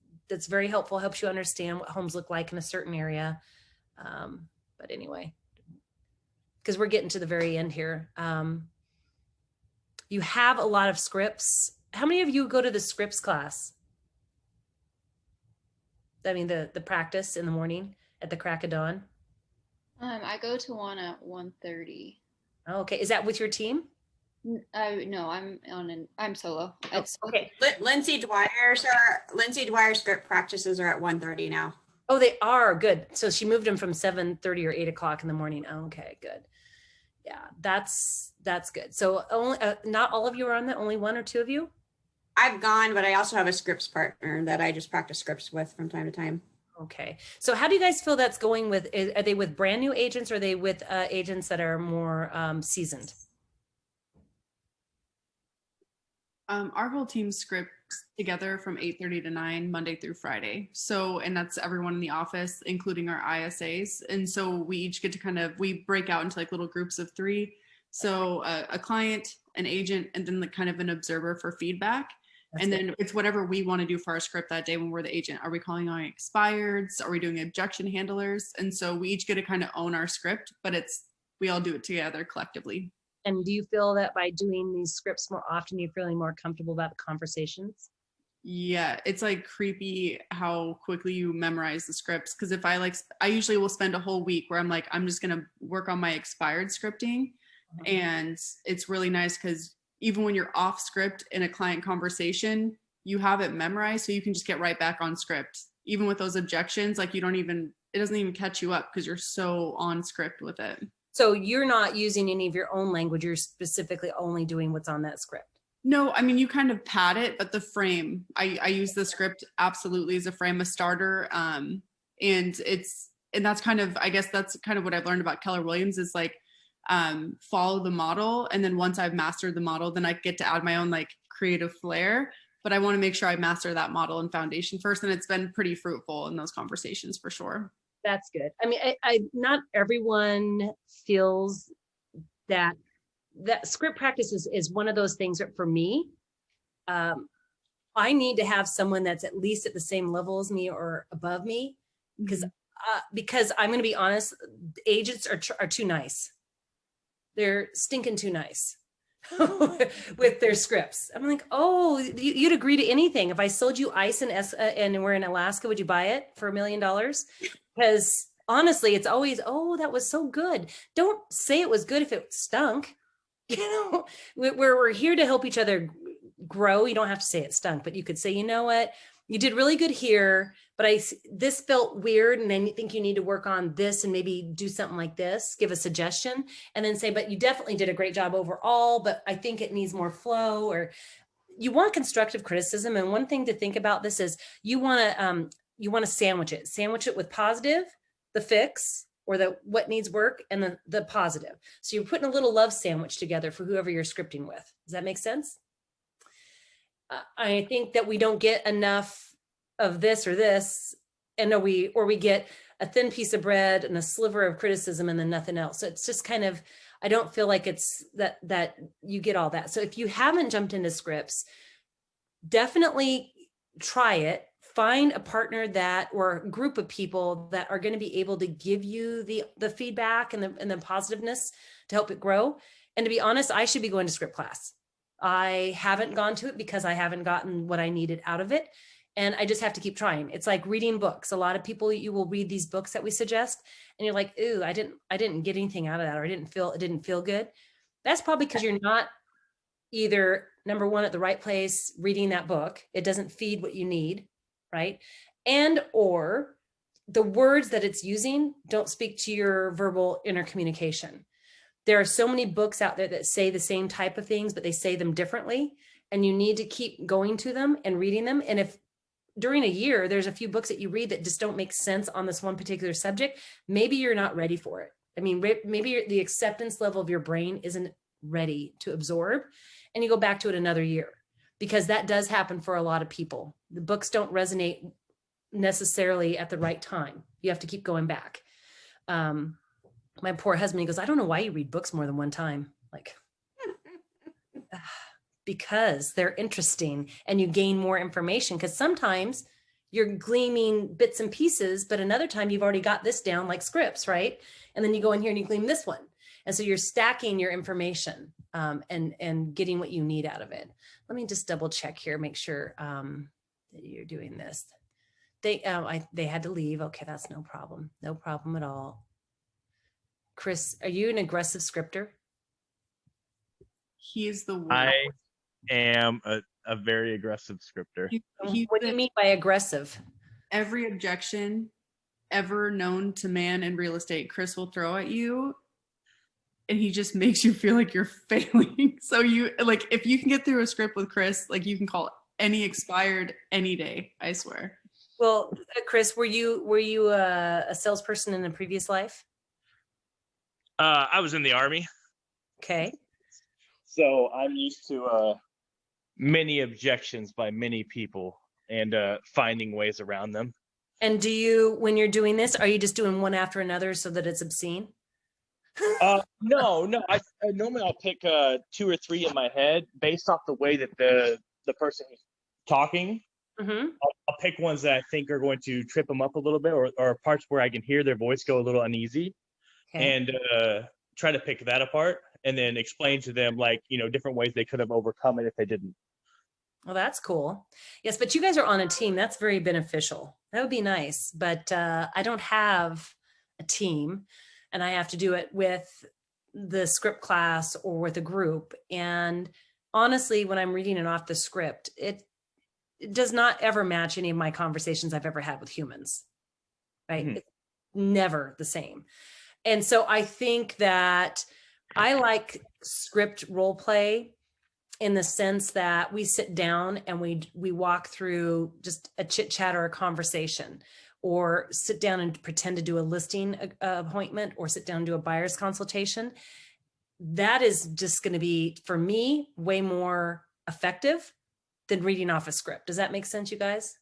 Speaker 1: very helpful, helps you understand what homes look like in a certain area. But anyway, because we're getting to the very end here. You have a lot of scripts. How many of you go to the scripts class? I mean, the practice in the morning at the crack of dawn?
Speaker 11: I go to one at 1:30.
Speaker 1: Oh, okay. Is that with your team?
Speaker 11: No, I'm solo. It's
Speaker 1: okay.
Speaker 3: Lindsay Dwyer's script practices are at 1:30 now.
Speaker 1: Oh, they are good. So she moved them from 7:30 or 8 o'clock in the morning. Okay, good. Yeah, that's good. So only not all of you are on that. Only one or two of you?
Speaker 3: I've gone, but I also have a scripts partner that I just practice scripts with from time to time.
Speaker 1: Okay. So how do you guys feel that's going with, are they with brand new agents or are they with agents that are more seasoned?
Speaker 7: Our whole team scripts together from 8:30 to 9, Monday through Friday. So, and that's everyone in the office, including our ISAs. And so we each get to we break out into like little groups of 3. So a client, an agent, and then kind of an observer for feedback. And then it's whatever we want to do for our script that day when we're the agent. Are we calling on expireds? Are we doing objection handlers? And so we each get to kind of own our script, but we all do it together collectively.
Speaker 1: And do you feel that by doing these scripts more often, you're feeling more comfortable about the conversations?
Speaker 7: Yeah, it's like creepy how quickly you memorize the scripts. Because if I usually will spend a whole week where I'm just going to work on my expired scripting. And it's really nice because even when you're off script in a client conversation, you have it memorized, so you can just get right back on script. Even with those objections, like it doesn't even catch you up because you're so on script with it.
Speaker 1: So you're not using any of your own language. You're specifically only doing what's on that script.
Speaker 7: No, I mean, you kind of pad it, but the frame, I use the script absolutely as a frame, a starter. And that's kind of, I guess that's kind of what I've learned about Keller Williams is like, follow the model. And then once I've mastered the model, then I get to add my own like creative flair, but I want to make sure I master that model and foundation first. And it's been pretty fruitful in those conversations for sure.
Speaker 1: That's good. I mean, I not everyone feels that script practice is one of those things that for me, I need to have someone that's at least at the same level as me or above me, because I'm going to be honest, agents are too nice. They're stinking too nice with their scripts. I'm like, oh, you'd agree to anything. If I sold you ice and we're in Alaska, would you buy it for $1 million? Because honestly, it's always, oh, that was so good. Don't say it was good if it stunk. You know, we're here to help each other grow. You don't have to say it stunk, but you could say, you know what, you did really good here, but this felt weird, and I think you need to work on this and maybe do something like this, give a suggestion, and then say, but you definitely did a great job overall, but I think it needs more flow. Or you want constructive criticism. And one thing to think about this is you want to sandwich it with positive, the fix, or the what needs work, and the positive. So you're putting a little love sandwich together for whoever you're scripting with. Does that make sense? I think that we don't get enough of this or this, and we get a thin piece of bread and a sliver of criticism and then nothing else. So it's just kind of, I don't feel like it's that you get all that. So if you haven't jumped into scripts, definitely try it. Find a partner or a group of people that are going to be able to give you the feedback and the positiveness to help it grow. And to be honest, I should be going to script class. I haven't gone to it because I haven't gotten what I needed out of it. And I just have to keep trying. It's like reading books. A lot of people, you will read these books that we suggest and you're like, ooh, I didn't get anything out of that, or it didn't feel good. That's probably because you're not either, number one, at the right place reading that book. It doesn't feed what you need, right? And or the words that it's using don't speak to your verbal inner communication. There are so many books out there that say the same type of things, but they say them differently. And you need to keep going to them and reading them. And if during a year, there's a few books that you read that just don't make sense on this one particular subject, maybe you're not ready for it. I mean, maybe the acceptance level of your brain isn't ready to absorb, and you go back to it another year, because that does happen for a lot of people. The books don't resonate necessarily at the right time. You have to keep going back. My poor husband, he goes, I don't know why you read books more than one time. Like, because they're interesting and you gain more information, because sometimes you're gleaming bits and pieces, but another time you've already got this down, like scripts, right? And then you go in here and you gleam this one. And so you're stacking your information and getting what you need out of it. Let me just double check here, make sure that you're doing this. They had to leave. Okay, that's no problem. No problem at all. Chris, are you an aggressive scripter?
Speaker 7: He's the worst.
Speaker 9: I am a very aggressive scripter.
Speaker 1: What do you mean by aggressive?
Speaker 7: Every objection ever known to man in real estate, Chris will throw at you, and he just makes you feel like you're failing. So you, like, if you can get through a script with Chris, like, you can call any expired any day, I swear.
Speaker 1: Well, Chris, were you a salesperson in a previous life?
Speaker 9: I was in the Army.
Speaker 1: Okay.
Speaker 9: So I'm used to many objections by many people and finding ways around them.
Speaker 1: And do you, when you're doing this, are you just doing one after another so that it's obscene?
Speaker 9: No. I normally I'll pick 2 or 3 in my head based off the way that the person who's talking.
Speaker 1: Mm-hmm.
Speaker 9: I'll pick ones that I think are going to trip them up a little bit, or parts where I can hear their voice go a little uneasy, and try to pick that apart and then explain to them, like, different ways they could have overcome it if they didn't.
Speaker 1: Well, that's cool. Yes, but you guys are on a team. That's very beneficial. That would be nice. But I don't have a team, and I have to do it with the script class or with a group. And honestly, when I'm reading it off the script, it does not ever match any of my conversations I've ever had with humans, right? Mm-hmm. It's never the same. And so I think that I like script role play in the sense that we sit down and we walk through just a chit chat or a conversation, or sit down and pretend to do a listing appointment, or sit down and do a buyer's consultation. That is just going to be, for me, way more effective than reading off a script. Does that make sense, you guys?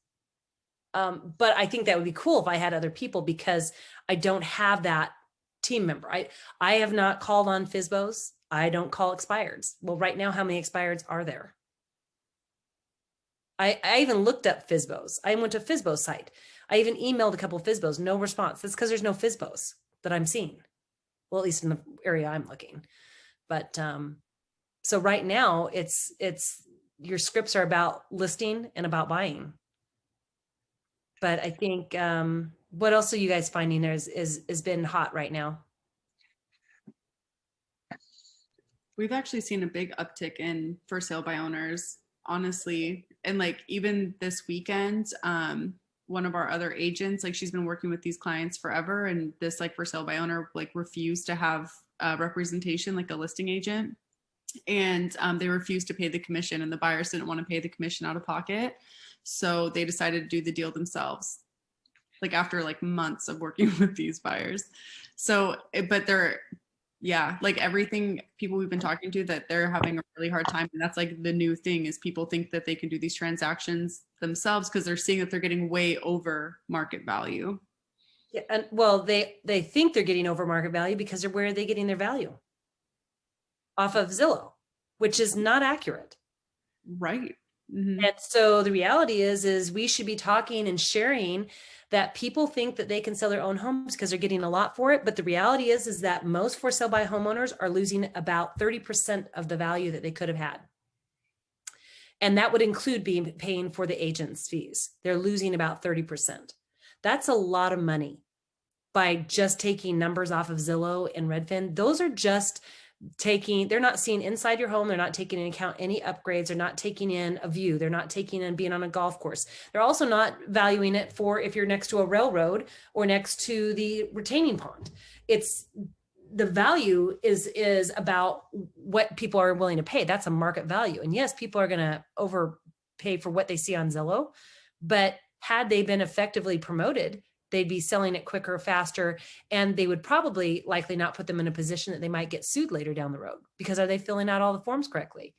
Speaker 1: But I think that would be cool if I had other people, because I don't have that team member. I have not called on FSBOs. I don't call expireds. Well, right now, how many expireds are there? I even looked up FSBOs. I went to a FSBO site. I even emailed a couple of FSBOs, no response. That's because there's no FSBOs that I'm seeing. Well, at least in the area I'm looking. But so right now, it's your scripts are about listing and about buying. But I think what else are you guys finding there is been hot right now?
Speaker 7: We've actually seen a big uptick in for sale by owners, honestly. And like even this weekend, one of our other agents, like she's been working with these clients forever, and this like for sale by owner like refused to have representation, like a listing agent. And they refused to pay the commission, and the buyers didn't want to pay the commission out of pocket. So they decided to do the deal themselves, like after like months of working with these buyers. So, but they're, yeah, like everything people we've been talking to, that they're having a really hard time. And that's like the new thing, is people think that they can do these transactions themselves because they're seeing that they're getting way over market value.
Speaker 1: Yeah, and well, they think they're getting over market value because where are they getting their value? Off of Zillow, which is not accurate.
Speaker 7: Right.
Speaker 1: And so the reality is we should be talking and sharing that people think that they can sell their own homes because they're getting a lot for it. But the reality is that most for sale by homeowners are losing about 30% of the value that they could have had. And that would include paying for the agent's fees. They're losing about 30%. That's a lot of money by just taking numbers off of Zillow and Redfin. Those are just they're not seeing inside your home. They're not taking into account any upgrades. They're not taking in a view. They're not taking in being on a golf course. They're also not valuing it for if you're next to a railroad or next to the retaining pond. It's the value is about what people are willing to pay. That's a market value. And yes, people are going to overpay for what they see on Zillow, but had they been effectively promoted, they'd be selling it quicker, faster, and they would probably likely not put them in a position that they might get sued later down the road, because are they filling out all the forms correctly?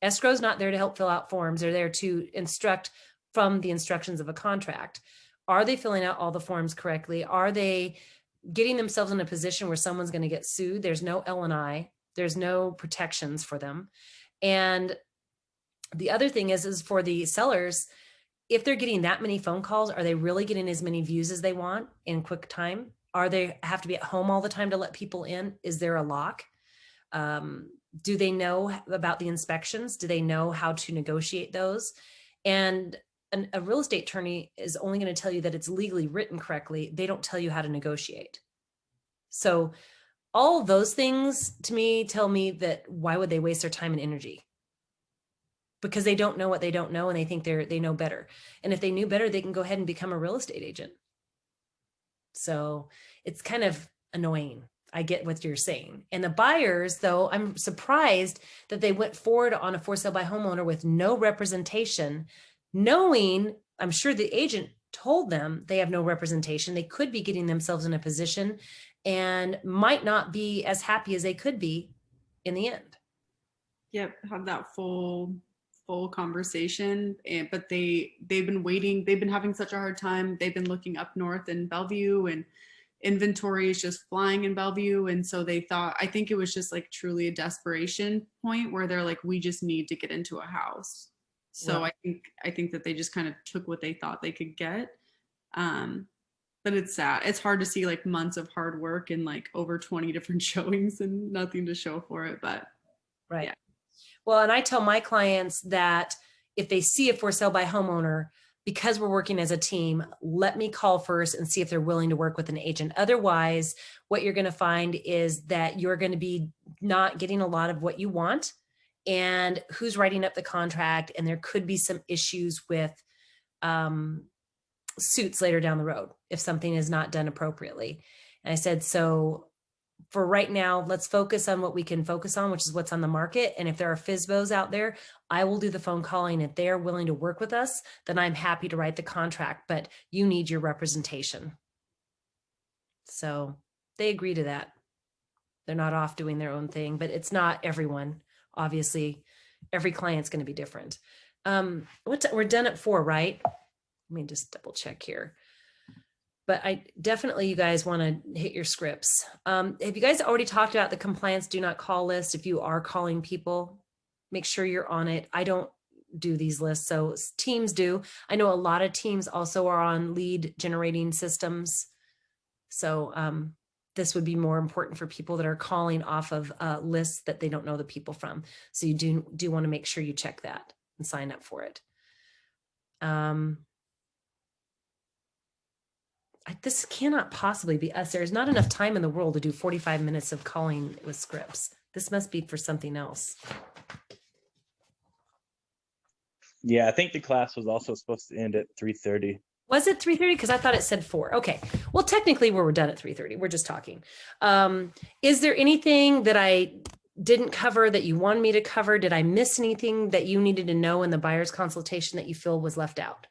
Speaker 1: Escrow is not there to help fill out forms. They're there to instruct from the instructions of a contract. Are they filling out all the forms correctly? Are they getting themselves in a position where someone's going to get sued? There's no L&I. There's no protections for them. And the other thing is for the sellers, if they're getting that many phone calls, are they really getting as many views as they want in quick time? Are they have to be at home all the time to let people in? Is there a lock? Do they know about the inspections? Do they know how to negotiate those? And a real estate attorney is only going to tell you that it's legally written correctly. They don't tell you how to negotiate. So all those things to me tell me that why would they waste their time and energy? Because they don't know what they don't know, and they think they know better. And if they knew better, they can go ahead and become a real estate agent. So it's kind of annoying. I get what you're saying. And the buyers, though, I'm surprised that they went forward on a for sale by homeowner with no representation, knowing, I'm sure the agent told them they have no representation. They could be getting themselves in a position and might not be as happy as they could be in the end.
Speaker 7: Yep, have that full conversation. But they've been waiting. They've been having such a hard time. They've been looking up north in Bellevue, and inventory is just flying in Bellevue. And so they thought, I think it was just like truly a desperation point where they're like, we just need to get into a house. So yeah. I think that they just kind of took what they thought they could get. But it's sad. It's hard to see like months of hard work and like over 20 different showings and nothing to show for it. But
Speaker 1: right.
Speaker 7: Yeah.
Speaker 1: Well, and I tell my clients that if they see a for sale by homeowner, because we're working as a team, let me call first and see if they're willing to work with an agent. Otherwise, what you're going to find is that you're going to be not getting a lot of what you want, and who's writing up the contract. And there could be some issues with suits later down the road if something is not done appropriately. And I said, so for right now, let's focus on what we can focus on, which is what's on the market. And if there are FSBOs out there, I will do the phone calling. If they are willing to work with us, then I'm happy to write the contract, but you need your representation. So they agree to that. They're not off doing their own thing, but it's not everyone. Obviously, every client's going to be different. We're done at 4, right? Let me just double check here. But I definitely, you guys want to hit your scripts. Have you guys already talked about the compliance do not call list? If you are calling people, make sure you're on it. I don't do these lists, so teams do. I know a lot of teams also are on lead generating systems. So this would be more important for people that are calling off of lists that they don't know the people from. So you do want to make sure you check that and sign up for it. This cannot possibly be us. There's not enough time in the world to do 45 minutes of calling with scripts. This must be for something else.
Speaker 9: Yeah, I think the class was also supposed to end at 3:30.
Speaker 1: Was it 3:30? Because I thought it said 4. Okay. Well, technically we're done at 3:30. We're just talking. Is there anything that I didn't cover that you wanted me to cover? Did I miss anything that you needed to know in the buyer's consultation that you feel was left out?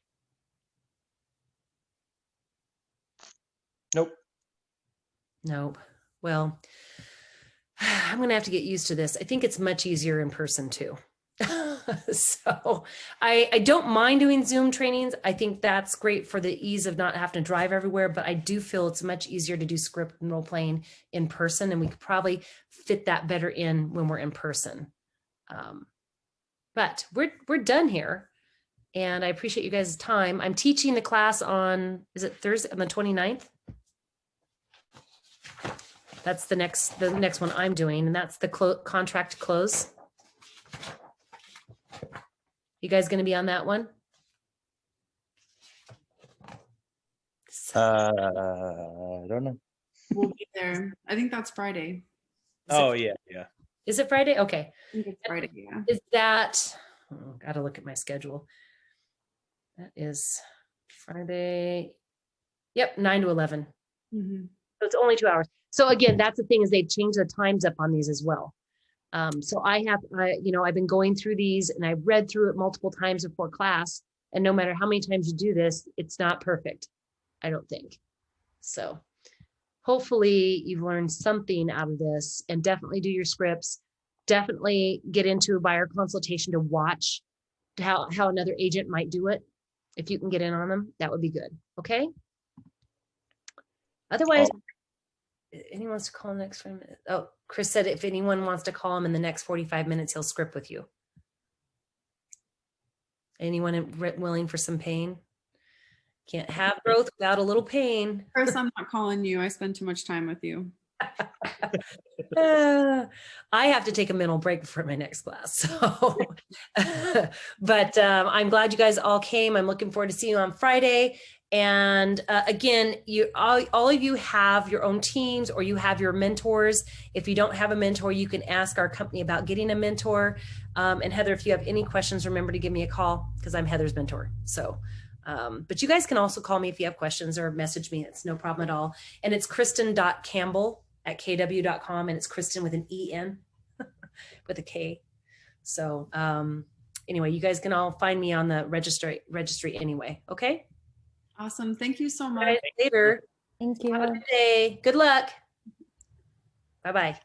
Speaker 1: Nope. Well, I'm going to have to get used to this. I think it's much easier in person too. So I don't mind doing Zoom trainings. I think that's great for the ease of not having to drive everywhere, but I do feel it's much easier to do script and role playing in person, and we could probably fit that better in when we're in person. But we're done here. And I appreciate you guys' time. I'm teaching the class on, is it Thursday, on the 29th? That's the next one I'm doing, and that's the contract close. You guys going to be on that one?
Speaker 9: I don't know.
Speaker 7: We'll be there. I think that's Friday.
Speaker 9: Oh yeah.
Speaker 1: Is it Friday? Okay.
Speaker 7: I think it's Friday, yeah.
Speaker 1: Is that, gotta look at my schedule. That is Friday. Yep, 9 to 11.
Speaker 7: Mm-hmm.
Speaker 1: So it's only 2 hours. So again, that's the thing, is they've changed the times up on these as well. So I've been going through these and I've read through it multiple times before class. And no matter how many times you do this, it's not perfect, I don't think. So hopefully you've learned something out of this, and definitely do your scripts. Definitely get into a buyer consultation to watch how another agent might do it. If you can get in on them, that would be good. Okay. Otherwise, anyone wants to call in the next 5 minutes? Oh, Chris said if anyone wants to call him in the next 45 minutes, he'll script with you. Anyone willing for some pain? Can't have growth without a little pain.
Speaker 7: Chris, I'm not calling you. I spend too much time with you.
Speaker 1: I have to take a mental break before my next class. So, but I'm glad you guys all came. I'm looking forward to seeing you on Friday. And again, all of you have your own teams, or you have your mentors. If you don't have a mentor, you can ask our company about getting a mentor. And Heather, if you have any questions, remember to give me a call, because I'm Heather's mentor. So, but you guys can also call me if you have questions, or message me. It's no problem at all. And it's Kristen.Campbell@kw.com, and it's Kristen with an E-N with a K. So anyway, you guys can all find me on the registry anyway. Okay.
Speaker 7: Awesome. Thank you so much.
Speaker 1: All right, later.
Speaker 4: Thank you.
Speaker 1: Have a good day. Good luck. Bye-bye.